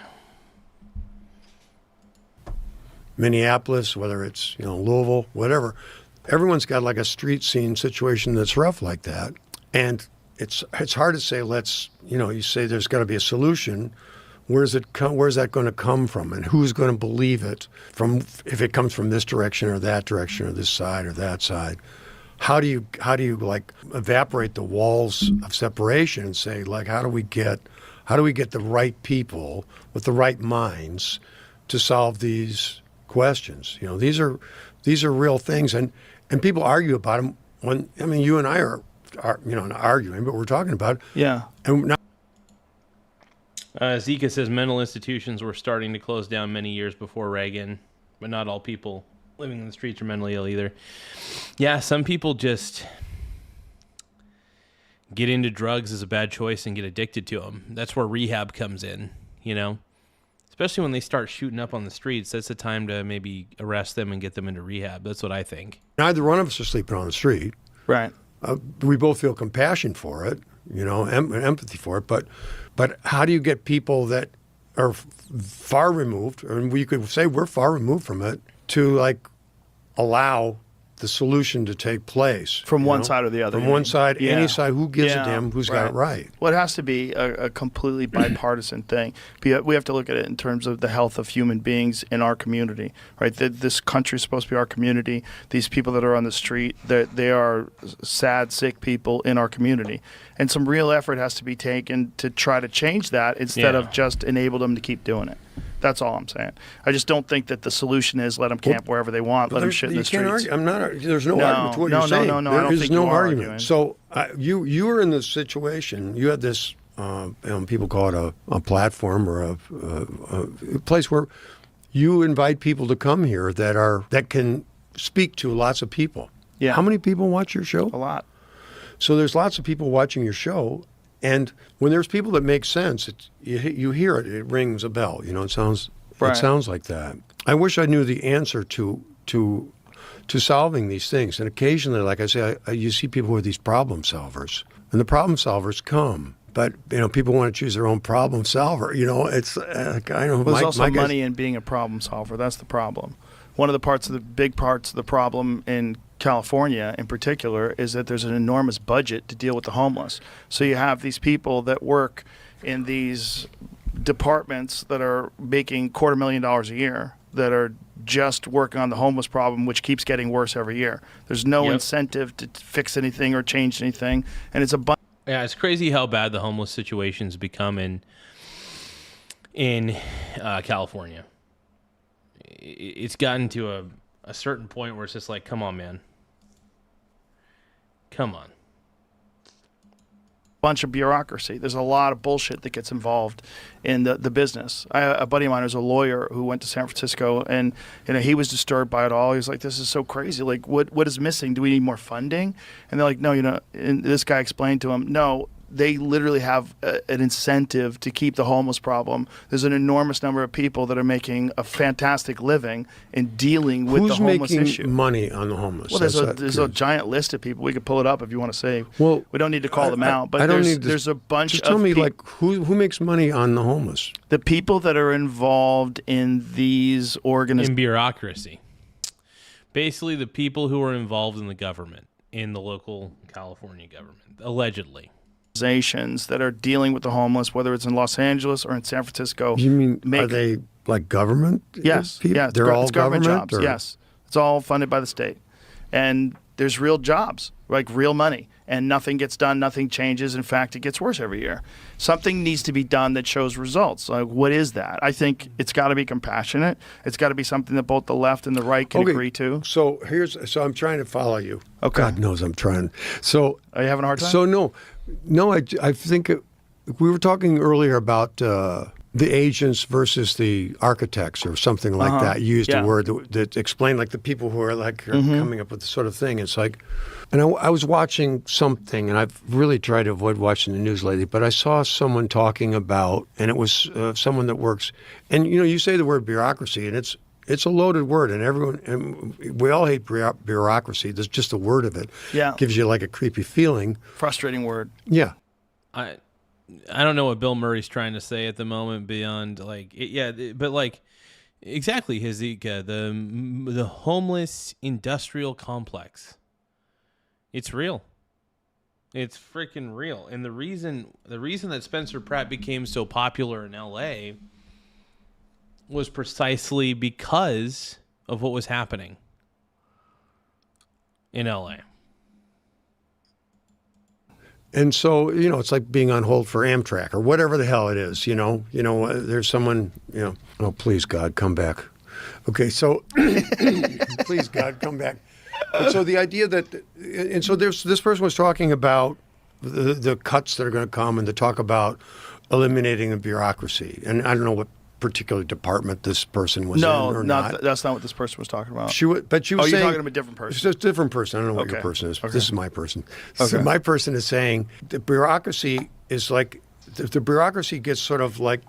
Minneapolis, whether it's Louisville, whatever, everyone's got like a street scene situation that's rough like that, and it's hard to say you say there's got to be a solution. Where's that going to come from, and who's going to believe it? If it comes from this direction or that direction or this side or that side, how do you like evaporate the walls of separation and say like how do we get the right people with the right minds to solve these questions? These are real things, and people argue about them. You and I are not arguing, but we're talking about it. Yeah. And now Zika says mental institutions were starting to close down many years before Reagan, but not all people living in the streets are mentally ill either. Yeah, some people just get into drugs as a bad choice and get addicted to them. That's where rehab comes in, you know? Especially when they start shooting up on the streets, that's the time to maybe arrest them and get them into rehab. That's what I think. Neither one of us are sleeping on the street. Right. We both feel compassion for it, you know, empathy for it. But how do you get people that are far removed, and we could say we're far removed from it, to like allow the solution to take place from one side or the other? From one side, any side. Who gives a damn who's got it right? Well, it has to be a completely bipartisan thing. We have to look at it in terms of the health of human beings in our community, right? This country is supposed to be our community. These people that are on the street, they are sad, sick people in our community. And some real effort has to be taken to try to change that instead of just enable them to keep doing it. That's all I'm saying. I just don't think that the solution is let them camp wherever they want, let them shit in the streets. Argue. I'm not. There's no argument to what you're saying. No. There I don't is think no you are argument. arguing. So you were in this situation. You had this. People call it a platform or a place where you invite people to come here that can speak to lots of people. Yeah. How many people watch your show? A lot. So there's lots of people watching your show. And when there's people that make sense, you hear it. It rings a bell. You know, it sounds like that. I wish I knew the answer to solving these things. And occasionally, like I say, you see people who are these problem solvers, and the problem solvers come. But you know, people want to choose their own problem solver. You know, it's I know. There's also money in being a problem solver. That's the problem. One of the big parts of the problem in California in particular is that there's an enormous budget to deal with the homeless. So you have these people that work in these departments that are making $250,000 a year that are just working on the homeless problem, which keeps getting worse every year. There's no incentive to fix anything or change anything, and it's a bunch. Yeah, it's crazy how bad the homeless situation's become in California. It's gotten to a certain point where it's just like, come on, man. Come on. Bunch of bureaucracy. There's a lot of bullshit that gets involved in the business. A buddy of mine was a lawyer who went to San Francisco, and he was disturbed by it all. He was like, "This is so crazy. Like, what is missing? Do we need more funding?" And they're like, "No, And this guy explained to him, no. They literally have an incentive to keep the homeless problem. There's an enormous number of people that are making a fantastic living in dealing with the homeless issue. Who's making money on the homeless? Well, there's a giant list of people. We could pull it up if you want to say. Well, we don't need to call them out, but there's a bunch of just tell me, like, who makes money on the homeless? The people that are involved in these organizations. In bureaucracy. Basically, the people who are involved in the government, in the local California government, allegedly. That are dealing with the homeless, whether it's in Los Angeles or in San Francisco. You mean, are they like government? Yes. People? Yeah, they're all government jobs. Or? Yes. It's all funded by the state. And there's real jobs, like real money. And nothing gets done, nothing changes. In fact, it gets worse every year. Something needs to be done that shows results. Like, what is that? I think it's got to be compassionate. It's got to be something that both the left and the right can agree to. So I'm trying to follow you. Okay. God knows I'm trying. So are you having a hard time? So no, I think we were talking earlier about the agents versus the architects or something like that. You used a word that explained like the people who are like coming up with this sort of thing. It's like, and I was watching something, and I've really tried to avoid watching the news lately, but I saw someone talking about, and it was someone that works, and you say the word bureaucracy, and it's a loaded word, and we all hate bureaucracy. There's just a word of it. Yeah. Gives you like a creepy feeling. Frustrating word. Yeah. I don't know what Bill Murray's trying to say at the moment beyond but like exactly, Hezekiah, the homeless industrial complex. It's real. It's freaking real. And the reason that Spencer Pratt became so popular in LA was precisely because of what was happening in LA. And so, it's like being on hold for Amtrak or whatever the hell it is, there's someone, oh, please, God, come back. Okay, so please, God, come back. And so the idea this person was talking about the cuts that are going to come and to talk about eliminating a bureaucracy. And I don't know what particular department this person was in or not. That's not what this person was talking about. But she was you're saying, talking about a different person. It's a different person. I don't know what your person is. This is my person. So my person is saying the bureaucracy is like, the bureaucracy gets sort of like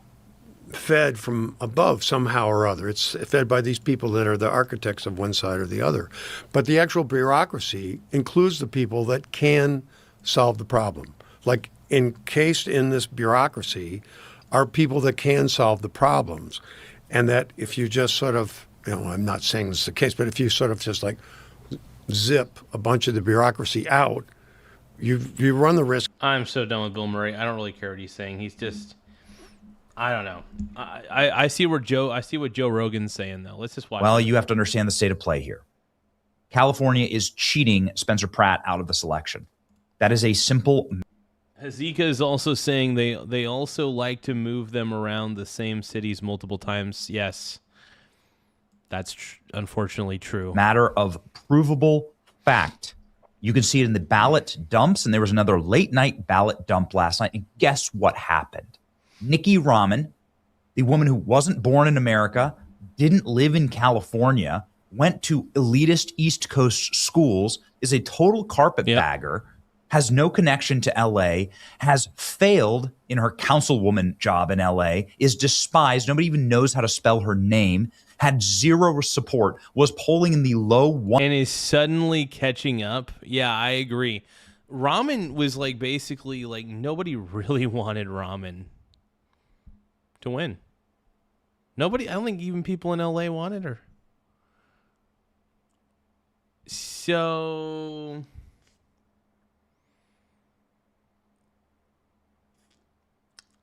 fed from above somehow or other. It's fed by these people that are the architects of one side or the other. But the actual bureaucracy includes the people that can solve the problem. Like encased in this bureaucracy are people that can solve the problems. And that if you just sort of, I'm not saying this is the case, but if you sort of just like zip a bunch of the bureaucracy out, you run the risk. I'm so done with Bill Murray. I don't really care what he's saying. He's just, I don't know. I see what Joe Rogan's saying though. Let's just watch. Well, you have to understand the state of play here. California is cheating Spencer Pratt out of this election. That is a simple. Hazika is also saying they also like to move them around the same cities multiple times. Yes, that's unfortunately true. Matter of provable fact. You can see it in the ballot dumps, and there was another late night ballot dump last night. And guess what happened? Nikki Raman, the woman who wasn't born in America, didn't live in California, went to elitist East Coast schools, is a total carpetbagger, has no connection to LA, has failed in her councilwoman job in LA, is despised. Nobody even knows how to spell her name, had zero support, was polling in the low one. And is suddenly catching up. Yeah, I agree. Ramen was like basically like nobody really wanted Ramen to win. Nobody, I don't think even people in LA wanted her. So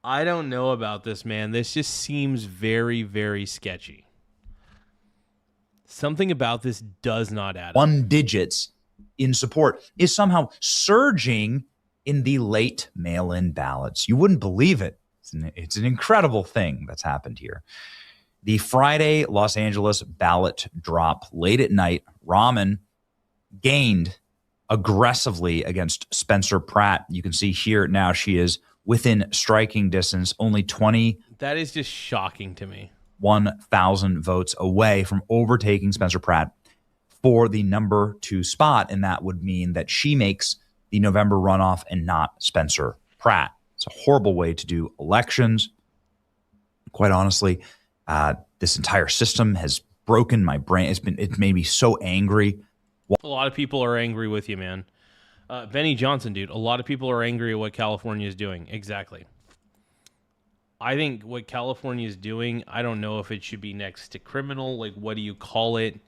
I don't know about this, man. This just seems very, very sketchy. Something about this does not add up. 1 digits in support is somehow surging in the late mail-in ballots. You wouldn't believe it. It's an incredible thing that's happened here. The Friday Los Angeles ballot drop late at night. Raman gained aggressively against Spencer Pratt. You can see here now she is within striking distance, only 20. That is just shocking to me. 1,000 votes away from overtaking Spencer Pratt for the number 2 spot. And that would mean that she makes the November runoff and not Spencer Pratt. It's a horrible way to do elections. Quite honestly, this entire system has broken my brain. It made me so angry. A lot of people are angry with you, man. Benny Johnson, dude. A lot of people are angry at what California is doing. Exactly. I think what California is doing, I don't know if it should be next to criminal. Like, what do you call it?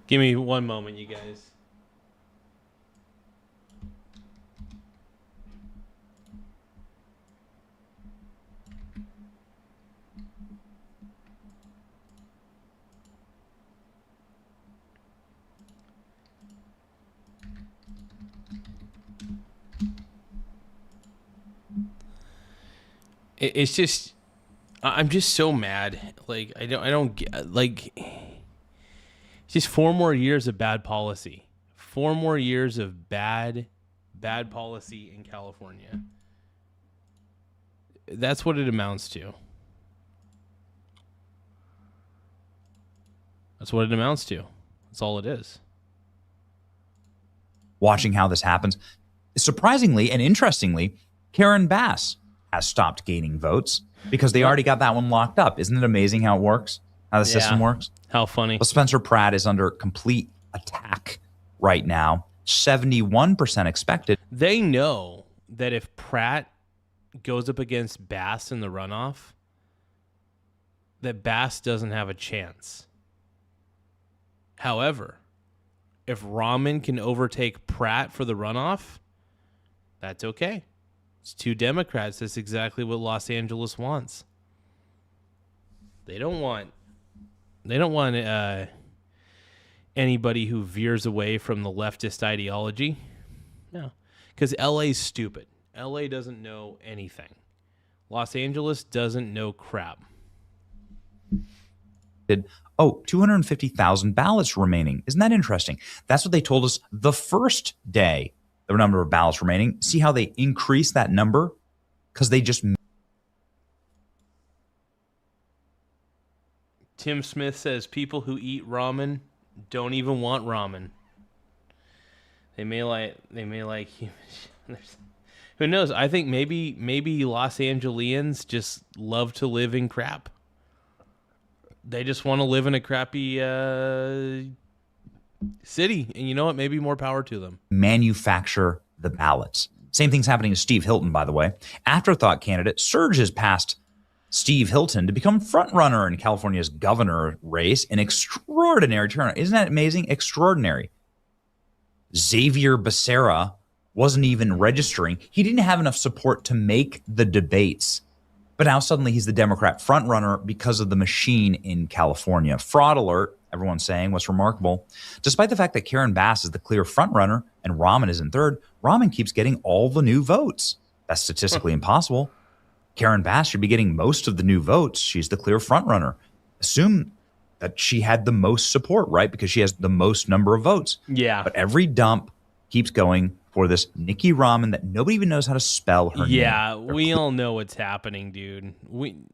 Give me one moment, you guys. It's just, I'm just so mad. Like, I don't get, like, just 4 more years of bad policy. 4 more years of bad policy in California. That's what it amounts to. That's what it amounts to. That's all it is. Watching how this happens. Surprisingly and interestingly, Karen Bass has stopped gaining votes because they already got that one locked up. Isn't it amazing how it works? How the system works? How funny. Well, Spencer Pratt is under complete attack right now. 71% expected. They know that if Pratt goes up against Bass in the runoff, that Bass doesn't have a chance. However, if Rahman can overtake Pratt for the runoff, that's okay. It's 2 Democrats. That's exactly what Los Angeles wants. They don't want anybody who veers away from the leftist ideology. No, because LA's stupid. LA doesn't know anything. Los Angeles doesn't know crap. 250,000 ballots remaining. Isn't that interesting? That's what they told us the first day, the number of ballots remaining. See how they increased that number? Because they just... Tim Smith says people who eat ramen don't even want ramen. They may like who knows? I think maybe Los Angelians just love to live in crap. They just want to live in a crappy city. And you know what? Maybe more power to them. Manufacture the ballots. Same thing's happening to Steve Hilton, by the way. Afterthought candidate surges past Steve Hilton to become frontrunner in California's governor race. An extraordinary turnout. Isn't that amazing? Extraordinary. Xavier Becerra wasn't even registering. He didn't have enough support to make the debates. But now suddenly he's the Democrat frontrunner because of the machine in California. Fraud alert, everyone's saying. What's remarkable, despite the fact that Karen Bass is the clear frontrunner and Rahman is in third, Rahman keeps getting all the new votes. That's statistically impossible. Karen Bass should be getting most of the new votes. She's the clear frontrunner. Assume that she had the most support, right? Because she has the most number of votes. Yeah. But every dump keeps going for this Nikki Rahman that nobody even knows how to spell her name. Yeah, we all know what's happening, dude.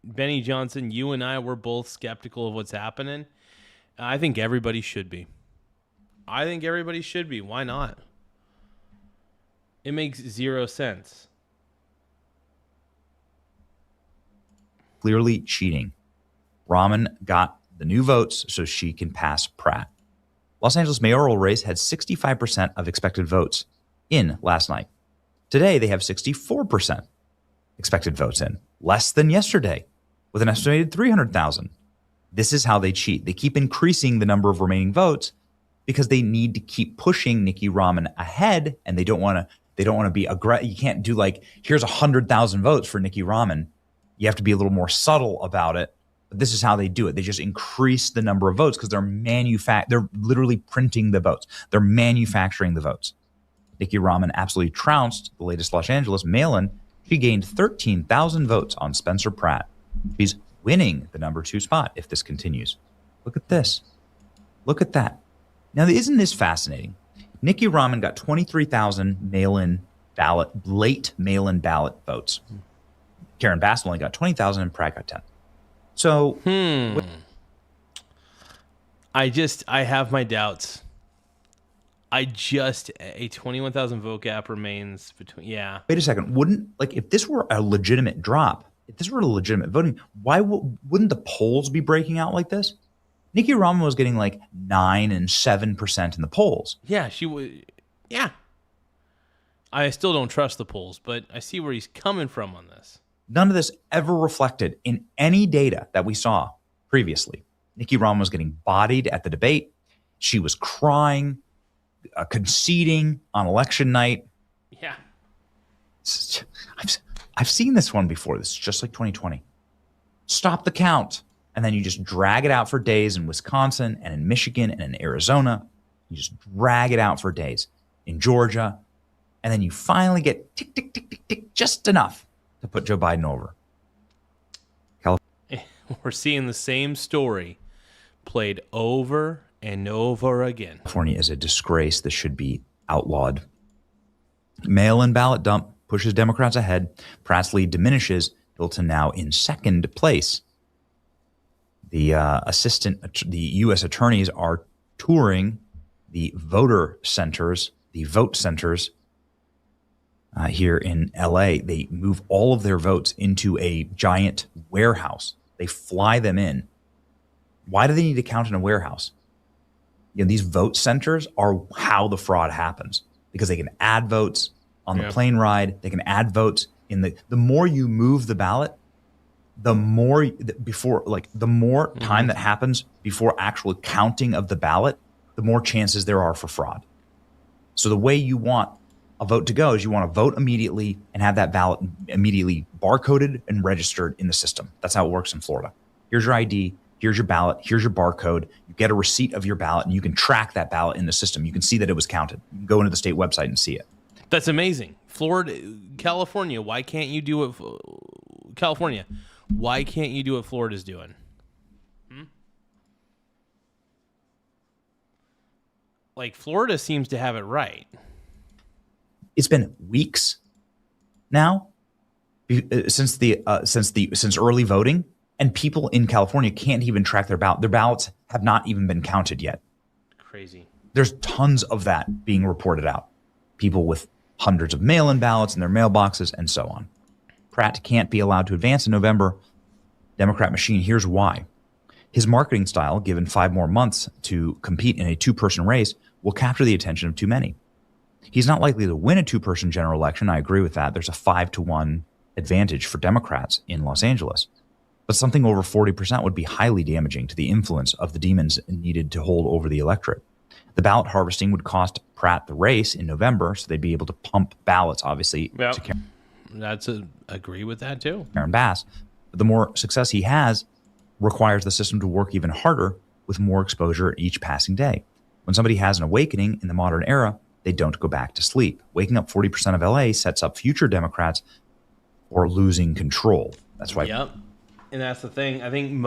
Benny Johnson, you and I were both skeptical of what's happening. I think everybody should be. Why not? It makes zero sense. Clearly cheating. Rahman got the new votes so she can pass Pratt. Los Angeles mayoral race had 65% of expected votes in last night. Today, they have 64% expected votes in, less than yesterday, with an estimated 300,000. This is how they cheat. They keep increasing the number of remaining votes because they need to keep pushing Nikki Rahman ahead, and they don't want to be aggressive. You can't do like, here's 100,000 votes for Nikki Rahman. You have to be a little more subtle about it. But this is how they do it. They just increase the number of votes because they're literally printing the votes. They're manufacturing the votes. Nikki Rahman absolutely trounced the latest Los Angeles mail-in. She gained 13,000 votes on Spencer Pratt. She's winning the number 2 spot if this continues. Look at this. Look at that. Now, isn't this fascinating? Nikki Rahman got 23,000 late mail-in ballot votes. Karen Bass only got 20,000 and Pratt got 10. So, I have my doubts. A 21,000 vote gap remains between. Yeah. Wait a second. If this were a legitimate drop, if this were a legitimate voting, why wouldn't the polls be breaking out like this? Nikki Rahman was getting like 9 and 7% in the polls. Yeah, she would. Yeah. I still don't trust the polls, but I see where he's coming from on this. None of this ever reflected in any data that we saw previously. Nikki Rahman was getting bodied at the debate. She was crying, conceding on election night. Yeah. I've seen this one before. This is just like 2020. Stop the count. And then you just drag it out for days in Wisconsin and in Michigan and in Arizona. You just drag it out for days in Georgia. And then you finally get tick, tick, tick, tick, tick, just enough to put Joe Biden over. We're seeing the same story played over and over again. California is a disgrace. This should be outlawed. Mail-in ballot dump pushes Democrats ahead. Pratt's lead diminishes. Hilton now in second place. The U.S. attorneys are touring the vote centers here in L.A. They move all of their votes into a giant warehouse. They fly them in. Why do they need to count in a warehouse? These vote centers are how the fraud happens because they can add votes on the plane ride. They can add votes in the more you move the ballot, the more time that happens before actual counting of the ballot, the more chances there are for fraud. So the way you want a vote to go is you want to vote immediately and have that ballot immediately barcoded and registered in the system. That's how it works in Florida. Here's your ID. Here's your ballot. Here's your barcode. You get a receipt of your ballot, and you can track that ballot in the system. You can see that it was counted. You can go into the state website and see it. That's amazing. Florida, California, why can't you do what California? Why can't you do what Florida's doing? Like, Florida seems to have it right. It's been weeks now since early voting, and people in California can't even track their ballot. Their ballots have not even been counted yet. Crazy. There's tons of that being reported out. People with hundreds of mail-in ballots in their mailboxes and so on. Pratt can't be allowed to advance in November. Democrat machine, here's why. His marketing style, given 5 more months to compete in a 2-person race, will capture the attention of too many. He's not likely to win a 2-person general election. I agree with that. There's a 5-to-1 advantage for Democrats in Los Angeles. But something over 40% would be highly damaging to the influence of the demons needed to hold over the electorate. The ballot harvesting would cost Pratt the race in November, so they'd be able to pump ballots, obviously, to Agree with that, too. Karen Bass. But the more success he has requires the system to work even harder with more exposure each passing day. When somebody has an awakening in the modern era, they don't go back to sleep. Waking up 40% of LA sets up future Democrats for losing control. That's why. Yep. And that's the thing. I think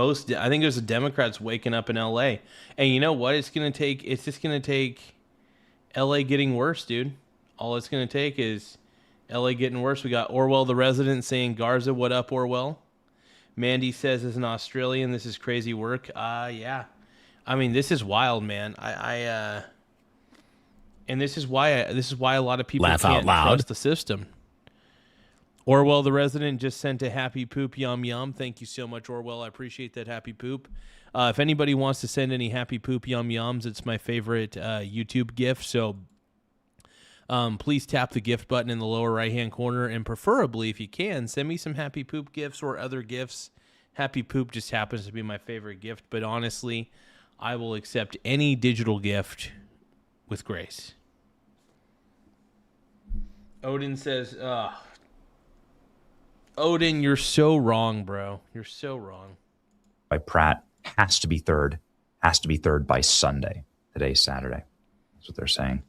there's a Democrats waking up in LA. And you know what? It's just going to take LA getting worse, dude. All it's going to take is LA getting worse. We got Orwell the resident saying, Garza, what up, Orwell? Mandy says, as an Australian, this is crazy work. Yeah. I mean, this is wild, man. And this is why a lot of people Laugh can't out loud. trust the system. Orwell the resident just sent a happy poop yum yum. Thank you so much, Orwell. I appreciate that happy poop. If anybody wants to send any happy poop yum yums, it's my favorite YouTube gift. So please tap the gift button in the lower right-hand corner, and preferably, if you can, send me some happy poop gifts or other gifts. Happy poop just happens to be my favorite gift, but honestly, I will accept any digital gift with grace. Odin says, Odin, you're so wrong, bro. You're so wrong. By Pratt has to be third by Sunday. Today's Saturday. That's what they're saying.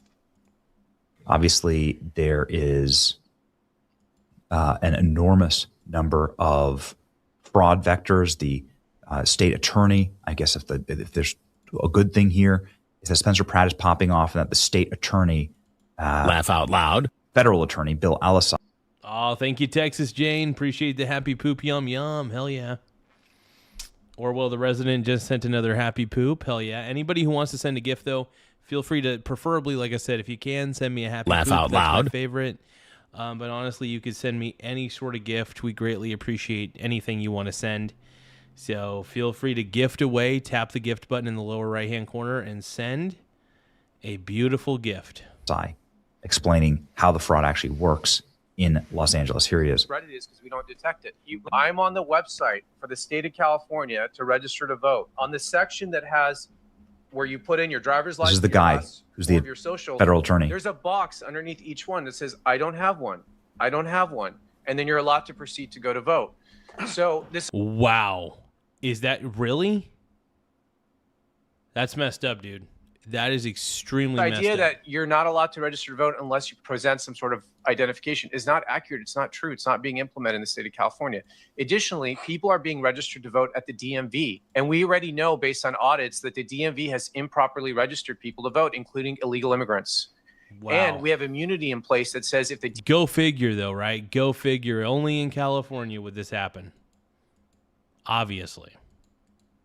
Obviously, there is an enormous number of fraud vectors. The state attorney, I guess if there's a good thing here, is that Spencer Pratt is popping off and that the state attorney, laugh out loud, federal attorney, Bill Alisson. Oh, thank you, Texas Jane. Appreciate the happy poop yum yum. Hell yeah. Orwell the resident just sent another happy poop. Hell yeah. Anybody who wants to send a gift, though, feel free to, preferably, like I said, if you can, send me a happy laugh poop. out That's loud. my favorite. But honestly, you could send me any sort of gift. We greatly appreciate anything you want to send. So feel free to gift away. Tap the gift button in the lower right-hand corner and send a beautiful gift. Explaining how the fraud actually works in Los Angeles. Here he is. Spread it is because we don't detect it. I'm on the website for the state of California to register to vote. On the section that has where you put in your driver's license, This is the guy who's the your social, federal attorney. There's a box underneath each one that says, I don't have one. I don't have one. And then you're allowed to proceed to go to vote. So this. Wow. Is that really? That's messed up, dude. That is extremely The messed idea up. that you're not allowed to register to vote unless you present some sort of identification is not accurate. It's not true. It's not being implemented in the state of California. Additionally, people are being registered to vote at the DMV. And we already know based on audits that the DMV has improperly registered people to vote, including illegal immigrants. Wow. And we have immunity in place that says if the Go figure, though, right? Go figure. Only in California would this happen. Obviously.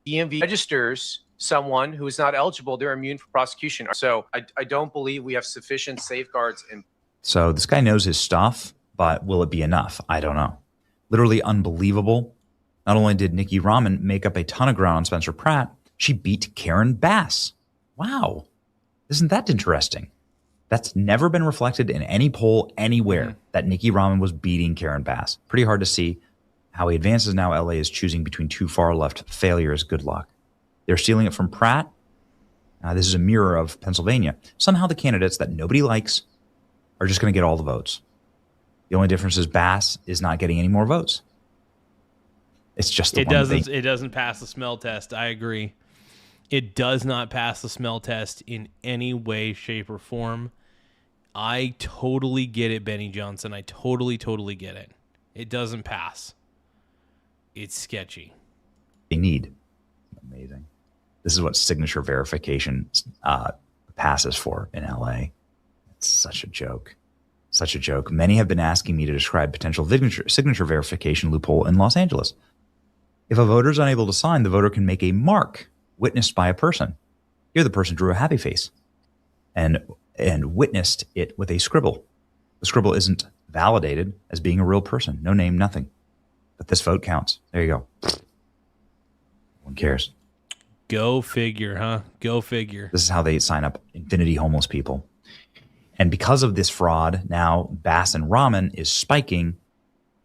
DMV registers someone who is not eligible, they're immune from prosecution. So I don't believe we have sufficient safeguards in. So this guy knows his stuff, but will it be enough? I don't know. Literally unbelievable. Not only did Nikki Rahman make up a ton of ground on Spencer Pratt, she beat Karen Bass. Wow. Isn't that interesting? That's never been reflected in any poll anywhere that Nikki Rahman was beating Karen Bass. Pretty hard to see how he advances now. LA is choosing between two far left failures. Good luck. They're stealing it from Pratt. This is a mirror of Pennsylvania. Somehow the candidates that nobody likes are just going to get all the votes. The only difference is Bass is not getting any more votes. It's just the it one doesn't. thing. It doesn't pass the smell test. I agree. It does not pass the smell test in any way, shape, or form. I totally get it, Benny Johnson. I totally get it. It doesn't pass. It's sketchy. They need. Amazing. This is what signature verification passes for in LA. It's such a joke. Such a joke. Many have been asking me to describe potential signature verification loophole in Los Angeles. If a voter is unable to sign, the voter can make a mark witnessed by a person. Here, the person drew a happy face and witnessed it with a scribble. The scribble isn't validated as being a real person. No name, nothing. But this vote counts. There you go. No one cares. Go figure, huh? Go figure. This is how they sign up infinity homeless people. And because of this fraud, now Bass and Ramen is spiking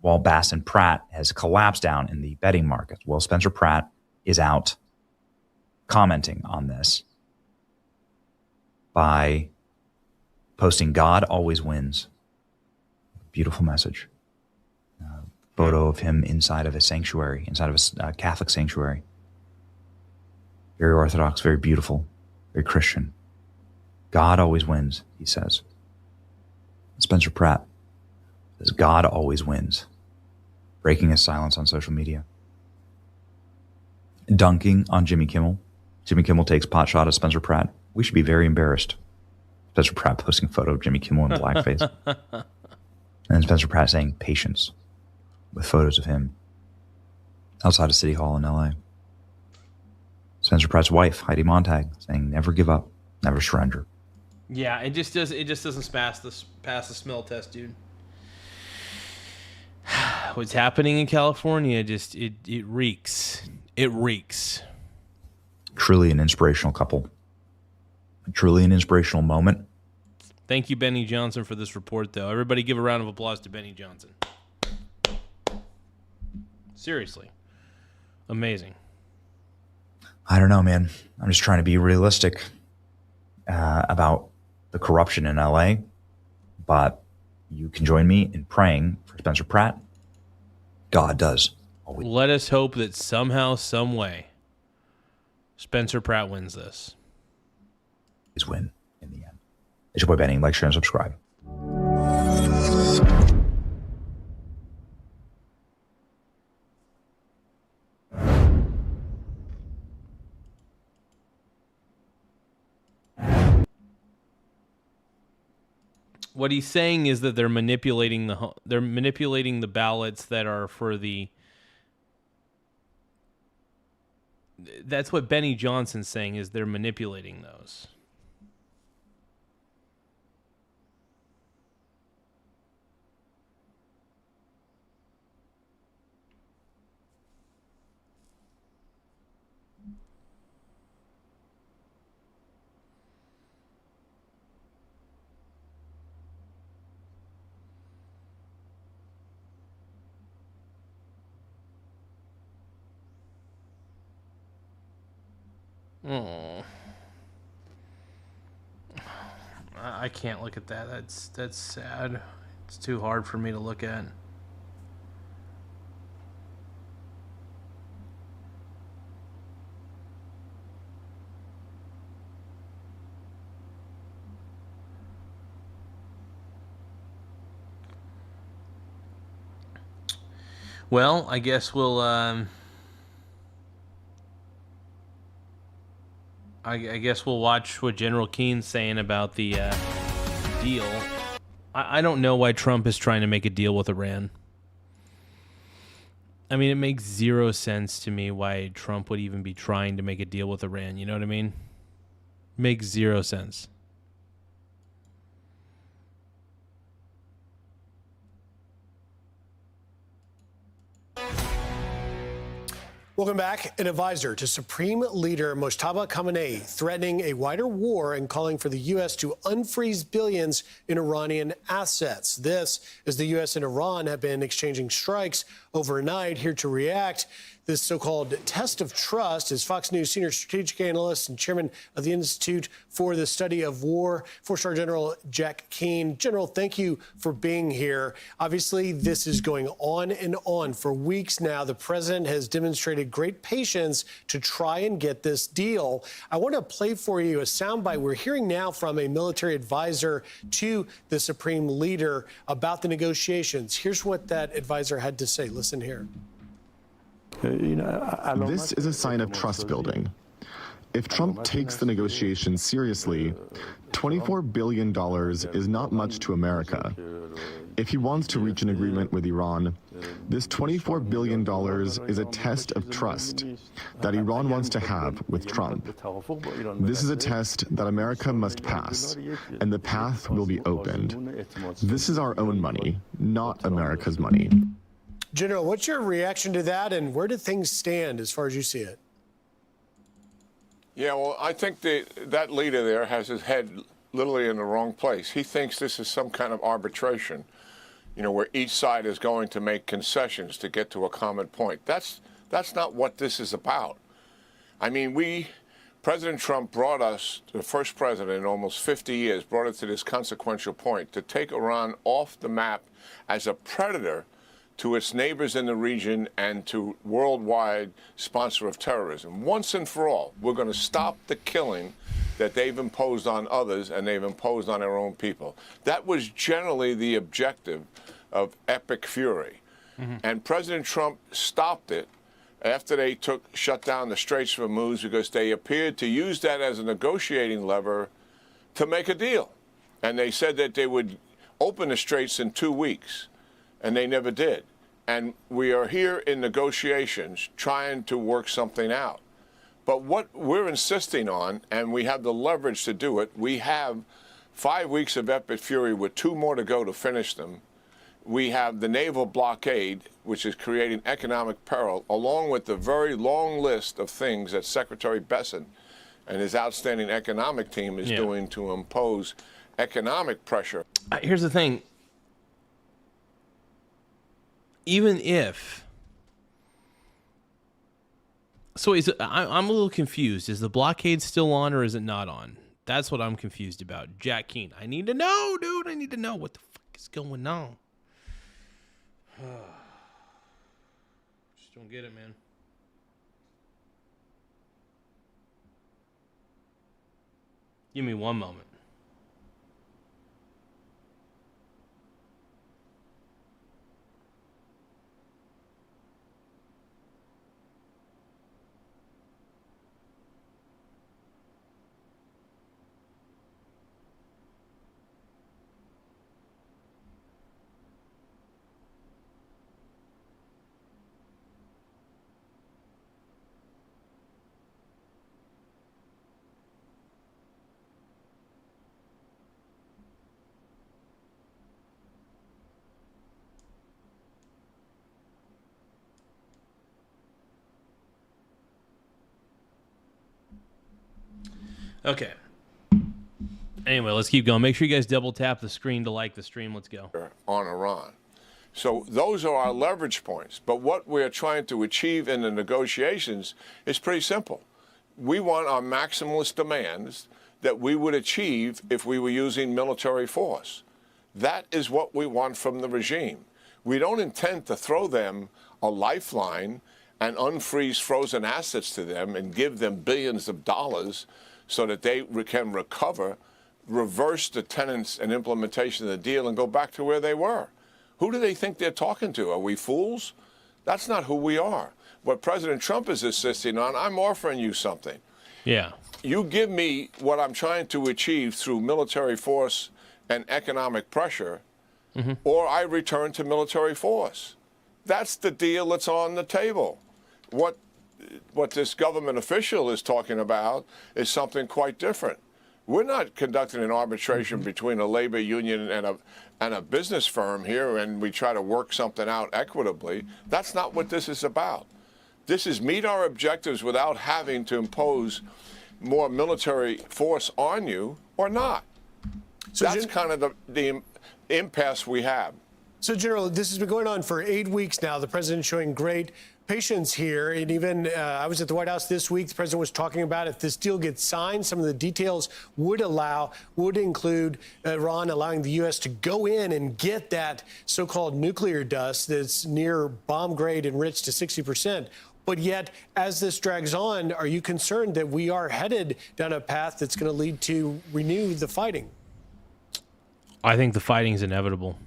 while Bass and Pratt has collapsed down in the betting market. Well, Spencer Pratt is out commenting on this by posting "God always wins." Beautiful message. Photo of him inside of a sanctuary, inside of a Catholic sanctuary. Very Orthodox, very beautiful, very Christian. God always wins, he says. Spencer Pratt says, God always wins. Breaking his silence on social media. Dunking on Jimmy Kimmel. Jimmy Kimmel takes pot shot at Spencer Pratt. We should be very embarrassed. Spencer Pratt posting a photo of Jimmy Kimmel in blackface. And then Spencer Pratt saying patience with photos of him outside of City Hall in LA. Spencer Pratt's wife, Heidi Montag, saying never give up, never surrender. Yeah, it just doesn't pass the smell test, dude. What's happening in California it reeks. It reeks. Truly an inspirational couple. Truly an inspirational moment. Thank you, Benny Johnson, for this report, though. Everybody give a round of applause to Benny Johnson. Seriously. Amazing. I don't know, man. I'm just trying to be realistic about the corruption in LA. But you can join me in praying for Spencer Pratt. God does. Always. Let us hope that somehow, some way, Spencer Pratt wins this. Is win in the end. It's your boy Benny. Like, share, and subscribe. What he's saying is that they're manipulating the ballots that are for the. That's what Benny Johnson's saying, is they're manipulating those. Oh, I can't look at that. That's sad. It's too hard for me to look at. Well, I guess we'll. I guess we'll watch what General Keene's saying about the deal. I don't know why Trump is trying to make a deal with Iran. I mean, it makes zero sense to me why Trump would even be trying to make a deal with Iran. You know what I mean? Makes zero sense. Welcome back. An advisor to Supreme Leader Mojtaba Khamenei threatening a wider war and calling for the U.S. to unfreeze billions in Iranian assets. This as the U.S. and Iran have been exchanging strikes overnight. Here to react, this so-called test of trust is Fox News senior strategic analyst and chairman of the Institute for the Study of War, four-star General Jack Keane. General, thank you for being here. Obviously, this is going on and on for weeks now. The president has demonstrated great patience to try and get this deal. I want to play for you a soundbite we're hearing now from a military advisor to the Supreme Leader about the negotiations. Here's what that advisor had to say. Listen here. This is a sign of trust building. If Trump takes the negotiations seriously, $24 billion is not much to America. If he wants to reach an agreement with Iran, this $24 billion is a test of trust that Iran wants to have with Trump. This is a test that America must pass, and the path will be opened. This is our own money, not America's money. General, what's your reaction to that, and where do things stand as far as you see it? Yeah, well, I think that leader there has his head literally in the wrong place. He thinks this is some kind of arbitration, where each side is going to make concessions to get to a common point. That's not what this is about. I mean, President Trump brought us, the first president in almost 50 years, brought us to this consequential point to take Iran off the map as a predator to its neighbors in the region and to worldwide sponsor of terrorism. Once and for all, we're going to stop the killing that they've imposed on others and they've imposed on their own people. That was generally the objective of Epic Fury. And President Trump stopped it after they shut down the Straits of Hormuz because they appeared to use that as a negotiating lever to make a deal. And they said that they would open the Straits in 2 weeks, and they never did. And we are here in negotiations trying to work something out. But what we're insisting on, and we have the leverage to do it, we have 5 weeks of Epic Fury with 2 more to go to finish them. We have the naval blockade, which is creating economic peril, along with the very long list of things that Secretary Bessent and his outstanding economic team is doing to impose economic pressure. Here's the thing. Even if, so I'm a little confused. Is the blockade still on or is it not on? That's what I'm confused about. Jack Keane, I need to know, dude. I need to know what the fuck is going on. Just don't get it, man. Give me one moment. Okay. Anyway, let's keep going. Make sure you guys double tap the screen to like the stream. Let's go. On Iran. So those are our leverage points. But what we're trying to achieve in the negotiations is pretty simple. We want our maximalist demands that we would achieve if we were using military force. That is what we want from the regime. We don't intend to throw them a lifeline and unfreeze frozen assets to them and give them billions of dollars so that they can recover, reverse the tenets and implementation of the deal and go back to where they were. Who do they think they're talking to? Are we fools? That's not who we are. What President Trump is insisting on, I'm offering you something. Yeah. You give me what I'm trying to achieve through military force and economic pressure, or I return to military force. That's the deal that's on the table. What this government official is talking about is something quite different. We're not conducting an arbitration between a labor union and a business firm here and we try to work something out equitably. That's not what this is about. This is meet our objectives without having to impose more military force on you or not. So that's kind of the impasse we have. So, General, this has been going on for 8 weeks now. The president showing great patience here. And even I was at the White House this week. The president was talking about if this deal gets signed, some of the details would include Iran allowing the U.S. to go in and get that so-called nuclear dust that's near bomb grade enriched to 60%. But yet, as this drags on, are you concerned that we are headed down a path that's going to lead to renew the fighting? I think the fighting's inevitable.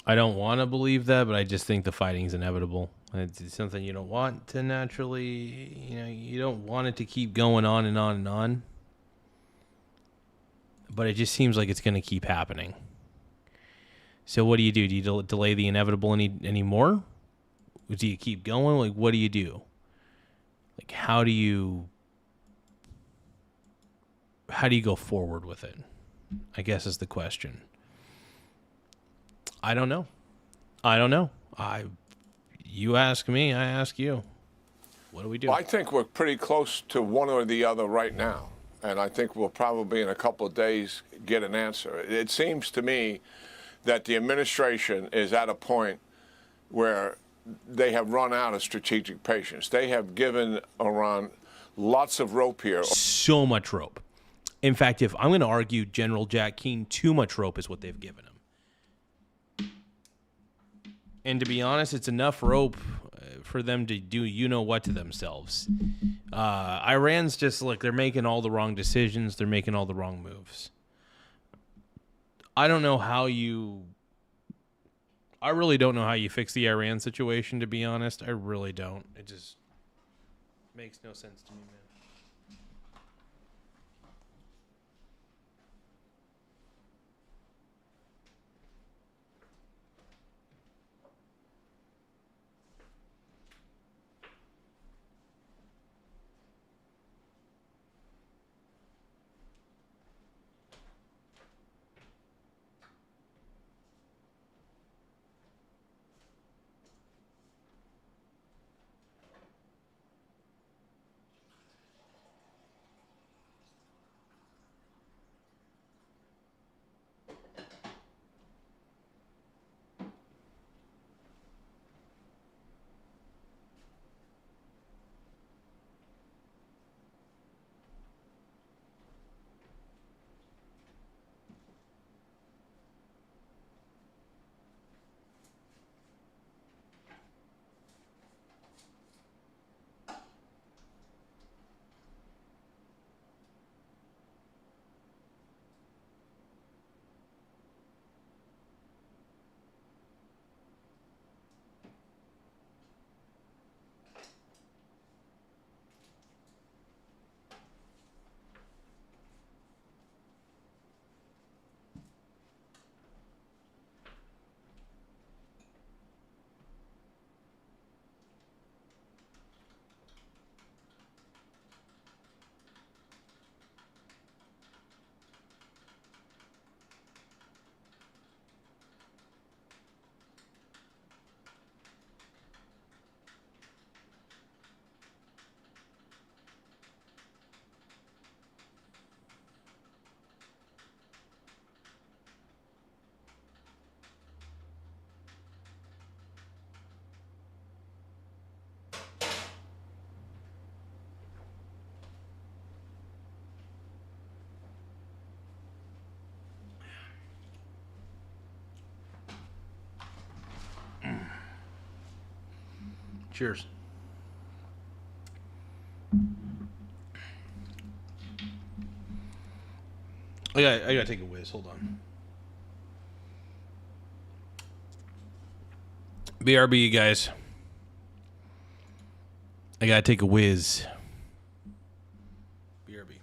I don't want to believe that, but I just think the fighting's inevitable. It's something you don't want to naturally, you don't want it to keep going on and on and on. But it just seems like it's going to keep happening. So what do? Do you delay the inevitable any more? Do you keep going? Like, what do you do? Like, how do you go forward with it? I guess is the question. I don't know. You ask me, I ask you. What do we do? Well, I think we're pretty close to one or the other right now. And I think we'll probably in a couple of days get an answer. It seems to me that the administration is at a point where they have run out of strategic patience. They have given Iran lots of rope here. So much rope. In fact, if I'm going to argue General Jack Keane, too much rope is what they've given him. And to be honest, it's enough rope for them to do you-know-what to themselves. Iran's just, they're making all the wrong decisions. They're making all the wrong moves. I don't know how I really don't know how you fix the Iran situation, to be honest. I really don't. It just makes no sense to me, man. Cheers. I gotta take a whiz. Hold on. BRB, you guys. I gotta take a whiz. BRB.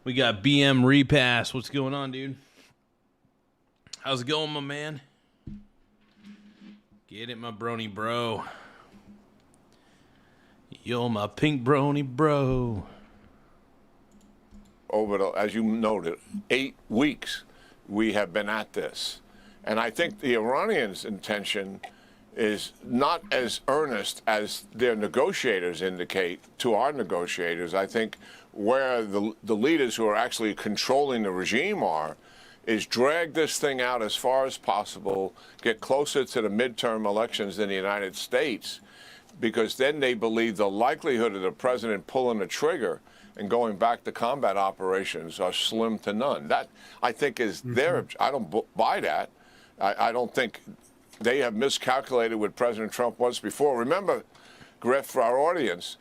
We got BM Repass. What's going on, dude? How's it going, my man? Get it, my brony bro. You're my pink brony bro. Over the, as you noted, 8 weeks we have been at this. And I think the Iranians' intention is not as earnest as their negotiators indicate to our negotiators. I think where the leaders who are actually controlling the regime are is drag this thing out as far as possible, get closer to the midterm elections in the United States, because then they believe the likelihood of the president pulling the trigger and going back to combat operations are slim to none. That, I think, is their, I don't buy that. I don't think they have miscalculated what President Trump was before. Remember, Griff, for our audience,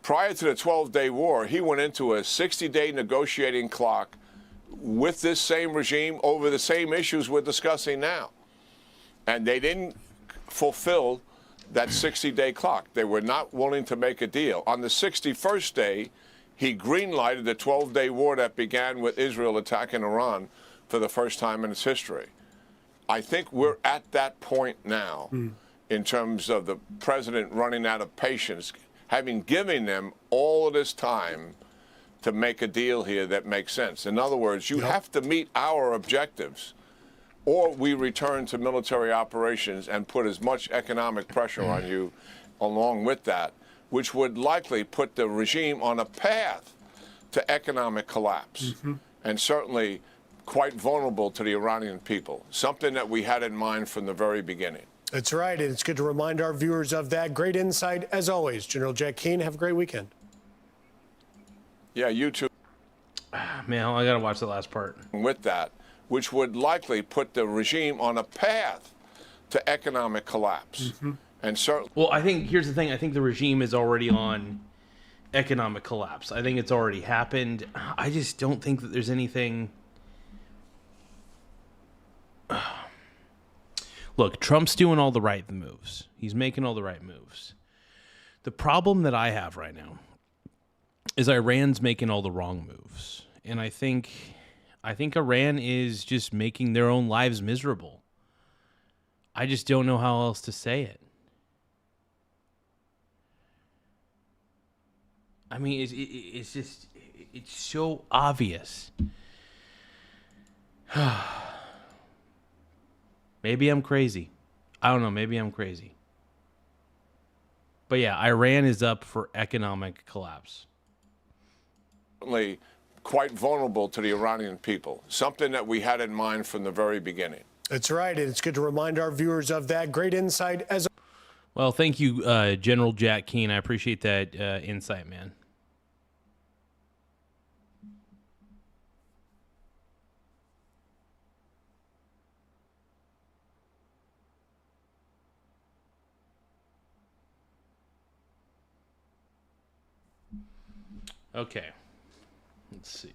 prior to the 12-day war, he went into a 60-day negotiating clock with this same regime over the same issues we're discussing now. And they didn't fulfill that 60-day clock. They were not willing to make a deal. On the 61st day, he green-lighted the 12-day war that began with Israel attacking Iran for the first time in its history. I think we're at that point now in terms of the president running out of patience, having given them all of this time to make a deal here that makes sense. In other words, you have to meet our objectives, or we return to military operations and put as much economic pressure on you along with that, which would likely put the regime on a path to economic collapse, and certainly quite vulnerable to the Iranian people, something that we had in mind from the very beginning. That's right, and it's good to remind our viewers of that. Great insight, as always. General Jack Keane, have a great weekend. Yeah, you too. Man, I got to watch the last part. With that, which would likely put the regime on a path to economic collapse. And certainly, well, I think here's the thing. I think the regime is already on economic collapse. I think it's already happened. I just don't think that there's anything. Look, Trump's doing all the right moves. He's making all the right moves. The problem that I have right now is Iran's making all the wrong moves. And I think Iran is just making their own lives miserable. I just don't know how else to say it. I mean, it's just, it's so obvious. Maybe I'm crazy. I don't know. Maybe I'm crazy. But yeah, Iran is up for economic collapse. certainly quite vulnerable to the Iranian people, something that we had in mind from the very beginning. That's right, and it's good to remind our viewers of that. Great insight as well. Thank you, General Jack Keane. I appreciate that insight, man. Okay, let's see.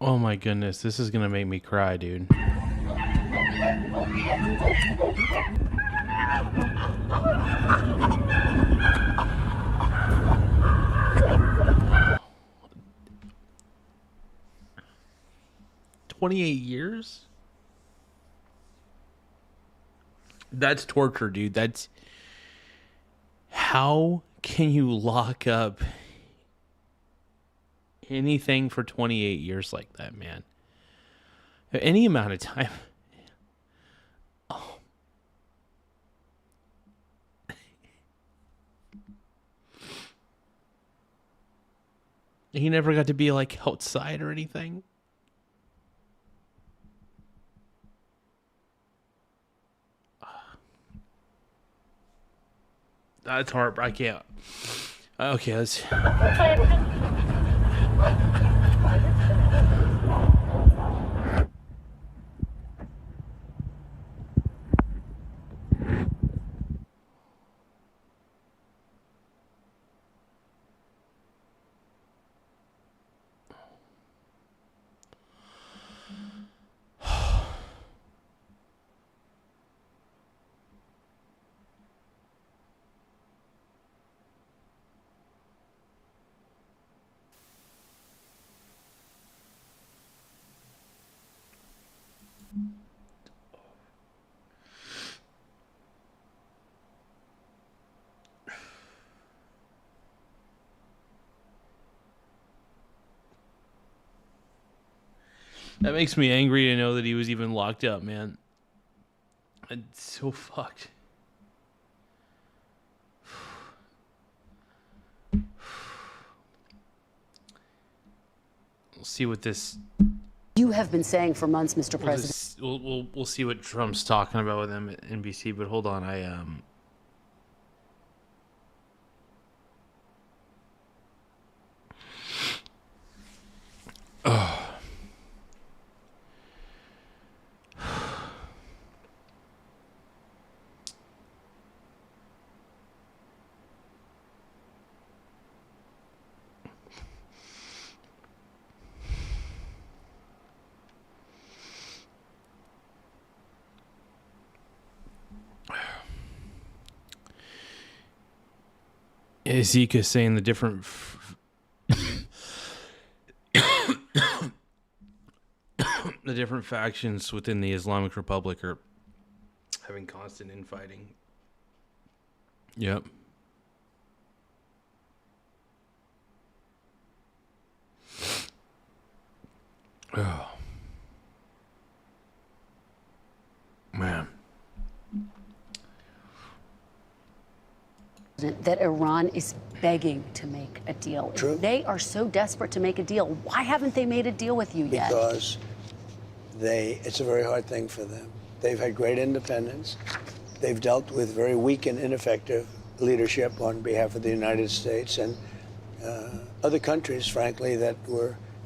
Oh my goodness, this is gonna make me cry, dude. $28 That's torture, dude. That's how can you lock up anything for 28 years like that, man? Any amount of time. Oh. He never got to be like outside or anything. That's hard. I can't. Okay, let's. That makes me angry to know that he was even locked up, man. It's so fucked. We'll see what this. You have been saying for months, Mr. President. We'll see what Trump's talking about with them at NBC. But hold on, Oh. Ezekiel saying the different the different factions within the Islamic Republic are having constant infighting. Yep. Oh. Man. That Iran is begging to make a deal. True. If they are so desperate to make a deal, why haven't they made a deal with you yet? Because it's a very hard thing for them. They've had great independence. They've dealt with very weak and ineffective leadership on behalf of the United States and other countries, frankly, that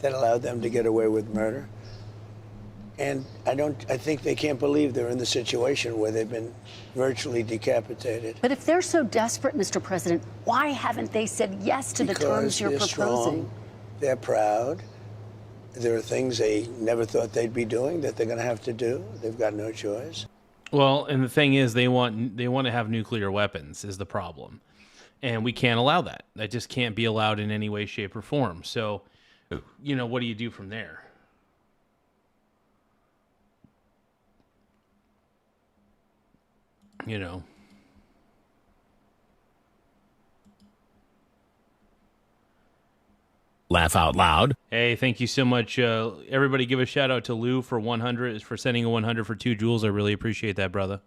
allowed them to get away with murder. And I think they can't believe they're in the situation where they've been virtually decapitated. But if they're so desperate, Mr. President, why haven't they said yes to the terms you're Because they're proposing? strong, they're proud. There are things they never thought they'd be doing that they're going to have to do. They've got no choice. Well, and the thing is, they want to have nuclear weapons is the problem, and we can't allow that. That just can't be allowed in any way, shape, or form. So, what do you do from there? Laugh out loud. Hey, thank you so much. Everybody give a shout out to Lou for 100, for sending a 100 for 2 joules. I really appreciate that, brother.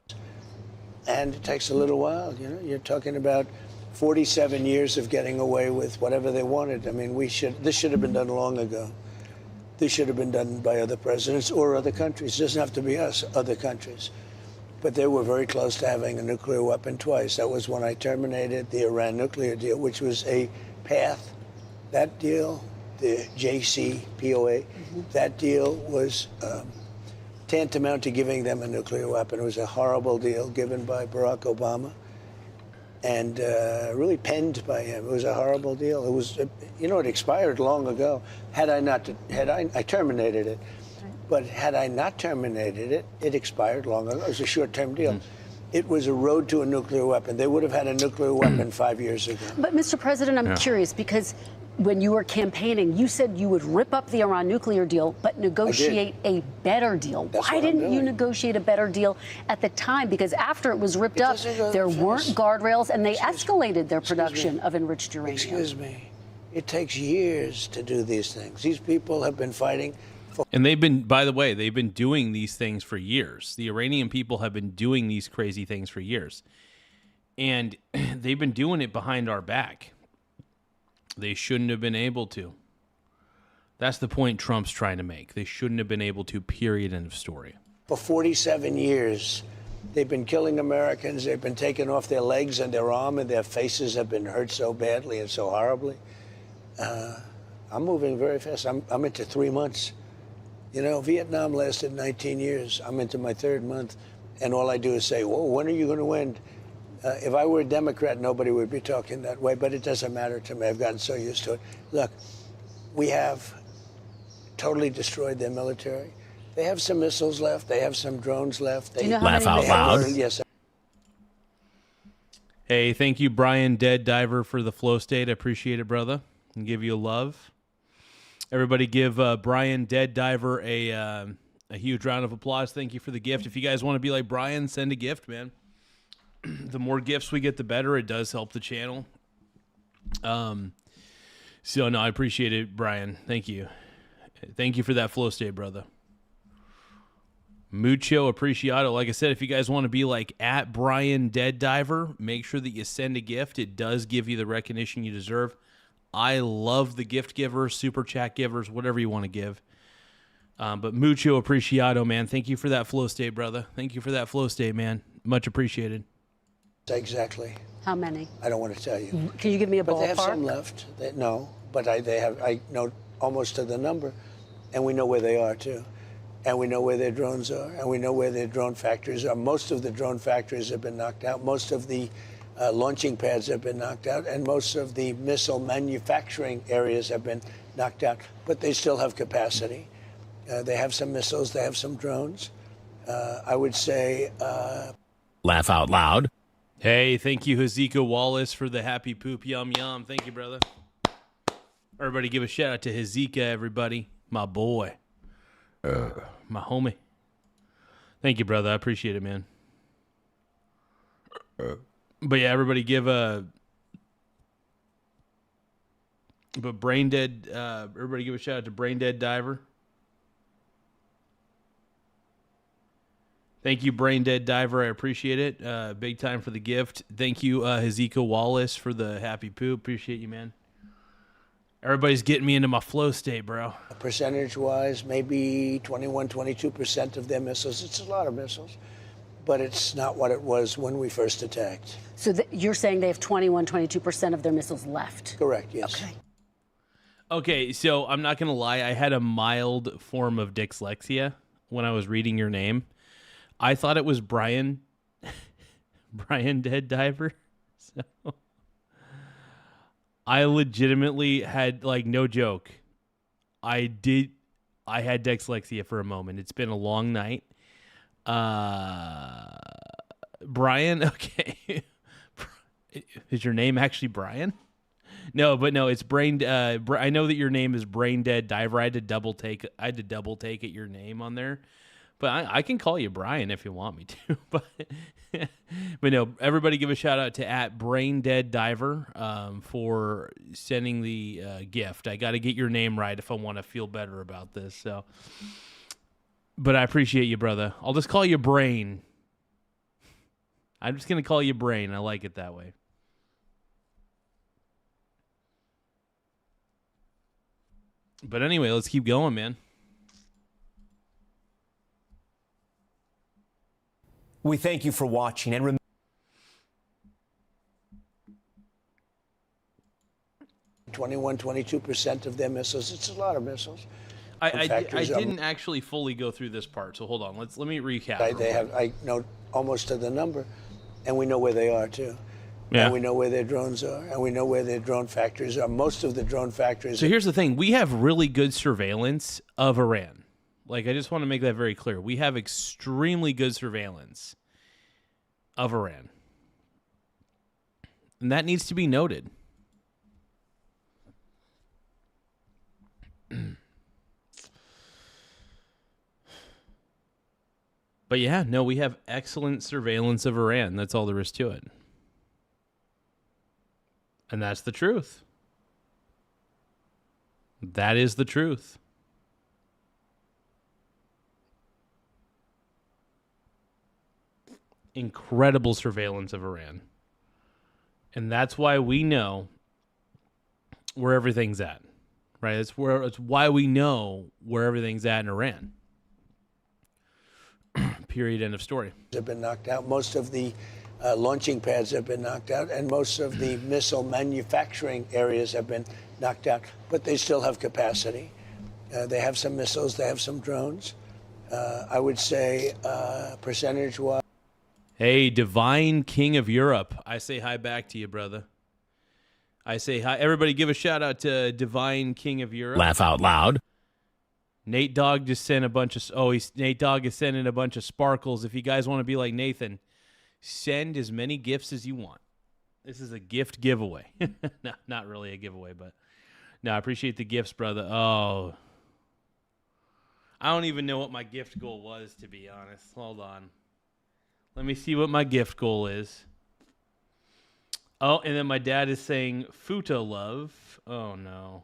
And it takes a little while, You're talking about 47 years of getting away with whatever they wanted. I mean, this should have been done long ago. This should have been done by other presidents or other countries. It doesn't have to be us, other countries. But they were very close to having a nuclear weapon twice. That was when I terminated the Iran nuclear deal, which was a path. That deal, the JCPOA, that deal was tantamount to giving them a nuclear weapon. It was a horrible deal given by Barack Obama and really penned by him. It was a horrible deal. It was, it expired long ago. I terminated it. But had I not terminated it, it expired long ago. It was a short-term deal. It was a road to a nuclear weapon. They would have had a nuclear weapon 5 years ago. But, Mr. President, I'm curious because when you were campaigning, you said you would rip up the Iran nuclear deal, but negotiate a better deal. Why didn't you negotiate a better deal at the time? Because after it was ripped up, there weren't guardrails, and they escalated their production of enriched uranium. Excuse me. It takes years to do these things. These people have been fighting And they've been, by the way, they've been doing these things for years. The Iranian people have been doing these crazy things for years. And they've been doing it behind our back. They shouldn't have been able to. That's the point Trump's trying to make. They shouldn't have been able to, period, end of story. For 47 years, they've been killing Americans. They've been taking off their legs and their arm, and their faces have been hurt so badly and so horribly. I'm moving very fast. I'm into 3 months. You know, Vietnam lasted 19 years. I'm into my 3rd month, and all I do is say, whoa, when are you going to end? If I were a Democrat, nobody would be talking that way, but it doesn't matter to me. I've gotten so used to it. Look, we have totally destroyed their military. They have some missiles left. They have some drones left. They, Laugh out loud. Yes. Hey, thank you, Brian Dead Diver, for the flow state. I appreciate it, brother. And give you a love. Everybody give Brian Dead Diver a huge round of applause. Thank you for the gift. If you guys want to be like Brian, send a gift, man. The more gifts we get, the better. It does help the channel. So, no, I appreciate it, Brian. Thank you. Thank you for that flow state, brother. Mucho appreciado. Like I said, if you guys want to be like at Brian Dead Diver, make sure that you send a gift. It does give you the recognition you deserve. I love the gift givers, super chat givers, whatever you want to give. But mucho appreciado, man. Thank you for that flow state, brother. Thank you for that flow state, man. Much appreciated. Exactly. How many? I don't want to tell you. Can you give me a ballpark? But they have some left. No, but I know almost to the number, and we know where they are too, and we know where their drones are, and we know where their drone factories are. Most of the drone factories have been knocked out. Most of the launching pads have been knocked out, and most of the missile manufacturing areas have been knocked out. But they still have capacity. They have some missiles. They have some drones. I would say. Laugh out loud. Hey, thank you, Hazika Wallace, for the happy poop yum yum. Thank you, brother. Everybody give a shout out to Hazika, everybody. My boy. My homie. Thank you, brother. I appreciate it, man. But yeah, everybody give a... But Brain Dead... everybody give a shout out to Brain Dead Diver. Thank you, Brain Dead Diver. I appreciate it. Big time for the gift. Thank you, Hazika Wallace, for the happy poop. Appreciate you, man. Everybody's getting me into my flow state, bro. Percentage-wise, maybe 21, 22% of their missiles. It's a lot of missiles, but it's not what it was when we first attacked. So you're saying they have 21, 22% of their missiles left? Correct, yes. Okay. Okay, so I'm not going to lie. I had a mild form of dyslexia when I was reading your name. I thought it was Brian Dead Diver. So I legitimately had, like, no joke. I had dyslexia for a moment. It's been a long night. Brian, okay. Is your name actually Brian? No, it's Brain. I know that your name is Brain Dead Diver. I had to double take at your name on there. But I can call you Brian if you want me to. But no, everybody give a shout out to at Brain Dead Diver for sending the gift. I got to get your name right if I want to feel better about this. So, but I appreciate you, brother. I'll just call you Brain. I'm just gonna call you Brain. I like it that way. But anyway, let's keep going, man. We thank you for watching and remember 21, 22% of their missiles. It's a lot of missiles. I didn't actually fully go through this part, so hold on. Let me recap. I know almost to the number, and we know where they are too. Yeah. And we know where their drones are, and we know where their drone factories are. Most of the drone factories. So here's the thing: we have really good surveillance of Iran. Like, I just want to make that very clear. We have extremely good surveillance of Iran. And that needs to be noted. But yeah, no, we have excellent surveillance of Iran. That's all there is to it. And that's the truth. That is the truth. incredible surveillance of Iran. And that's why we know where everything's at, right? It's why we know where everything's at in Iran. Period. End of story. Have been knocked out. Most of the launching pads have been knocked out, and most of the missile manufacturing areas have been knocked out. But they still have capacity. They have some missiles. They have some drones. I would say percentage-wise. Hey, Divine King of Europe. I say hi back to you, brother. I say hi. Everybody give a shout out to Divine King of Europe. Laugh out loud. Nate Dogg just sent a bunch of... Nate Dogg is sending a bunch of sparkles. If you guys want to be like Nathan, send as many gifts as you want. This is a gift giveaway. No, not really a giveaway, but... No, I appreciate the gifts, brother. Oh. I don't even know what my gift goal was, to be honest. Hold on. Let me see what my gift goal is. Oh, and then my dad is saying, Futa love. Oh, no.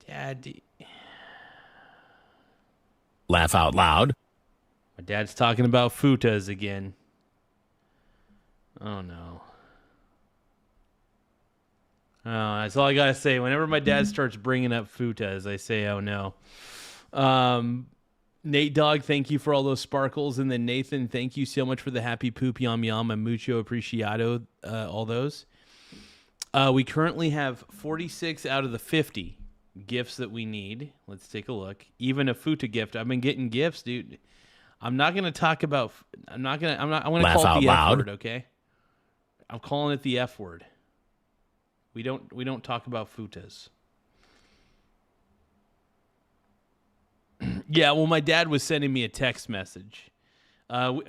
Daddy. Laugh out loud. My dad's talking about futas again. Oh, no. Oh, that's all I got to say. Whenever my dad starts bringing up futas, I say, oh, no. Nate Dogg, thank you for all those sparkles. And then Nathan, thank you so much for the happy poop yum yum and mucho apreciado, all those. We currently have 46 out of the 50 gifts that we need. Let's take a look. Even a futa gift. I've been getting gifts, dude. I'm not going to talk about, I'm going to call it the F word, okay? I'm calling it the F word. We don't talk about futas. Yeah, well, my dad was sending me a text message.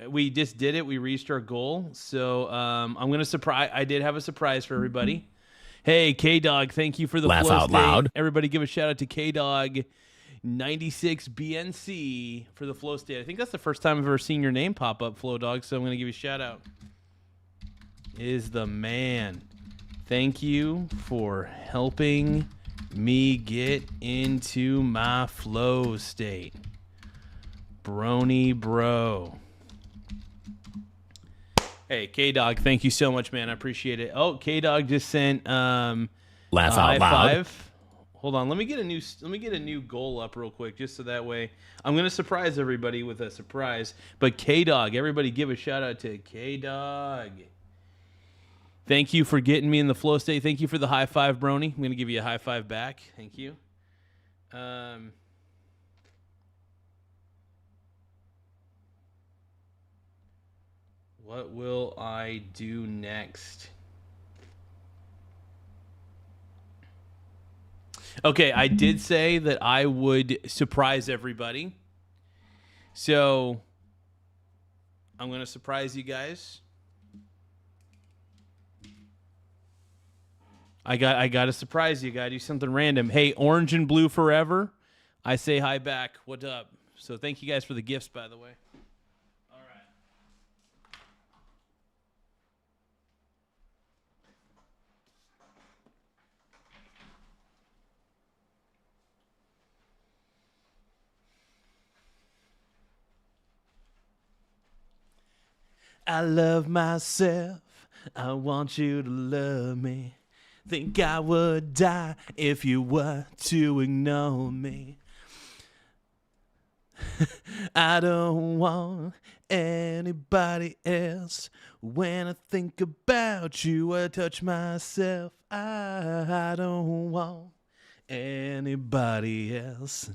We just did it. We reached our goal. So I'm going to surprise. I did have a surprise for everybody. Hey, K-Dog, thank you for the Laugh flow out state. loud. Everybody give a shout out to K-Dog 96 BNC for the flow state. I think that's the first time I've ever seen your name pop up, Flow Dog, so I'm going to give you a shout out. Is the man. Thank you for helping me get into my flow state. Brony bro. Hey, K-Dog, thank you so much, man. I appreciate it. Oh, K-Dog just sent Laugh a out high loud. five. Hold on, let me get a new goal up real quick, just so that way I'm gonna surprise everybody with a surprise. But K-Dog, everybody give a shout out to K-Dog. Thank you for getting me in the flow state. Thank you for the high five, Brony. I'm gonna give you a high five back. Thank you. What will I do next? Okay, I did say that I would surprise everybody. So I'm going to surprise you guys. I got to surprise you. Got to do something random. Hey, Orange and Blue Forever. I say hi back. What up? So thank you guys for the gifts, by the way. I love myself. I want you to love me. Think I would die if you were to ignore me. I don't want anybody else. When I think about you, I touch myself. I don't want anybody else.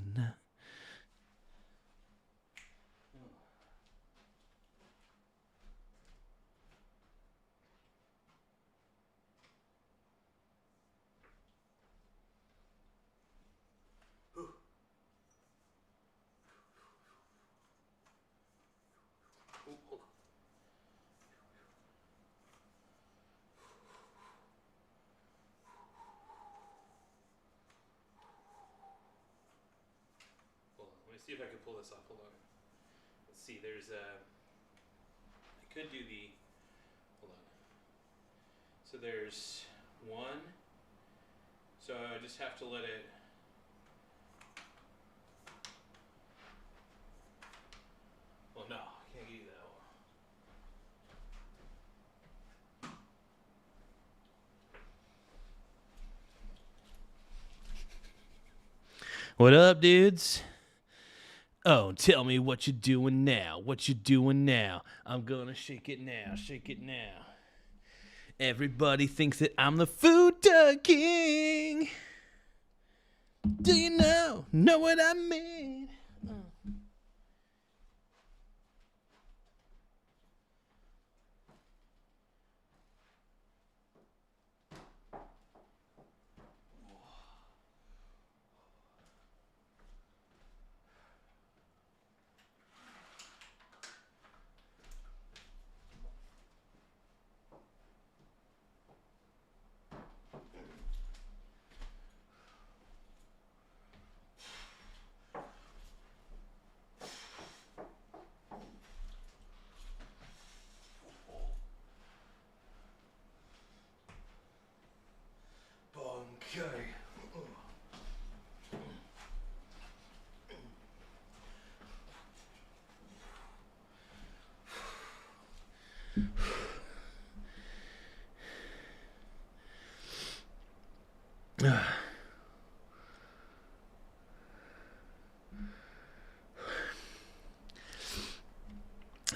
See if I can pull this off. Hold on. Let's see. There's I could do the. Hold on. So there's one. So I just have to let it. Well, no, I can't give you that one. What up, dudes? Oh, tell me what you doing now. What you doing now? I'm gonna shake it now. Shake it now. Everybody thinks that I'm the food king. Do you know what I mean? Okay.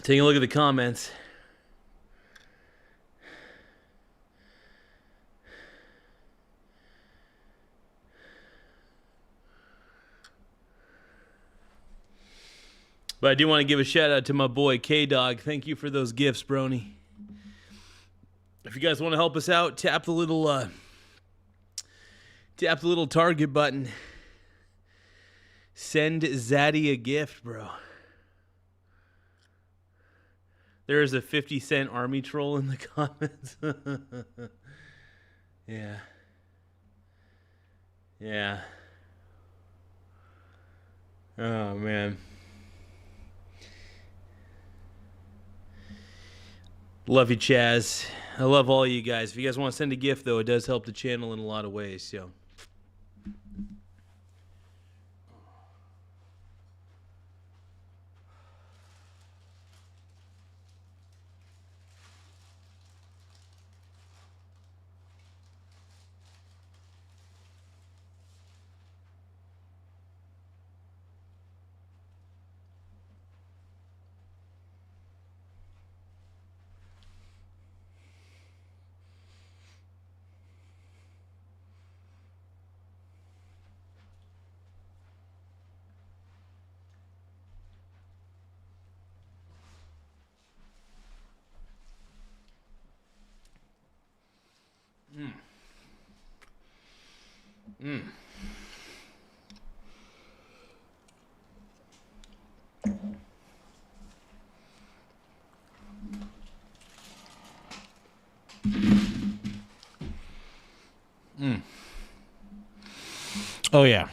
Taking a look at the comments. But I do want to give a shout out to my boy K-Dog. Thank you for those gifts, Brony. If you guys want to help us out, tap the little target button. Send Zaddy a gift, bro. There is a 50-cent army troll in the comments. Yeah. Yeah. Oh, man. Love you, Chaz. I love all you guys. If you guys want to send a gift, though, it does help the channel in a lot of ways, so. Oh, yeah.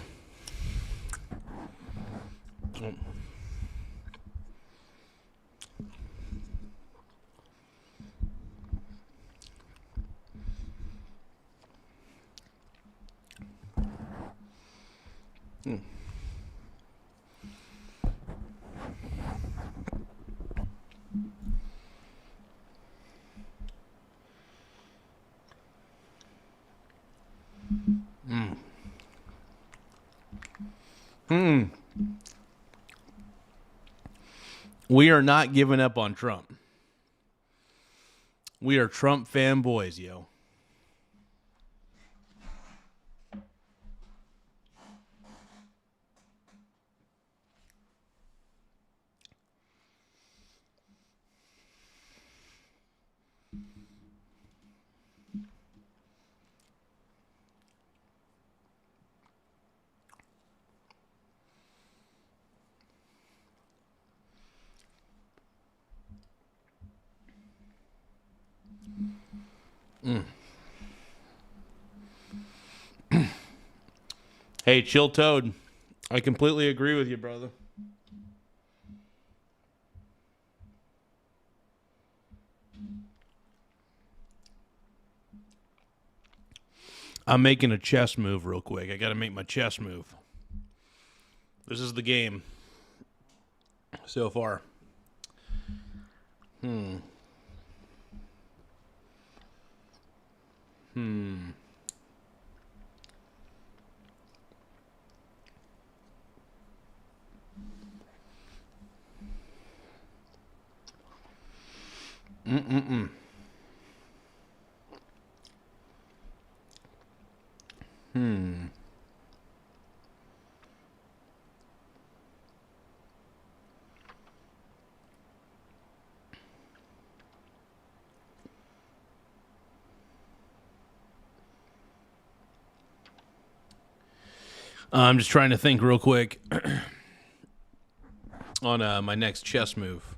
We are not giving up on Trump. We are Trump fanboys, yo. Hey, Chill Toad. I completely agree with you, brother. I'm making a chess move real quick. I got to make my chess move. This is the game so far. I'm just trying to think real quick on my next chess move.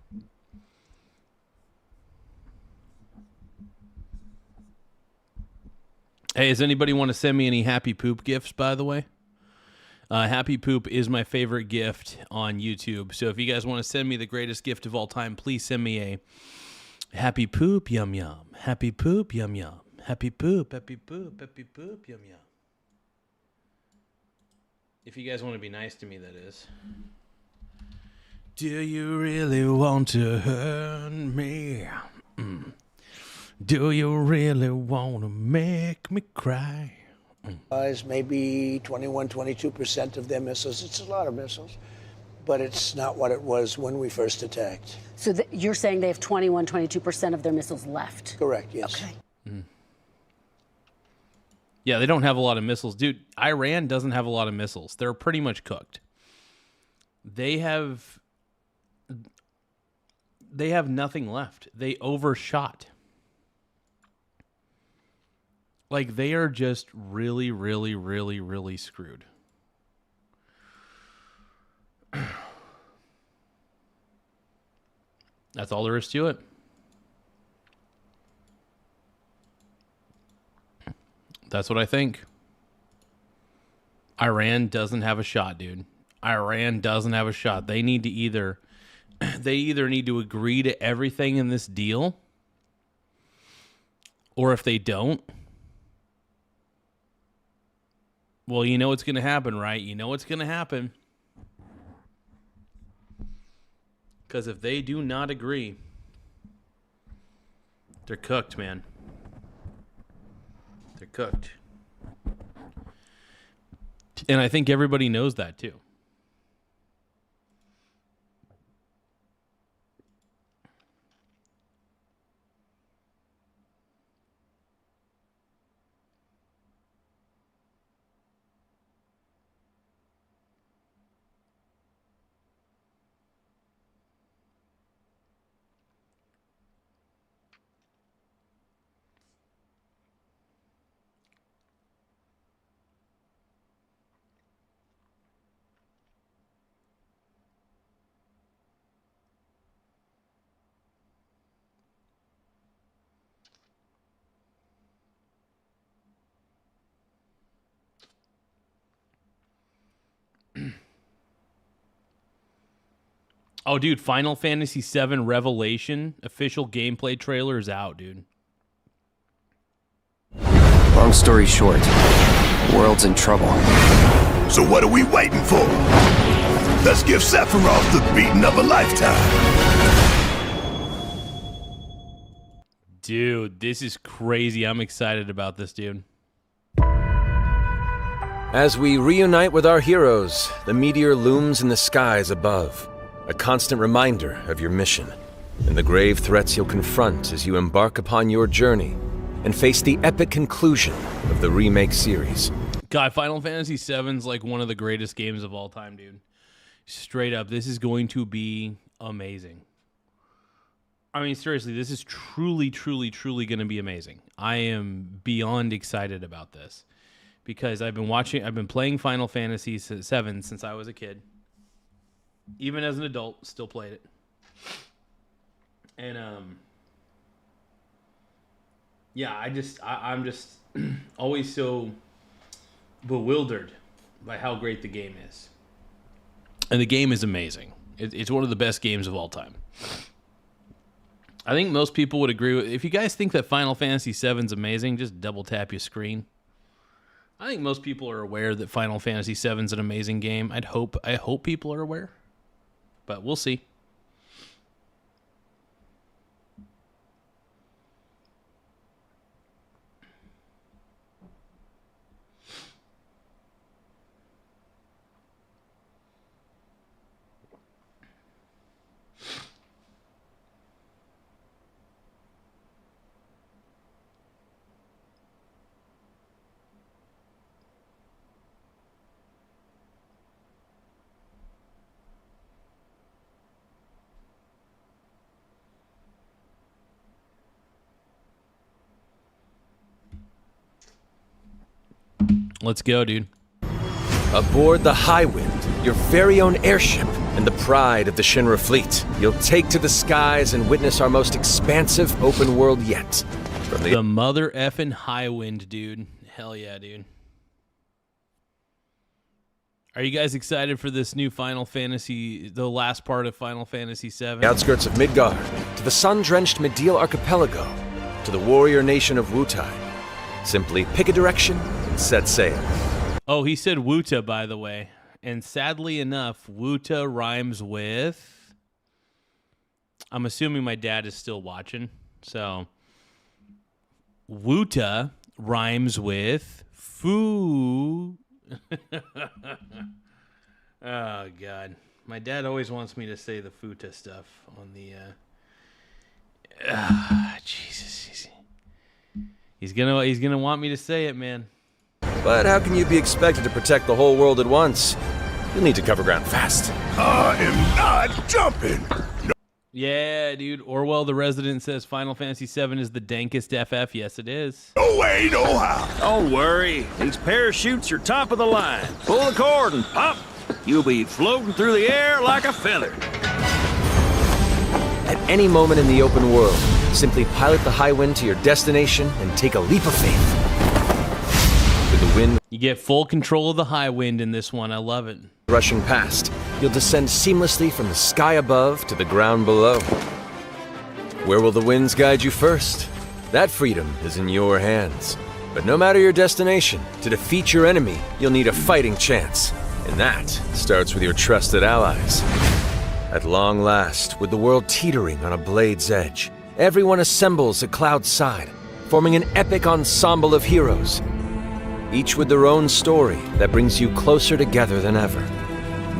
Hey, does anybody want to send me any happy poop gifts, by the way? Happy poop is my favorite gift on YouTube. So if you guys want to send me the greatest gift of all time, please send me a happy poop, yum yum. Happy poop, yum yum. Happy poop, happy poop, happy poop, yum yum. If you guys want to be nice to me, that is. Do you really want to hurt me? Do you really want to make me cry? Maybe 21, 22% of their missiles. It's a lot of missiles, but it's not what it was when we first attacked. So you're saying they have 21, 22% of their missiles left? Correct, yes. Okay. Yeah, they don't have a lot of missiles. Dude, Iran doesn't have a lot of missiles. They're pretty much cooked. They have nothing left. They overshot. Like, they are just really, really, really, really screwed. That's all there is to it. That's what I think. Iran doesn't have a shot, dude. Iran doesn't have a shot. They need to either need to agree to everything in this deal, or if they don't, well, you know what's going to happen, right? You know what's going to happen. Because if they do not agree, they're cooked, man. They're cooked. And I think everybody knows that, too. Oh, dude, Final Fantasy VII Revelation official gameplay trailer is out, dude. Long story short, the world's in trouble. So what are we waiting for? Let's give Sephiroth the beating of a lifetime. Dude, this is crazy. I'm excited about this, dude. As we reunite with our heroes, the meteor looms in the skies above. A constant reminder of your mission and the grave threats you'll confront as you embark upon your journey and face the epic conclusion of the remake series. God, Final Fantasy VII's like one of the greatest games of all time, dude. Straight up, this is going to be amazing. I mean, seriously, this is truly, truly, truly going to be amazing. I am beyond excited about this because I've been playing Final Fantasy VII since I was a kid. Even as an adult, still played it. And yeah, I'm just always so bewildered by how great the game is. And the game is amazing. It's one of the best games of all time. I think most people would agree with. If you guys think that Final Fantasy VII's amazing, just double tap your screen. I think most people are aware that Final Fantasy VII's an amazing game. I hope people are aware. But we'll see. Let's go, dude. Aboard the Highwind, your very own airship, and the pride of the Shinra fleet, you'll take to the skies and witness our most expansive open world yet. From The mother effing Highwind, dude. Hell yeah, dude. Are you guys excited for this new Final Fantasy, the last part of Final Fantasy VII? The outskirts of Midgard, to the sun-drenched Medial Archipelago, to the warrior nation of Wutai. Simply pick a direction and set sail. Oh, he said Wuta, by the way. And sadly enough, Wuta rhymes with... I'm assuming my dad is still watching. So, Wuta rhymes with foo. Oh, God. My dad always wants me to say the Futa stuff on the... Jesus. He's gonna want me to say it, man. But how can you be expected to protect the whole world at once? You'll need to cover ground fast. I am not jumping. Yeah, dude. Orwell the Resident says Final Fantasy VII is the dankest FF. Yes, it is. No way, no how. Don't worry. These parachutes are top of the line. Pull the cord and pop. You'll be floating through the air like a feather. At any moment in the open world, simply pilot the Highwind to your destination and take a leap of faith. With the wind... You get full control of the Highwind in this one. I love it. Rushing past, you'll descend seamlessly from the sky above to the ground below. Where will the winds guide you first? That freedom is in your hands. But no matter your destination, to defeat your enemy, you'll need a fighting chance. And that starts with your trusted allies. At long last, with the world teetering on a blade's edge, everyone assembles at Cloud's side, forming an epic ensemble of heroes. Each with their own story that brings you closer together than ever.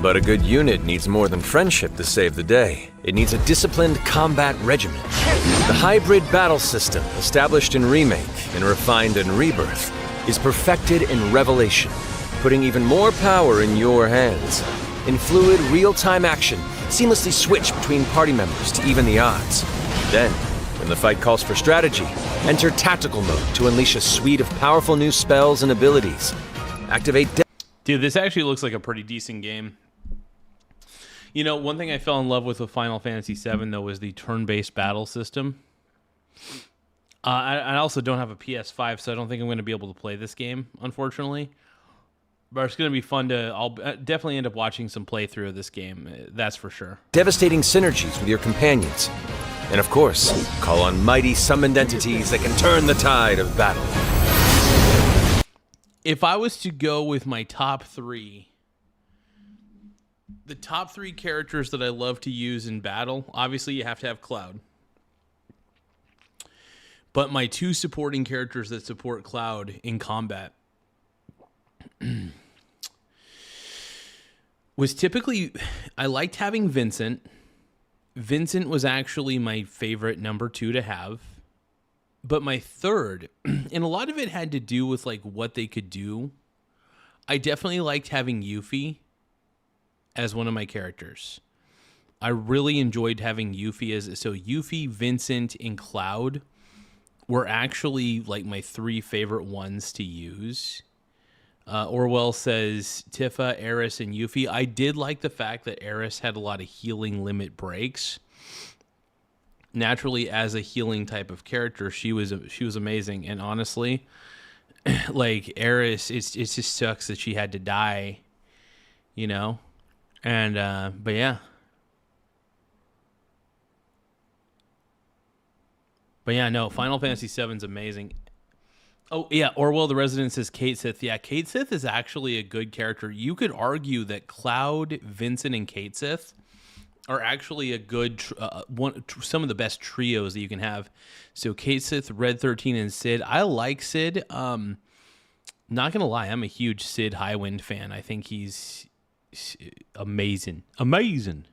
But a good unit needs more than friendship to save the day. It needs a disciplined combat regimen. The hybrid battle system, established in Remake and refined in Rebirth, is perfected in Revelation, putting even more power in your hands. In fluid, real-time action, seamlessly switch between party members to even the odds. Then, when the fight calls for strategy, enter tactical mode to unleash a suite of powerful new spells and abilities. Activate... Dude, this actually looks like a pretty decent game. You know, one thing I fell in love with Final Fantasy VII, though, was the turn-based battle system. I also don't have a PS5, so I don't think I'm going to be able to play this game, unfortunately. But it's going to be fun to... I'll definitely end up watching some playthrough of this game, that's for sure. Devastating synergies with your companions. And of course, call on mighty summoned entities that can turn the tide of battle. If I was to go with my top three... The top three characters that I love to use in battle, obviously you have to have Cloud. But my two supporting characters that support Cloud in combat was typically... I liked having Vincent. Vincent was actually my favorite number 2 to have. But my third, and a lot of it had to do with like what they could do, I definitely liked having Yuffie as one of my characters. I really enjoyed having Yuffie as... So Yuffie, Vincent, and Cloud were actually like my 3 favorite ones to use. Orwell says Tifa, Eris, and Yuffie. I did like the fact that Eris had a lot of healing limit breaks. Naturally, as a healing type of character, she was amazing. And honestly, like Eris, it just sucks that she had to die, you know. And but yeah. But yeah, no, Final Fantasy VII's amazing. Oh, yeah, Orwell the Resident says Kate Sith. Yeah, Kate Sith is actually a good character. You could argue that Cloud, Vincent, and Kate Sith are actually a good, some of the best trios that you can have. So Kate Sith, Red 13, and Cid. I like Cid. Not going to lie, I'm a huge Cid Highwind fan. I think he's amazing. Amazing.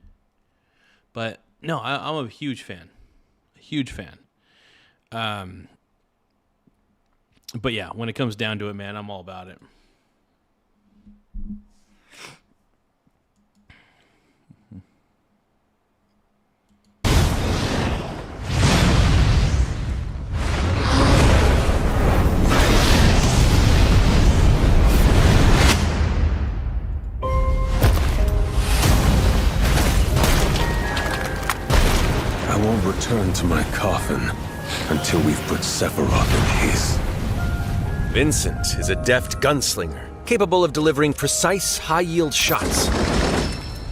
But, no, I'm a huge fan. Huge fan. But yeah, when it comes down to it, man, I'm all about it. return to my coffin until we've put Sephiroth in his. Vincent is a deft gunslinger, capable of delivering precise, high-yield shots.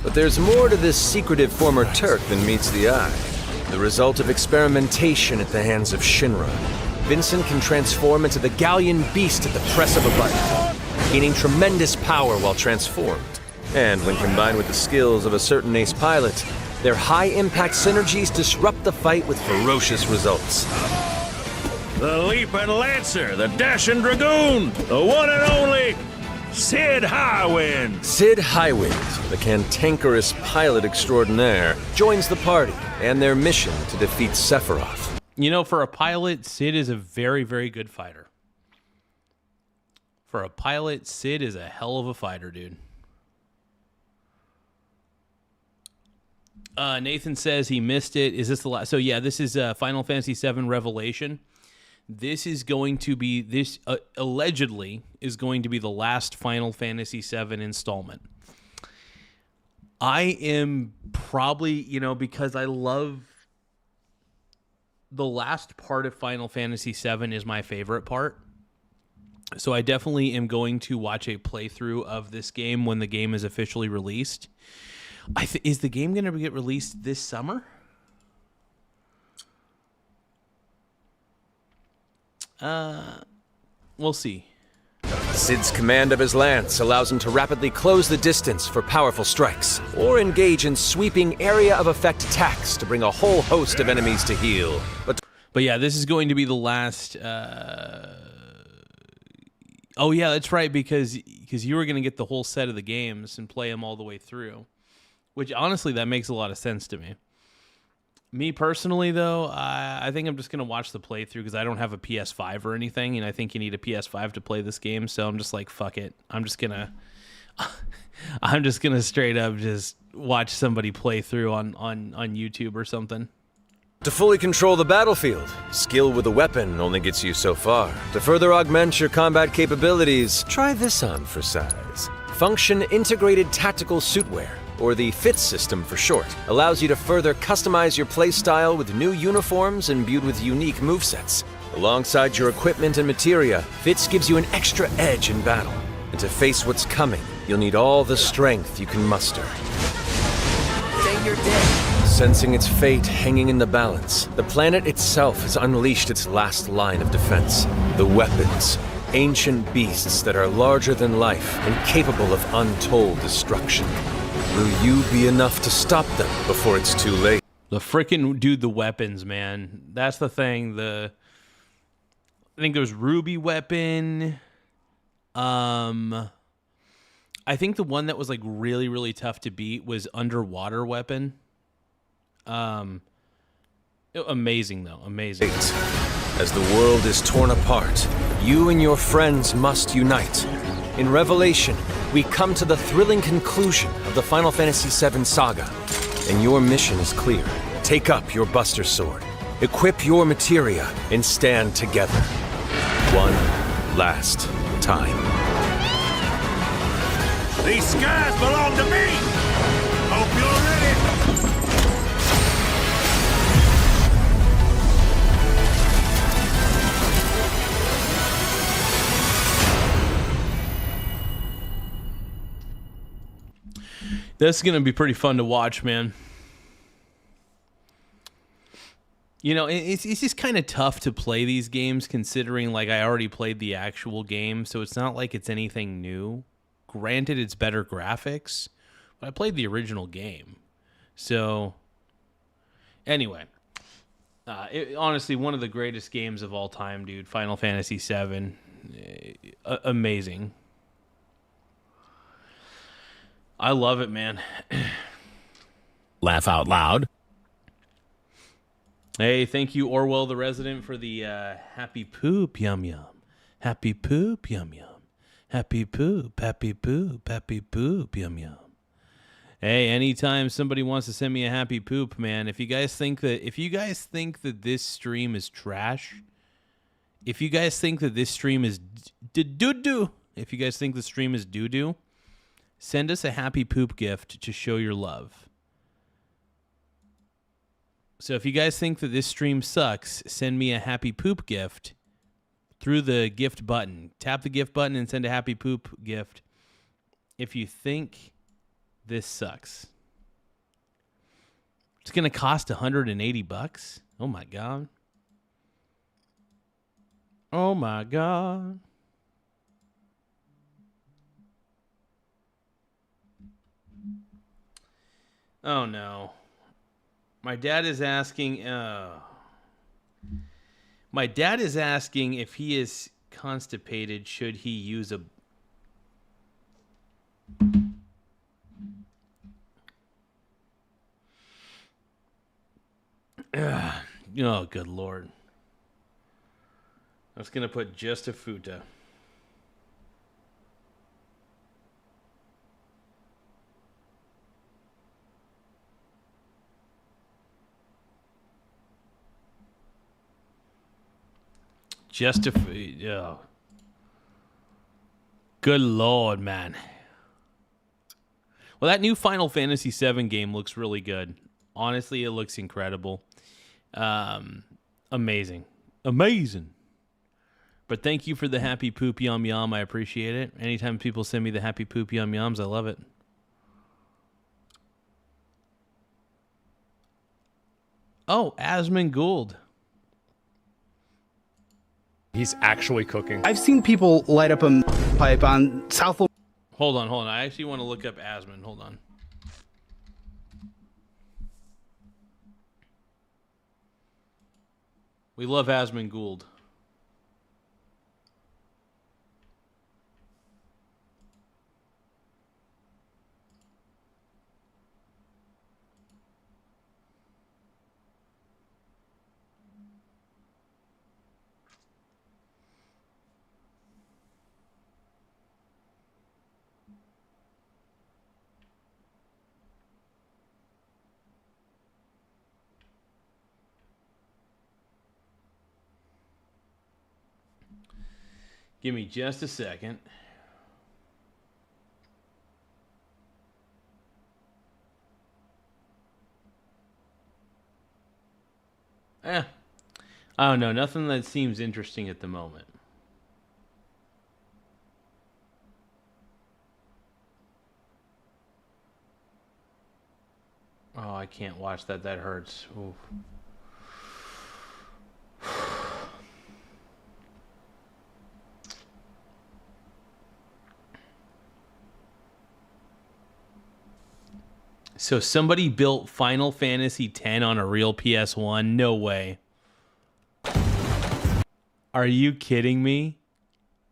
But there's more to this secretive former Turk than meets the eye. The result of experimentation at the hands of Shinra, Vincent can transform into the Galleon beast at the press of a button, gaining tremendous power while transformed. And when combined with the skills of a certain ace pilot, their high-impact synergies disrupt the fight with ferocious results. The Leaping Lancer, the Dashing Dragoon, the one and only Sid Highwind. Sid Highwind, the cantankerous pilot extraordinaire, joins the party and their mission to defeat Sephiroth. You know, for a pilot, Sid is a very, very good fighter. For a pilot, Sid is a hell of a fighter, dude. Nathan says he missed it. Is this the last? So yeah, this is Final Fantasy VII Revelation. This is going to be, allegedly is going to be the last Final Fantasy VII installment. I am probably, because I love the last part of Final Fantasy VII is my favorite part. So I definitely am going to watch a playthrough of this game when the game is officially released. Is the game going to get released this summer? We'll see. Sid's command of his lance allows him to rapidly close the distance for powerful strikes, or engage in sweeping area of effect attacks to bring a whole host of enemies to heel. But yeah, this is going to be the last. Oh yeah, that's right, because you were going to get the whole set of the games and play them all the way through, which honestly that makes a lot of sense to me. Me personally, though, I think I'm just going to watch the playthrough because I don't have a PS5 or anything, and I think you need a PS5 to play this game, so I'm just like, fuck it. I'm just going to straight up just watch somebody play through on YouTube or something. To fully control the battlefield, skill with a weapon only gets you so far. To further augment your combat capabilities, try this on for size. Function Integrated Tactical Suitwear, or the FIT system for short, allows you to further customize your playstyle with new uniforms imbued with unique movesets. Alongside your equipment and materia, FITS gives you an extra edge in battle. And to face what's coming, you'll need all the strength you can muster. Say you're dead. Sensing its fate hanging in the balance, the planet itself has unleashed its last line of defense. The weapons. Ancient beasts that are larger than life and capable of untold destruction. Will you be enough to stop them before it's too late? The frickin' dude, the weapons, man. That's the thing. I think there's Ruby weapon. I think the one that was like really, really tough to beat was underwater weapon. Amazing though, amazing. As the world is torn apart, you and your friends must unite. In Revelation, we come to the thrilling conclusion of the Final Fantasy VII saga, and your mission is clear. Take up your Buster Sword, equip your materia, and stand together. One last time. These skies belong to me! Hope you're ready! This is going to be pretty fun to watch, man. You know, it's just kind of tough to play these games considering, like, I already played the actual game, so it's not like it's anything new. Granted, it's better graphics, but I played the original game. So, anyway. Honestly, one of the greatest games of all time, dude. Final Fantasy VII. Amazing. I love it, man. Laugh out loud. Hey, thank you, Orwell the Resident, for the happy poop, yum yum. Happy poop, yum yum. Happy poop, happy poop, happy poop, yum yum. Hey, anytime somebody wants to send me a happy poop, man, if you guys think that this stream is trash, if you guys think that this stream is doo-doo, if you guys think the stream is doo-doo, send us a happy poop gift to show your love. So if you guys think that this stream sucks, send me a happy poop gift through the gift button. Tap the gift button and send a happy poop gift if you think this sucks. It's going to cost $180. Oh my God. Oh my God. Oh no. My dad is asking if he is constipated, should he use a oh, good Lord. I was going to put just a futa. Just a oh. Good Lord, man. Well, that new Final Fantasy VII game looks really good. Honestly, it looks incredible. Amazing. But thank you for the happy poop yum yum. I appreciate it. Anytime people send me the happy poop yum yums, I love it. Oh, Asmund Gould. He's actually cooking. I've seen people light up a pipe on South. Hold on. I actually want to look up Asmund. Hold on. We love Asmund Gould. Give me just a second. I don't know. Nothing that seems interesting at the moment. Oh, I can't watch that. That hurts. Oof. So somebody built Final Fantasy X on a real PS1? No way. Are you kidding me?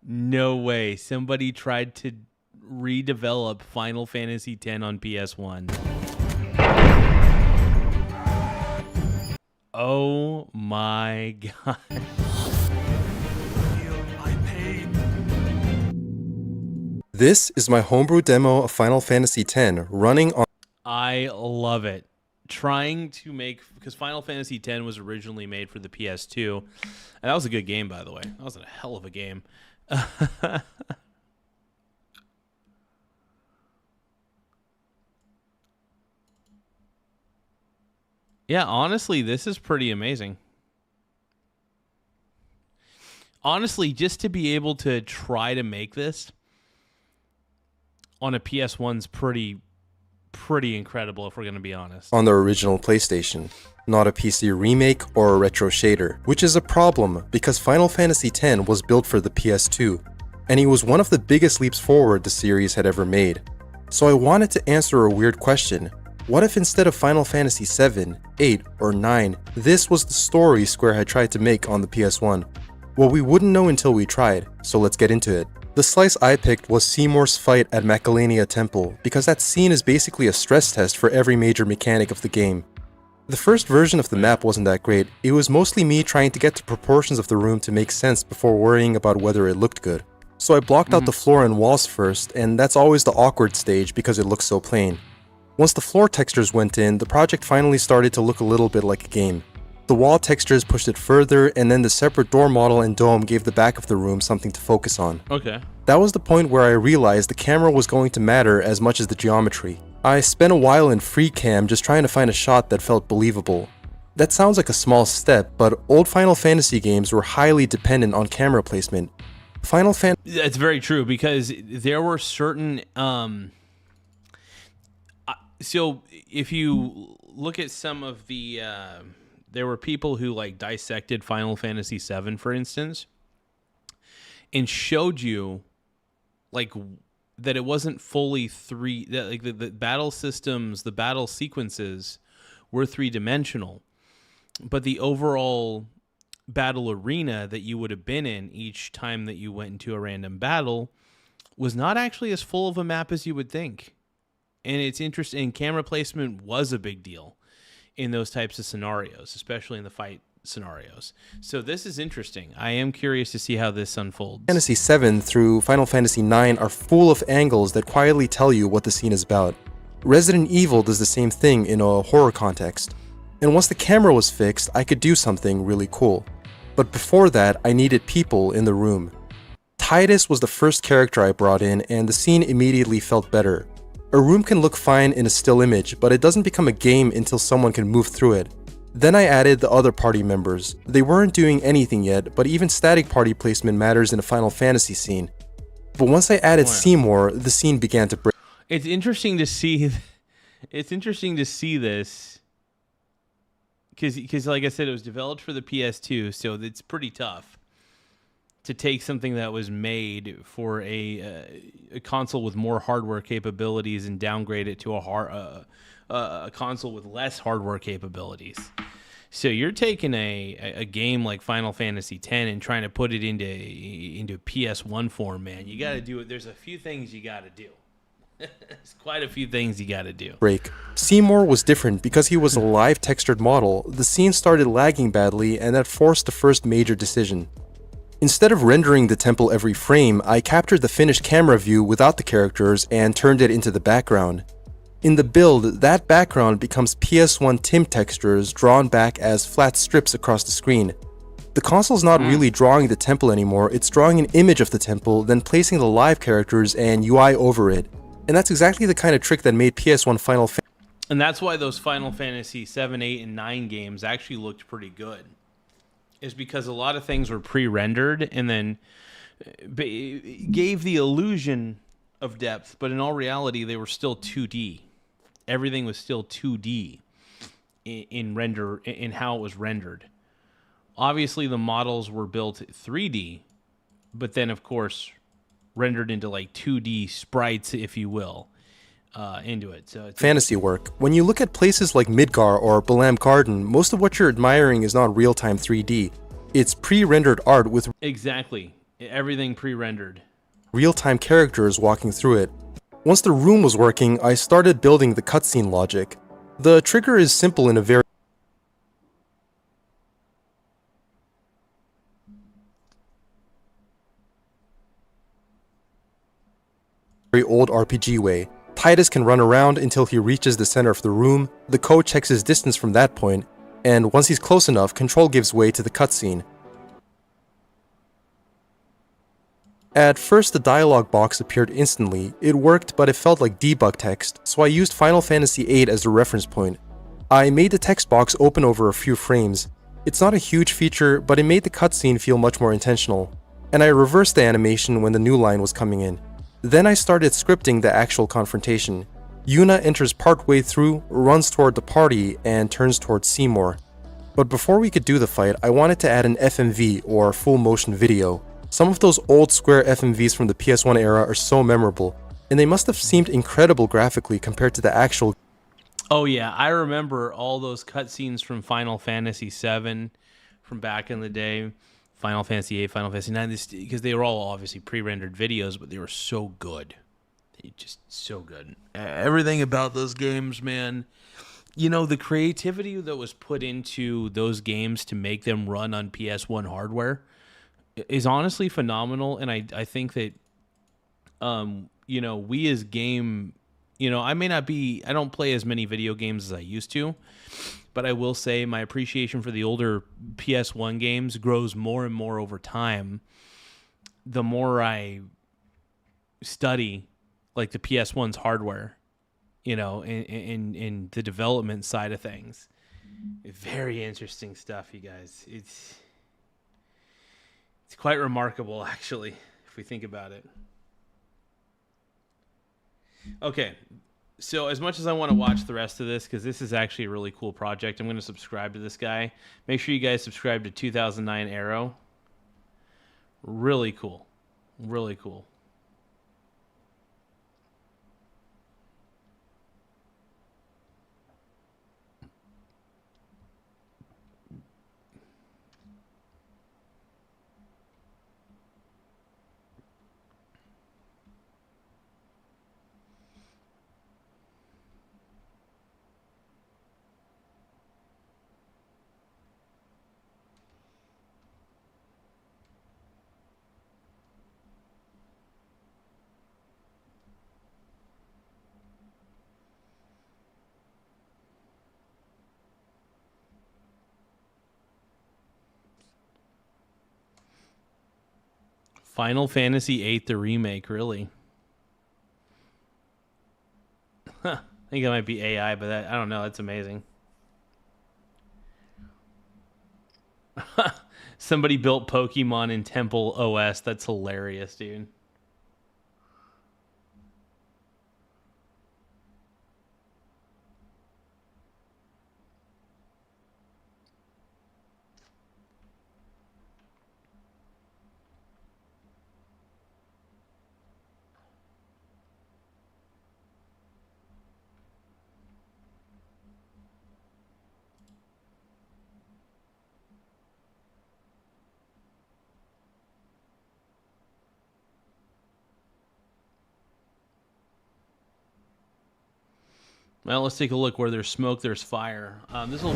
No way. Somebody tried to redevelop Final Fantasy X on PS1. Oh my God. This is my homebrew demo of Final Fantasy X running on... I love it. Trying to make, because Final Fantasy X was originally made for the PS2, and that was a good game, by the way. That was a hell of a game. Yeah, honestly, this is pretty amazing. Honestly, just to be able to try to make this on a PS1's pretty incredible, if we're going to be honest. On the original PlayStation, not a PC remake or a retro shader, which is a problem because Final Fantasy X was built for the PS2, and it was one of the biggest leaps forward the series had ever made. So I wanted to answer a weird question. What if instead of Final Fantasy VII, 8, or 9, this was the story Square had tried to make on the PS1? Well, we wouldn't know until we tried, so let's get into it. The slice I picked was Seymour's fight at Macalania Temple, because that scene is basically a stress test for every major mechanic of the game. The first version of the map wasn't that great, it was mostly me trying to get the proportions of the room to make sense before worrying about whether it looked good. So I blocked out the floor and walls first, and that's always the awkward stage because it looks so plain. Once the floor textures went in, the project finally started to look a little bit like a game. The wall textures pushed it further, and then the separate door model and dome gave the back of the room something to focus on. Okay. That was the point where I realized the camera was going to matter as much as the geometry. I spent a while in free cam just trying to find a shot that felt believable. That sounds like a small step, but old Final Fantasy games were highly dependent on camera placement. Final Fantasy... That's very true, because there were certain... so if you look at some of the... there were people who like dissected Final Fantasy VII, for instance, and showed you like that it wasn't fully three, that like the battle systems, the battle sequences were three-dimensional, but the overall battle arena that you would have been in each time that you went into a random battle was not actually as full of a map as you would think. And it's interesting, camera placement was a big deal in those types of scenarios, especially in the fight scenarios. So this is interesting. I am curious to see how this unfolds. Fantasy VII through Final Fantasy IX are full of angles that quietly tell you what the scene is about. Resident Evil does the same thing in a horror context. And once the camera was fixed, I could do something really cool. But before that, I needed people in the room. Titus was the first character I brought in, and the scene immediately felt better. A room can look fine in a still image, but it doesn't become a game until someone can move through it. Then I added the other party members. They weren't doing anything yet, but even static party placement matters in a Final Fantasy scene. But once I added Seymour, the scene began to break. It's interesting to see. It's interesting to see this because, like I said, it was developed for the PS2, so it's pretty tough to take something that was made for a console with more hardware capabilities and downgrade it to a console with less hardware capabilities. So you're taking a game like Final Fantasy X and trying to put it into PS1 form, man. You got to do it. There's a few things you got to do. There's quite a few things you got to do. Seymour was different because he was a live textured model. The scene started lagging badly, and that forced the first major decision. Instead of rendering the temple every frame, I captured the finished camera view without the characters and turned it into the background. In the build, that background becomes PS1 TIM textures drawn back as flat strips across the screen. The console's not really drawing the temple anymore, it's drawing an image of the temple, then placing the live characters and UI over it. And that's exactly the kind of trick that made PS1 Final Fantasy. And that's why those Final Fantasy 7, 8, and 9 games actually looked pretty good. Is because a lot of things were pre-rendered and then gave the illusion of depth, but in all reality, they were still 2D. Everything was still 2D in how it was rendered. Obviously, the models were built 3D, but then, of course, rendered into like 2D sprites, if you will, into it. So it's fantasy work. When you look at places like Midgar or Balam Garden, most of what you're admiring is not real-time 3D. It's pre-rendered art with exactly everything pre-rendered. Real-time characters walking through it. Once the room was working, I started building the cutscene logic. The trigger is simple in a very old RPG way. Titus can run around until he reaches the center of the room, the code checks his distance from that point, and once he's close enough, control gives way to the cutscene. At first, the dialogue box appeared instantly. It worked, but it felt like debug text, so I used Final Fantasy VIII as the reference point. I made the text box open over a few frames. It's not a huge feature, but it made the cutscene feel much more intentional. And I reversed the animation when the new line was coming in. Then I started scripting the actual confrontation. Yuna enters partway through, runs toward the party, and turns towards Seymour. But before we could do the fight, I wanted to add an FMV, or full motion video. Some of those old square FMVs from the PS1 era are so memorable, and they must have seemed incredible graphically compared to the actual. Oh yeah, I remember all those cutscenes from Final Fantasy VII from back in the day, Final Fantasy VIII, Final Fantasy IX, because they were all obviously pre-rendered videos, but they were so good. Just so good. Everything about those games, man. You know, the creativity that was put into those games to make them run on PS1 hardware is honestly phenomenal, and I think that you know, we as game, you know, I don't play as many video games as I used to, but I will say my appreciation for the older PS1 games grows more and more over time the more I study like the PS1's hardware, you know, in the development side of things. Very interesting stuff, you guys. It's quite remarkable, actually, if we think about it. Okay, so as much as I want to watch the rest of this, because this is actually a really cool project, I'm going to subscribe to this guy. Make sure you guys subscribe to 2009 Arrow. Really cool. Really cool. Final Fantasy VIII, the remake, really. I think it might be AI, but I don't know. That's amazing. Somebody built Pokemon in Temple OS. That's hilarious, dude. Well, let's take a look. Where there's smoke, there's fire. This will.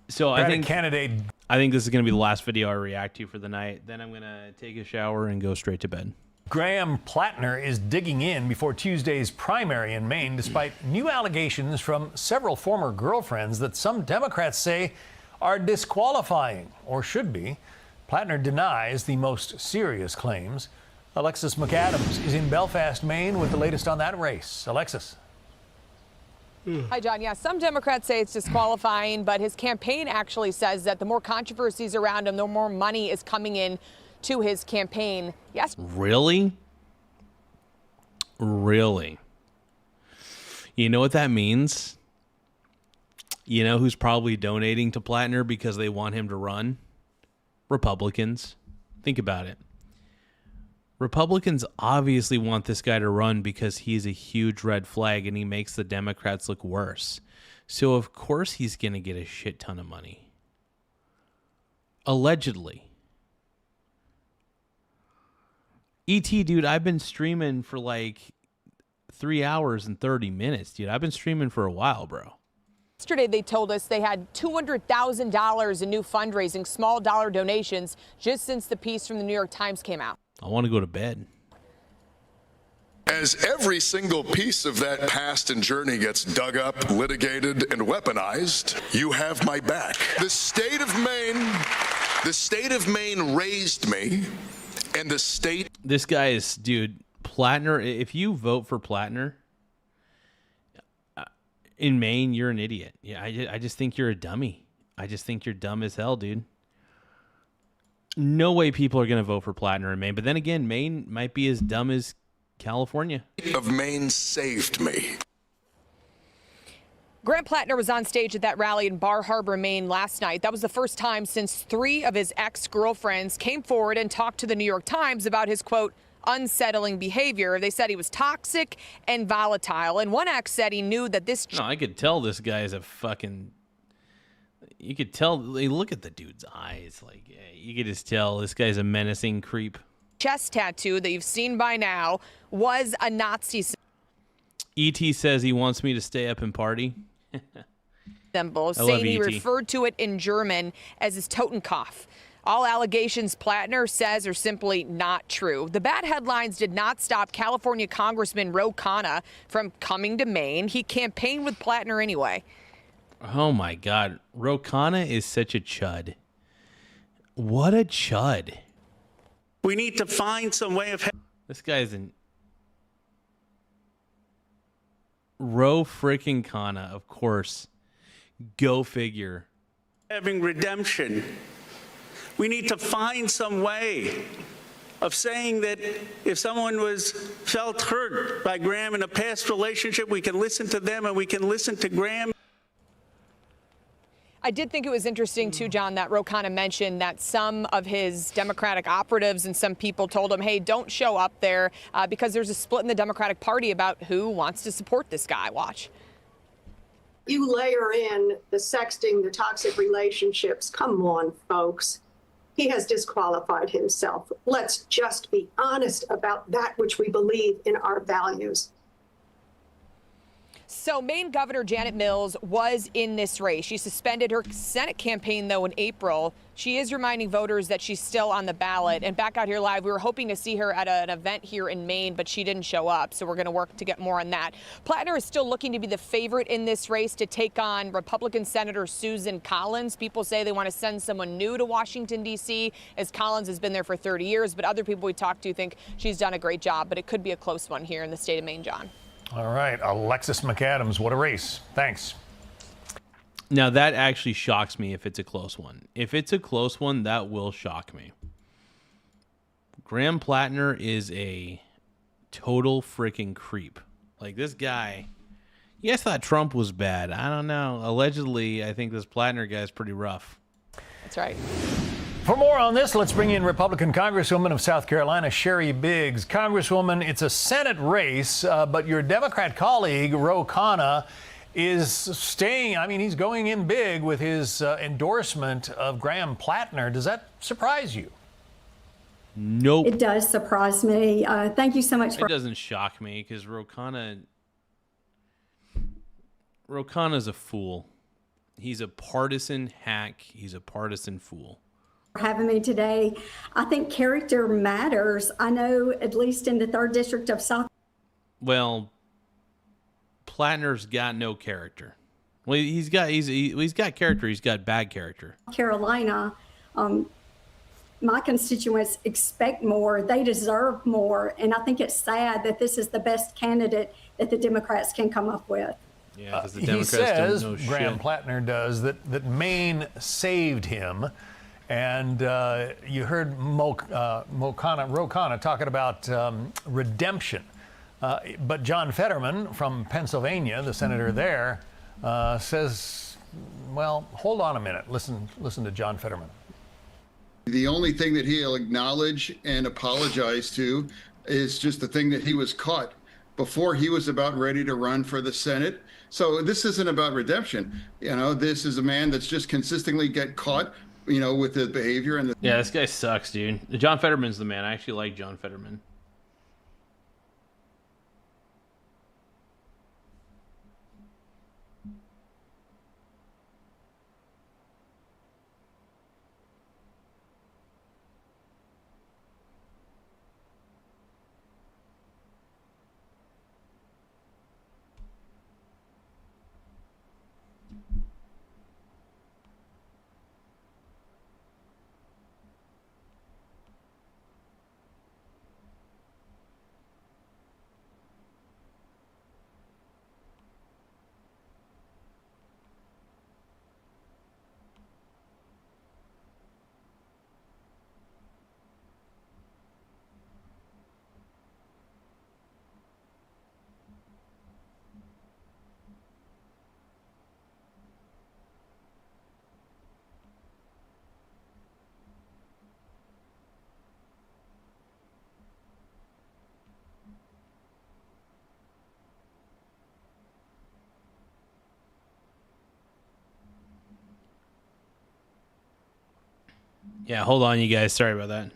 So I think this is going to be the last video I react to for the night. Then I'm going to take a shower and go straight to bed. Graham Plattner is digging in before Tuesday's primary in Maine, despite new allegations from several former girlfriends that some Democrats say are disqualifying, or should be. Plattner denies the most serious claims. Alexis McAdams is in Belfast, Maine, with the latest on that race. Alexis. Hi, John. Yeah, some Democrats say it's disqualifying, but his campaign actually says that the more controversies around him, the more money is coming in to his campaign. Yes. Really? Really? You know what that means? You know who's probably donating to Plattner because they want him to run? Republicans. Think about it. Republicans obviously want this guy to run because he's a huge red flag and he makes the Democrats look worse. So of course he's going to get a shit ton of money. Allegedly. E.T., dude, I've been streaming for like 3 hours and 30 minutes, dude. I've been streaming for a while, bro. Yesterday, they told us they had $200,000 in new fundraising, small dollar donations, just since the piece from the New York Times came out. I want to go to bed. As every single piece of that past and journey gets dug up, litigated, and weaponized, you have my back. The state of Maine raised me, and the state... This guy is, dude, Plattner, if you vote for Plattner in Maine, you're an idiot. Yeah, I just think you're a dummy. I just think you're dumb as hell, dude. No way people are going to vote for Plattner in Maine. But then again, Maine might be as dumb as California. Of Maine saved me. Graham Plattner was on stage at that rally in Bar Harbor, Maine last night. That was the first time since 3 of his ex-girlfriends came forward and talked to the New York Times about his, quote, unsettling behavior. They said he was toxic and volatile. And one ex said he knew that this... No, I could tell this guy is a fucking... You could tell, look at the dude's eyes. Like, you could just tell this guy's a menacing creep. Chest tattoo that you've seen by now was a Nazi E.T. says he wants me to stay up and party. symbol, saying he referred to it in German as his Totenkopf. All allegations, Plattner says, are simply not true. The bad headlines did not stop California Congressman Ro Khanna from coming to Maine. He campaigned with Plattner anyway. Oh, my God. Ro Khanna is such a chud. What a chud. We need to find some way of... This guy's an... Ro freaking Khanna, of course. Go figure. Having redemption. We need to find some way of saying that if someone felt hurt by Graham in a past relationship, we can listen to them and we can listen to Graham. I did think it was interesting, too, John, that Ro Khanna mentioned that some of his Democratic operatives and some people told him, hey, don't show up there because there's a split in the Democratic Party about who wants to support this guy. Watch. You layer in the sexting, the toxic relationships. Come on, folks. He has disqualified himself. Let's just be honest about that which we believe in our values. So Maine Governor Janet Mills was in this race. She suspended her Senate campaign, though, in April. She is reminding voters that she's still on the ballot. And back out here live, we were hoping to see her at an event here in Maine, but she didn't show up. So we're going to work to get more on that. Plattner is still looking to be the favorite in this race to take on Republican Senator Susan Collins. People say they want to send someone new to Washington, D.C., as Collins has been there for 30 years. But other people we talked to think she's done a great job. But it could be a close one here in the state of Maine, John. All right, Alexis McAdams, what a race. Thanks. Now, that actually shocks me if it's a close one. If it's a close one, that will shock me. Graham Plattner is a total freaking creep. Like, this guy, you guys thought Trump was bad. I don't know. Allegedly, I think this Plattner guy is pretty rough. That's right. For more on this, let's bring in Republican Congresswoman of South Carolina, Sherry Biggs. Congresswoman, it's a Senate race, but your Democrat colleague, Ro Khanna, is staying. I mean, he's going in big with his endorsement of Graham Plattner. Does that surprise you? Nope. It does surprise me. Thank you so much for. It doesn't shock me because Ro Khanna's a fool. He's a partisan hack. He's a partisan fool. Having me today. I think character matters. I know, at least in the 3rd District of South. Well, Plattner's got no character. Well, he's got character. He's got bad character. Carolina, my constituents expect more. They deserve more, and I think it's sad that this is the best candidate that the Democrats can come up with. Yeah, because the Democrats don't know shit. Graham Plattner does that Maine saved him. And you heard Ro Khanna talking about redemption. But John Fetterman from Pennsylvania, the senator there, says, well, hold on a minute. Listen to John Fetterman. The only thing that he'll acknowledge and apologize to is just the thing that he was caught before he was about ready to run for the Senate. So this isn't about redemption. You know, this is a man that's just consistently get caught, you know, with the behavior and the. Yeah, this guy sucks, dude. John Fetterman's the man. I actually like John Fetterman. Yeah, hold on, you guys. Sorry about that.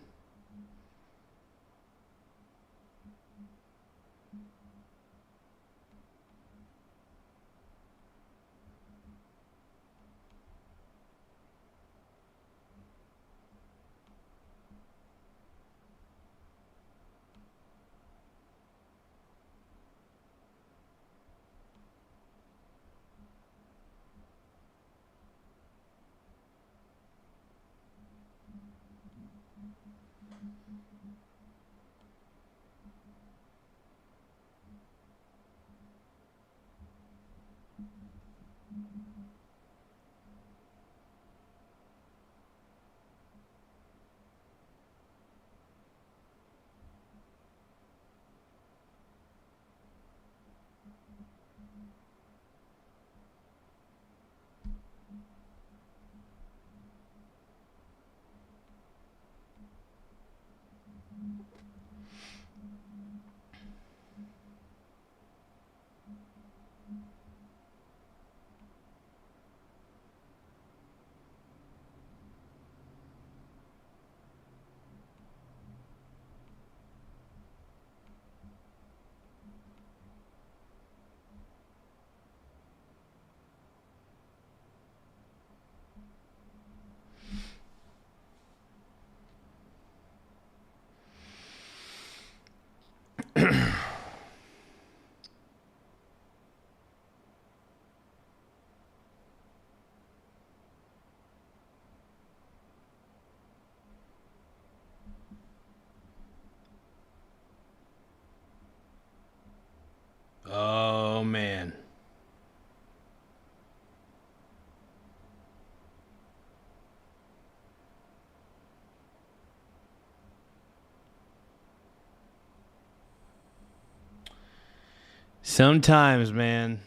Sometimes, man.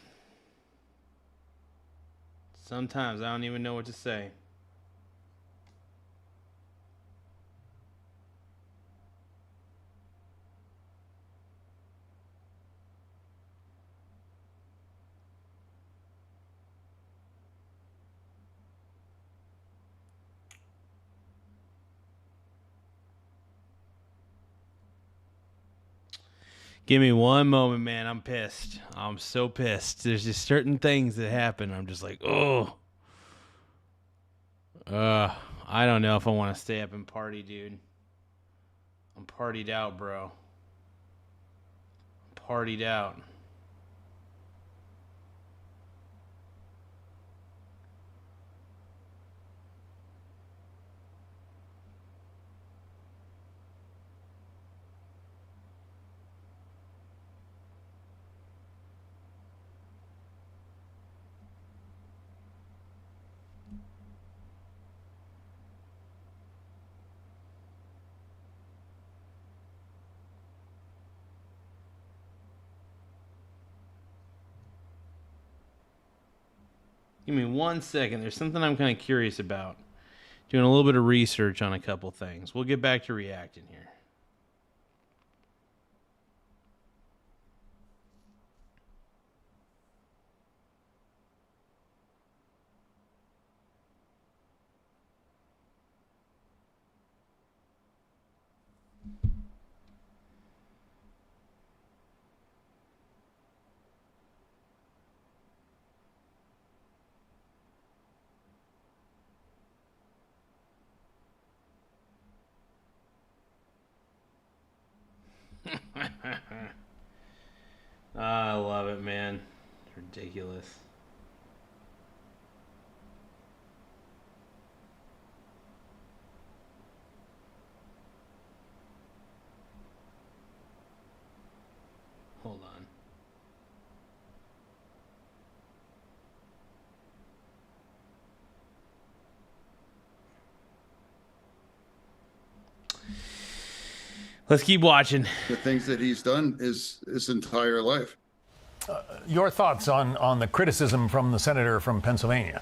Sometimes I don't even know what to say. Give me one moment, man. I'm pissed. I'm so pissed. There's just certain things that happen. I'm just like, oh. I don't know if I want to stay up and party, dude. I'm partied out, bro. I'm partied out. Give me 1 second. There's something I'm kind of curious about. Doing a little bit of research on a couple things. We'll get back to reacting here. I love it, man. It's ridiculous. Hold on. Let's keep watching. The things that he's done his entire life. Your thoughts on the criticism from the senator from Pennsylvania?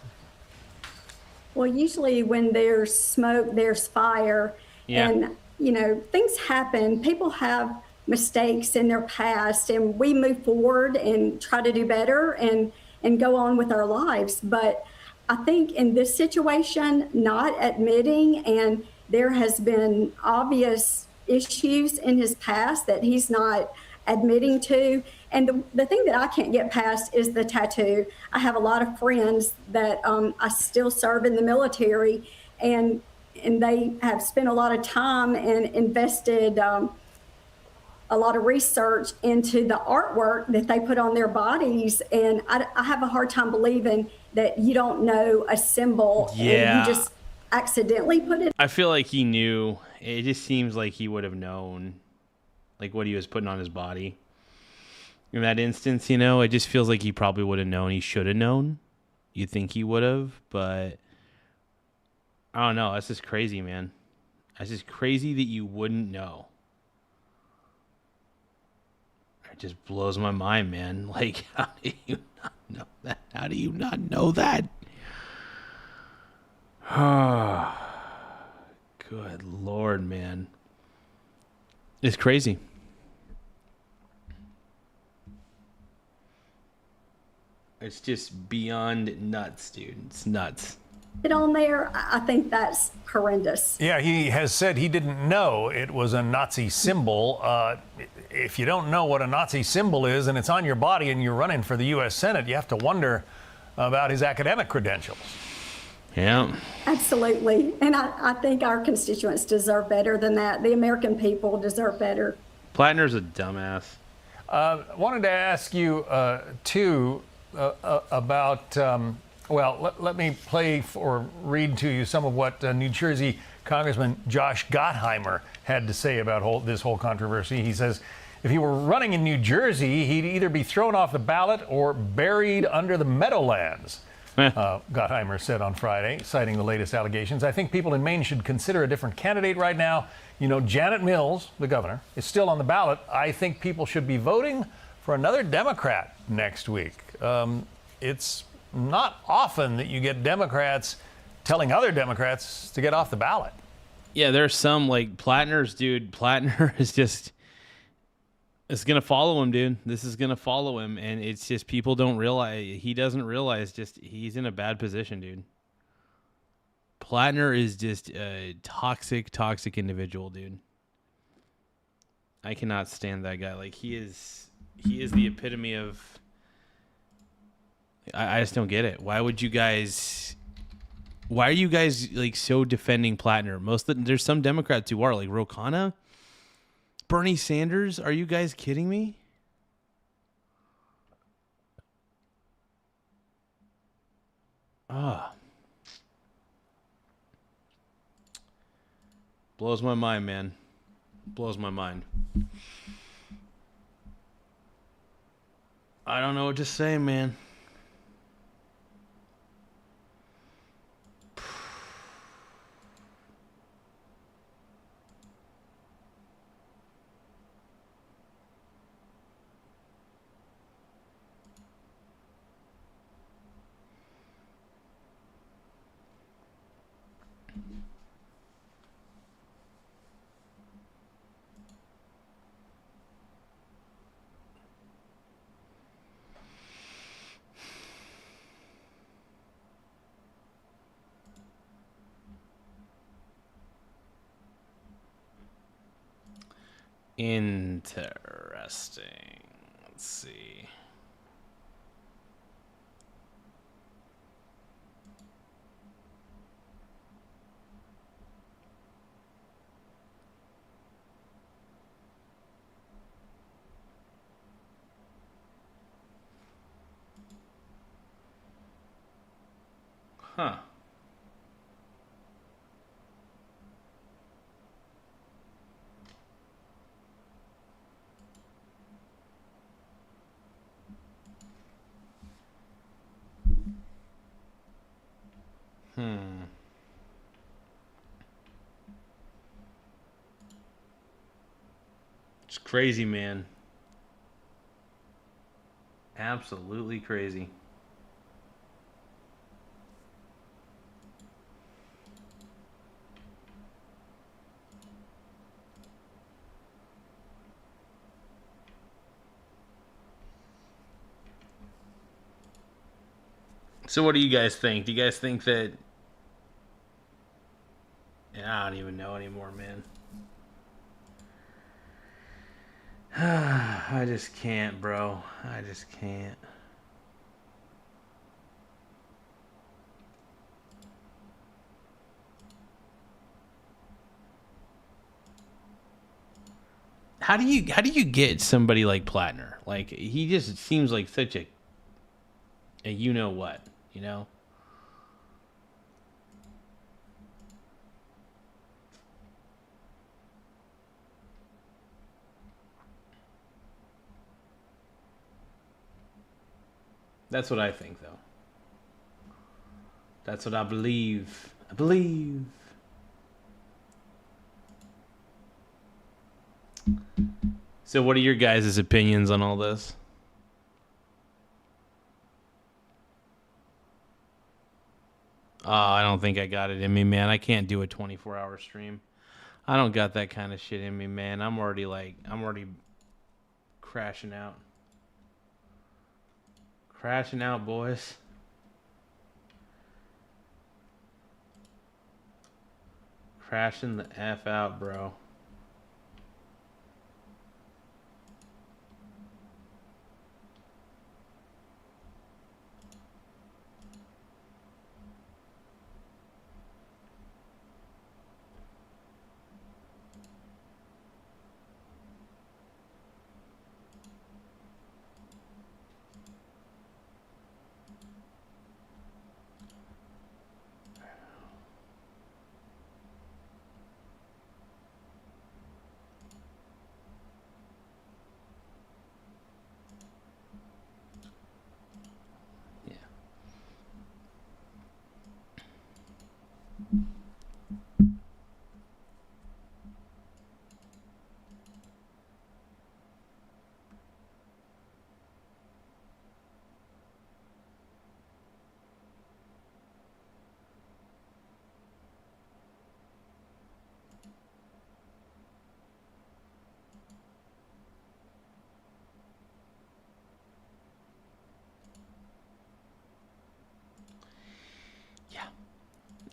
Well, usually when there's smoke, there's fire. Yeah. And, you know, things happen. People have mistakes in their past, and we move forward and try to do better and go on with our lives. But I think in this situation, not admitting, and there has been obvious issues in his past that he's not admitting to. And the thing that I can't get past is the tattoo. I have a lot of friends that I still serve in the military, and they have spent a lot of time and invested a lot of research into the artwork that they put on their bodies. And I have a hard time believing that you don't know a symbol and you just accidentally put it. I feel like he knew. It just seems like he would have known, like, what he was putting on his body. In that instance, you know, it just feels like he probably would have known. He should have known. You'd think he would have, but I don't know. That's just crazy, man. That's just crazy that you wouldn't know. It just blows my mind, man. Like, how do you not know that? How do you not know that? Good Lord, man. It's crazy. It's just beyond nuts, dude. It's nuts. On there, I think that's horrendous. Yeah, he has said he didn't know it was a Nazi symbol. If you don't know what a Nazi symbol is and it's on your body and you're running for the U.S. Senate, you have to wonder about his academic credentials. Yeah. Absolutely. And I think our constituents deserve better than that. The American people deserve better. Plattner's a dumbass. Wanted to ask you, too, about, let me play or read to you some of what New Jersey Congressman Josh Gottheimer had to say about this whole controversy. He says, if he were running in New Jersey, he'd either be thrown off the ballot or buried under the Meadowlands. Gottheimer said on Friday, citing the latest allegations. I think people in Maine should consider a different candidate right now. You know, Janet Mills, the governor, is still on the ballot. I think people should be voting for another Democrat next week. It's not often that you get Democrats telling other Democrats to get off the ballot. Yeah, there's some like Plattner's, dude. Plattner is just, it's going to follow him, dude. This is going to follow him. And it's just people don't realize, he doesn't realize just he's in a bad position, dude. Plattner is just a toxic individual, dude. I cannot stand that guy. Like he is the epitome of, I just don't get it. Why are you guys like so defending Plattner? There's some Democrats who are, like Ro Khanna, Bernie Sanders. Are you guys kidding me? Blows my mind, man. Blows my mind. I don't know what to say, man. Interesting. Let's see. Huh. It's crazy, man. Absolutely crazy. So what do you guys think? Do you guys think that... I don't even know anymore, man. I just can't, bro. I just can't. How do you get somebody like Plattner? Like, he just seems like such a you know what, you know? That's what I think, though. That's what I believe. I believe. So what are your guys' opinions on all this? Oh, I don't think I got it in me, man. I can't do a 24-hour stream. I don't got that kind of shit in me, man. I'm already crashing out. Crashing out, boys. Crashing the F out, bro.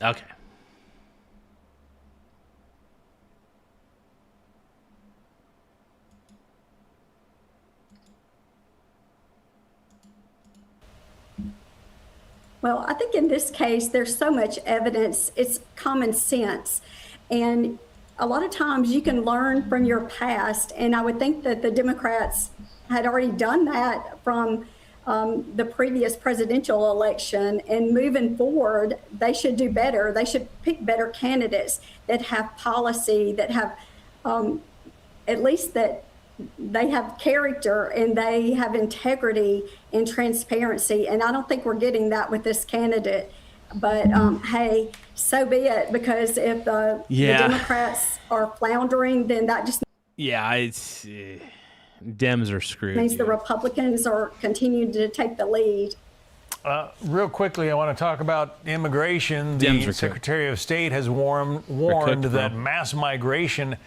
Okay. Well, I think in this case, there's so much evidence, it's common sense. And a lot of times you can learn from your past. And I would think that the Democrats had already done that from the previous presidential election. And moving forward, they should do better. They should pick better candidates that have policy, that have at least that they have character and they have integrity and transparency. And I don't think we're getting that with this candidate. But hey, so be it, because if the Democrats are floundering, then that just it's Dems are screwed. means the Republicans are continuing to take the lead. Real quickly, I want to talk about immigration. The Secretary of State has warned that mass migration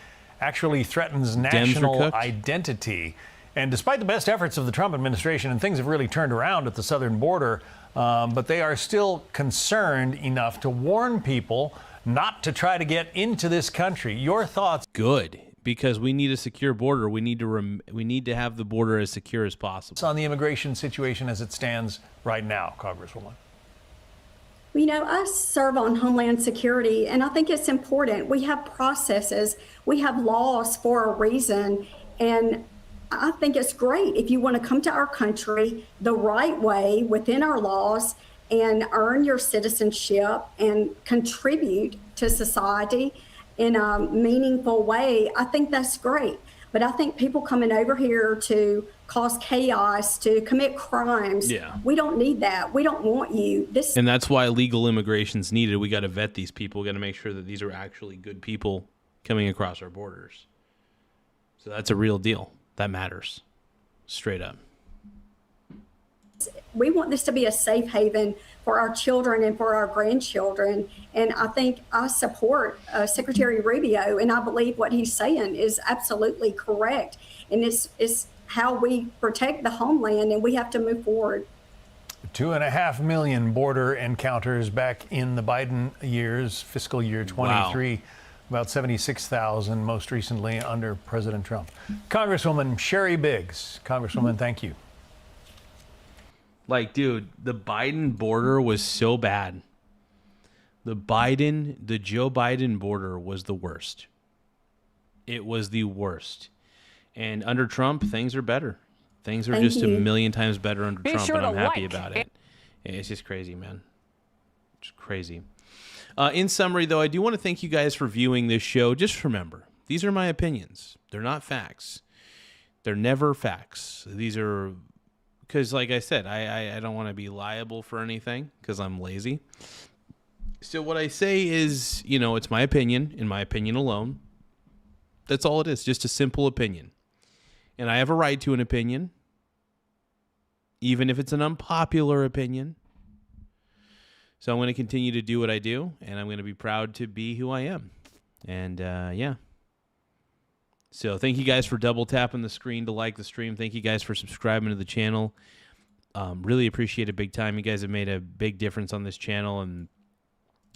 actually threatens national identity. And despite the best efforts of the Trump administration, and things have really turned around at the southern border, but they are still concerned enough to warn people not to try to get into this country. Your thoughts? Good, because we need a secure border. We need to have the border as secure as possible. On the immigration situation as it stands right now, Congresswoman. You know, I serve on Homeland Security, and I think it's important. We have processes, we have laws for a reason, and I think it's great if you want to come to our country the right way within our laws and earn your citizenship and contribute to society in a meaningful way. I think that's great. But I think people coming over here to cause chaos, to commit crimes, we don't need that. We don't want you. And that's why legal immigration's needed. We got to vet these people. We got to make sure that these are actually good people coming across our borders. So that's a real deal. That matters. Straight up. We want this to be a safe haven for our children and for our grandchildren. And I think I support Secretary Rubio, and I believe what he's saying is absolutely correct. And it's how we protect the homeland, and we have to move forward. 2.5 million border encounters back in the Biden years, fiscal year 23. Wow. About 76,000 most recently under President Trump. Congresswoman Sherry Biggs. Congresswoman, thank you. Like, dude, the Biden border was so bad. The Joe Biden border was the worst. It was the worst. And under Trump, things are better. Things are just a million times better under Trump, and I'm happy about it. It's just crazy, man. It's crazy. In summary, though, I do want to thank you guys for viewing this show. Just remember, these are my opinions. They're not facts. They're never facts. These are... Because, like I said, I don't want to be liable for anything because I'm lazy. So what I say is, it's my opinion, in my opinion alone. That's all it is, just a simple opinion. And I have a right to an opinion, even if it's an unpopular opinion. So I'm going to continue to do what I do, and I'm going to be proud to be who I am. And, yeah. So thank you guys for double tapping the screen to like the stream. Thank you guys for subscribing to the channel. Really appreciate it big time. You guys have made a big difference on this channel, and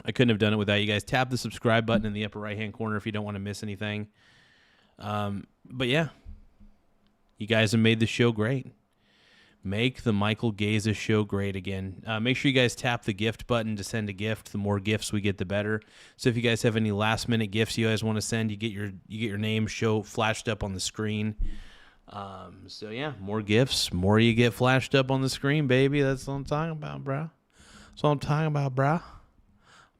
I couldn't have done it without you guys. Tap the subscribe button in the upper right-hand corner if you don't want to miss anything. But yeah, you guys have made the show great. Make the Michael Garza show great again. Make sure you guys tap the gift button to send a gift. The more gifts we get, the better. So if you guys have any last-minute gifts you guys want to send, you get your name flashed up on the screen. So yeah, more gifts, more you get flashed up on the screen, baby. That's what I'm talking about, bro. That's what I'm talking about, bro.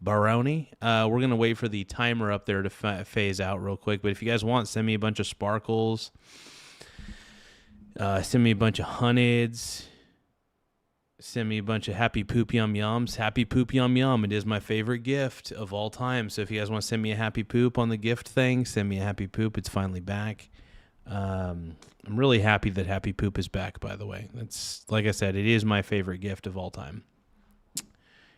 Baroni. We're gonna wait for the timer up there to phase out real quick. But if you guys want, send me a bunch of sparkles. Send me a bunch of hunnids. Send me a bunch of happy poop yum yums. Happy poop yum yum. It is my favorite gift of all time. So if you guys want to send me a happy poop on the gift thing, send me a happy poop. It's finally back. I'm really happy that happy poop is back, by the way. That's, like I said, it is my favorite gift of all time.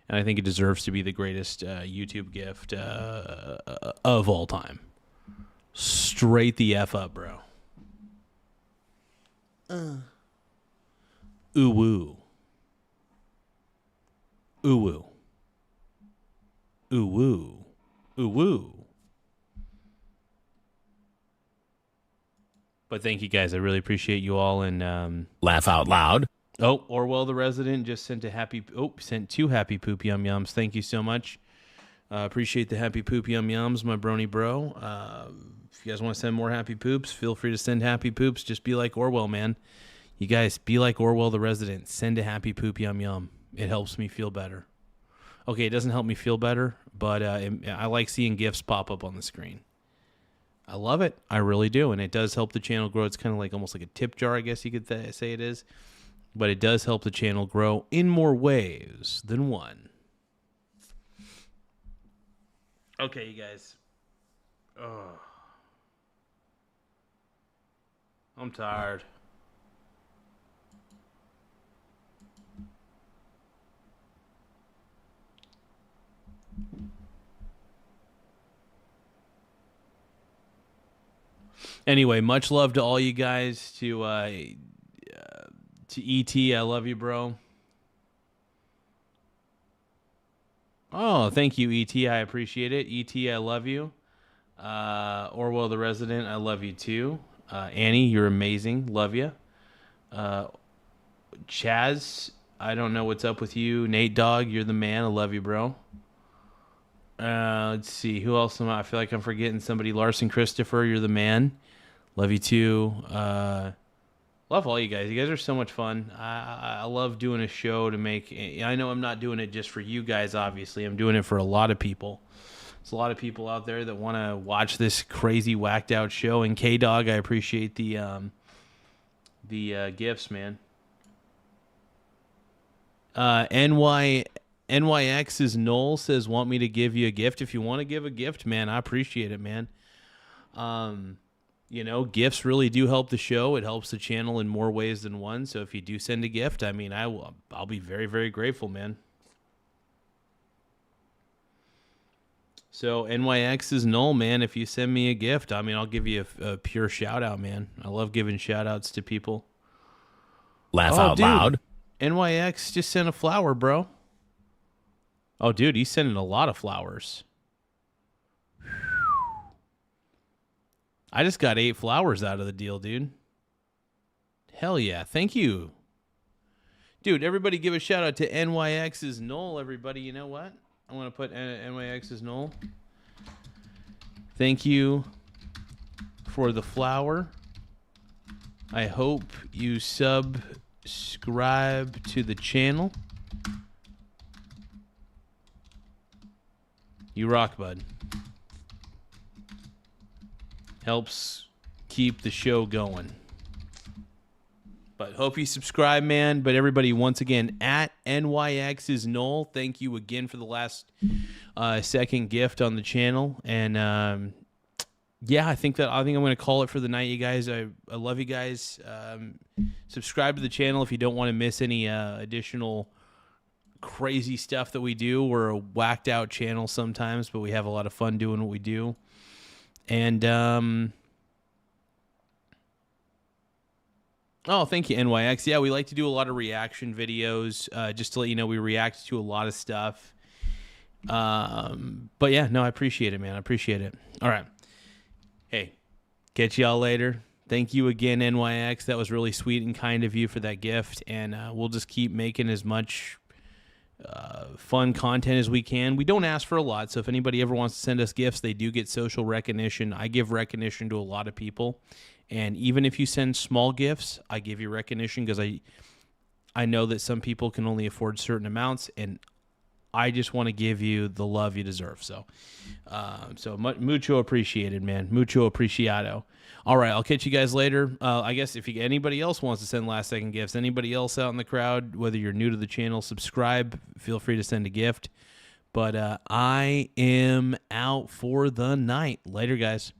And I think it deserves to be the greatest YouTube gift of all time. Straight the F up, bro. Ooh woo. Ooh woo. Ooh woo. Ooh woo. But thank you guys. I really appreciate you all. And Laugh out loud. Oh, Orwell the Resident just sent sent 2 happy poop yum yums. Thank you so much. Appreciate the happy poop yum yums, my brony bro. If you guys want to send more happy poops, feel free to send happy poops. Just be like Orwell, man. You guys, be like Orwell the Resident. Send a happy poop yum yum. It helps me feel better. Okay, it doesn't help me feel better, but I like seeing gifts pop up on the screen. I love it. I really do, and it does help the channel grow. It's kind of like almost like a tip jar, I guess you could say it is. But it does help the channel grow in more ways than one. Okay, you guys. Oh. I'm tired. Anyway, much love to all you guys. To ET, I love you, bro. Oh, thank you, ET. I appreciate it. ET, I love you. Orwell the Resident, I love you too. Annie, you're amazing. Love you. Chaz, I don't know what's up with you. Nate Dogg, you're the man. I love you, bro. Let's see. Who else am I? I feel like I'm forgetting somebody. Larson Christopher, you're the man. Love you too. Love all you guys. You guys are so much fun. I love doing a show to make... I know I'm not doing it just for you guys, obviously. I'm doing it for a lot of people. There's a lot of people out there that want to watch this crazy, whacked-out show. And K-Dog, I appreciate the gifts, man. NYX's Noel says, want me to give you a gift? If you want to give a gift, man, I appreciate it, man. You know, gifts really do help the show. It helps the channel in more ways than one. So if you do send a gift, I mean, I'll be very, very grateful, man. So NYX is Noel, man. If you send me a gift, I mean, I'll give you a pure shout out, man. I love giving shout outs to people. Laugh out loud. NYX just sent a flower, bro. Oh, dude, he's sending a lot of flowers. I just got 8 flowers out of the deal, dude. Hell yeah. Thank you. Dude, everybody give a shout out to NYX's Noel, everybody. You know what? I want to put NYX's Noel. Thank you for the flower. I hope you subscribe to the channel. You rock, bud. Helps keep the show going. But hope you subscribe, man. But everybody, once again, at NYX's Noel, thank you again for the last second gift on the channel. And yeah, I think I'm going to call it for the night, you guys. I love you guys. Subscribe to the channel if you don't want to miss any additional crazy stuff that we do. We're a whacked out channel sometimes, but we have a lot of fun doing what we do. And oh, thank you, NYX. Yeah, we like to do a lot of reaction videos. Just to let you know, we react to a lot of stuff. But yeah, no, I appreciate it, man. I appreciate it. All right. Hey, catch y'all later. Thank you again, NYX. That was really sweet and kind of you for that gift. And we'll just keep making as much fun content as we can. We don't ask for a lot, so if anybody ever wants to send us gifts, they do get social recognition. I give recognition to a lot of people, and even if you send small gifts, I give you recognition because I know that some people can only afford certain amounts, and I just want to give you the love you deserve. So mucho appreciated, man. Mucho apreciado. All right, I'll catch you guys later. I guess if anybody else wants to send last-second gifts, anybody else out in the crowd, whether you're new to the channel, subscribe. Feel free to send a gift. But I am out for the night. Later, guys.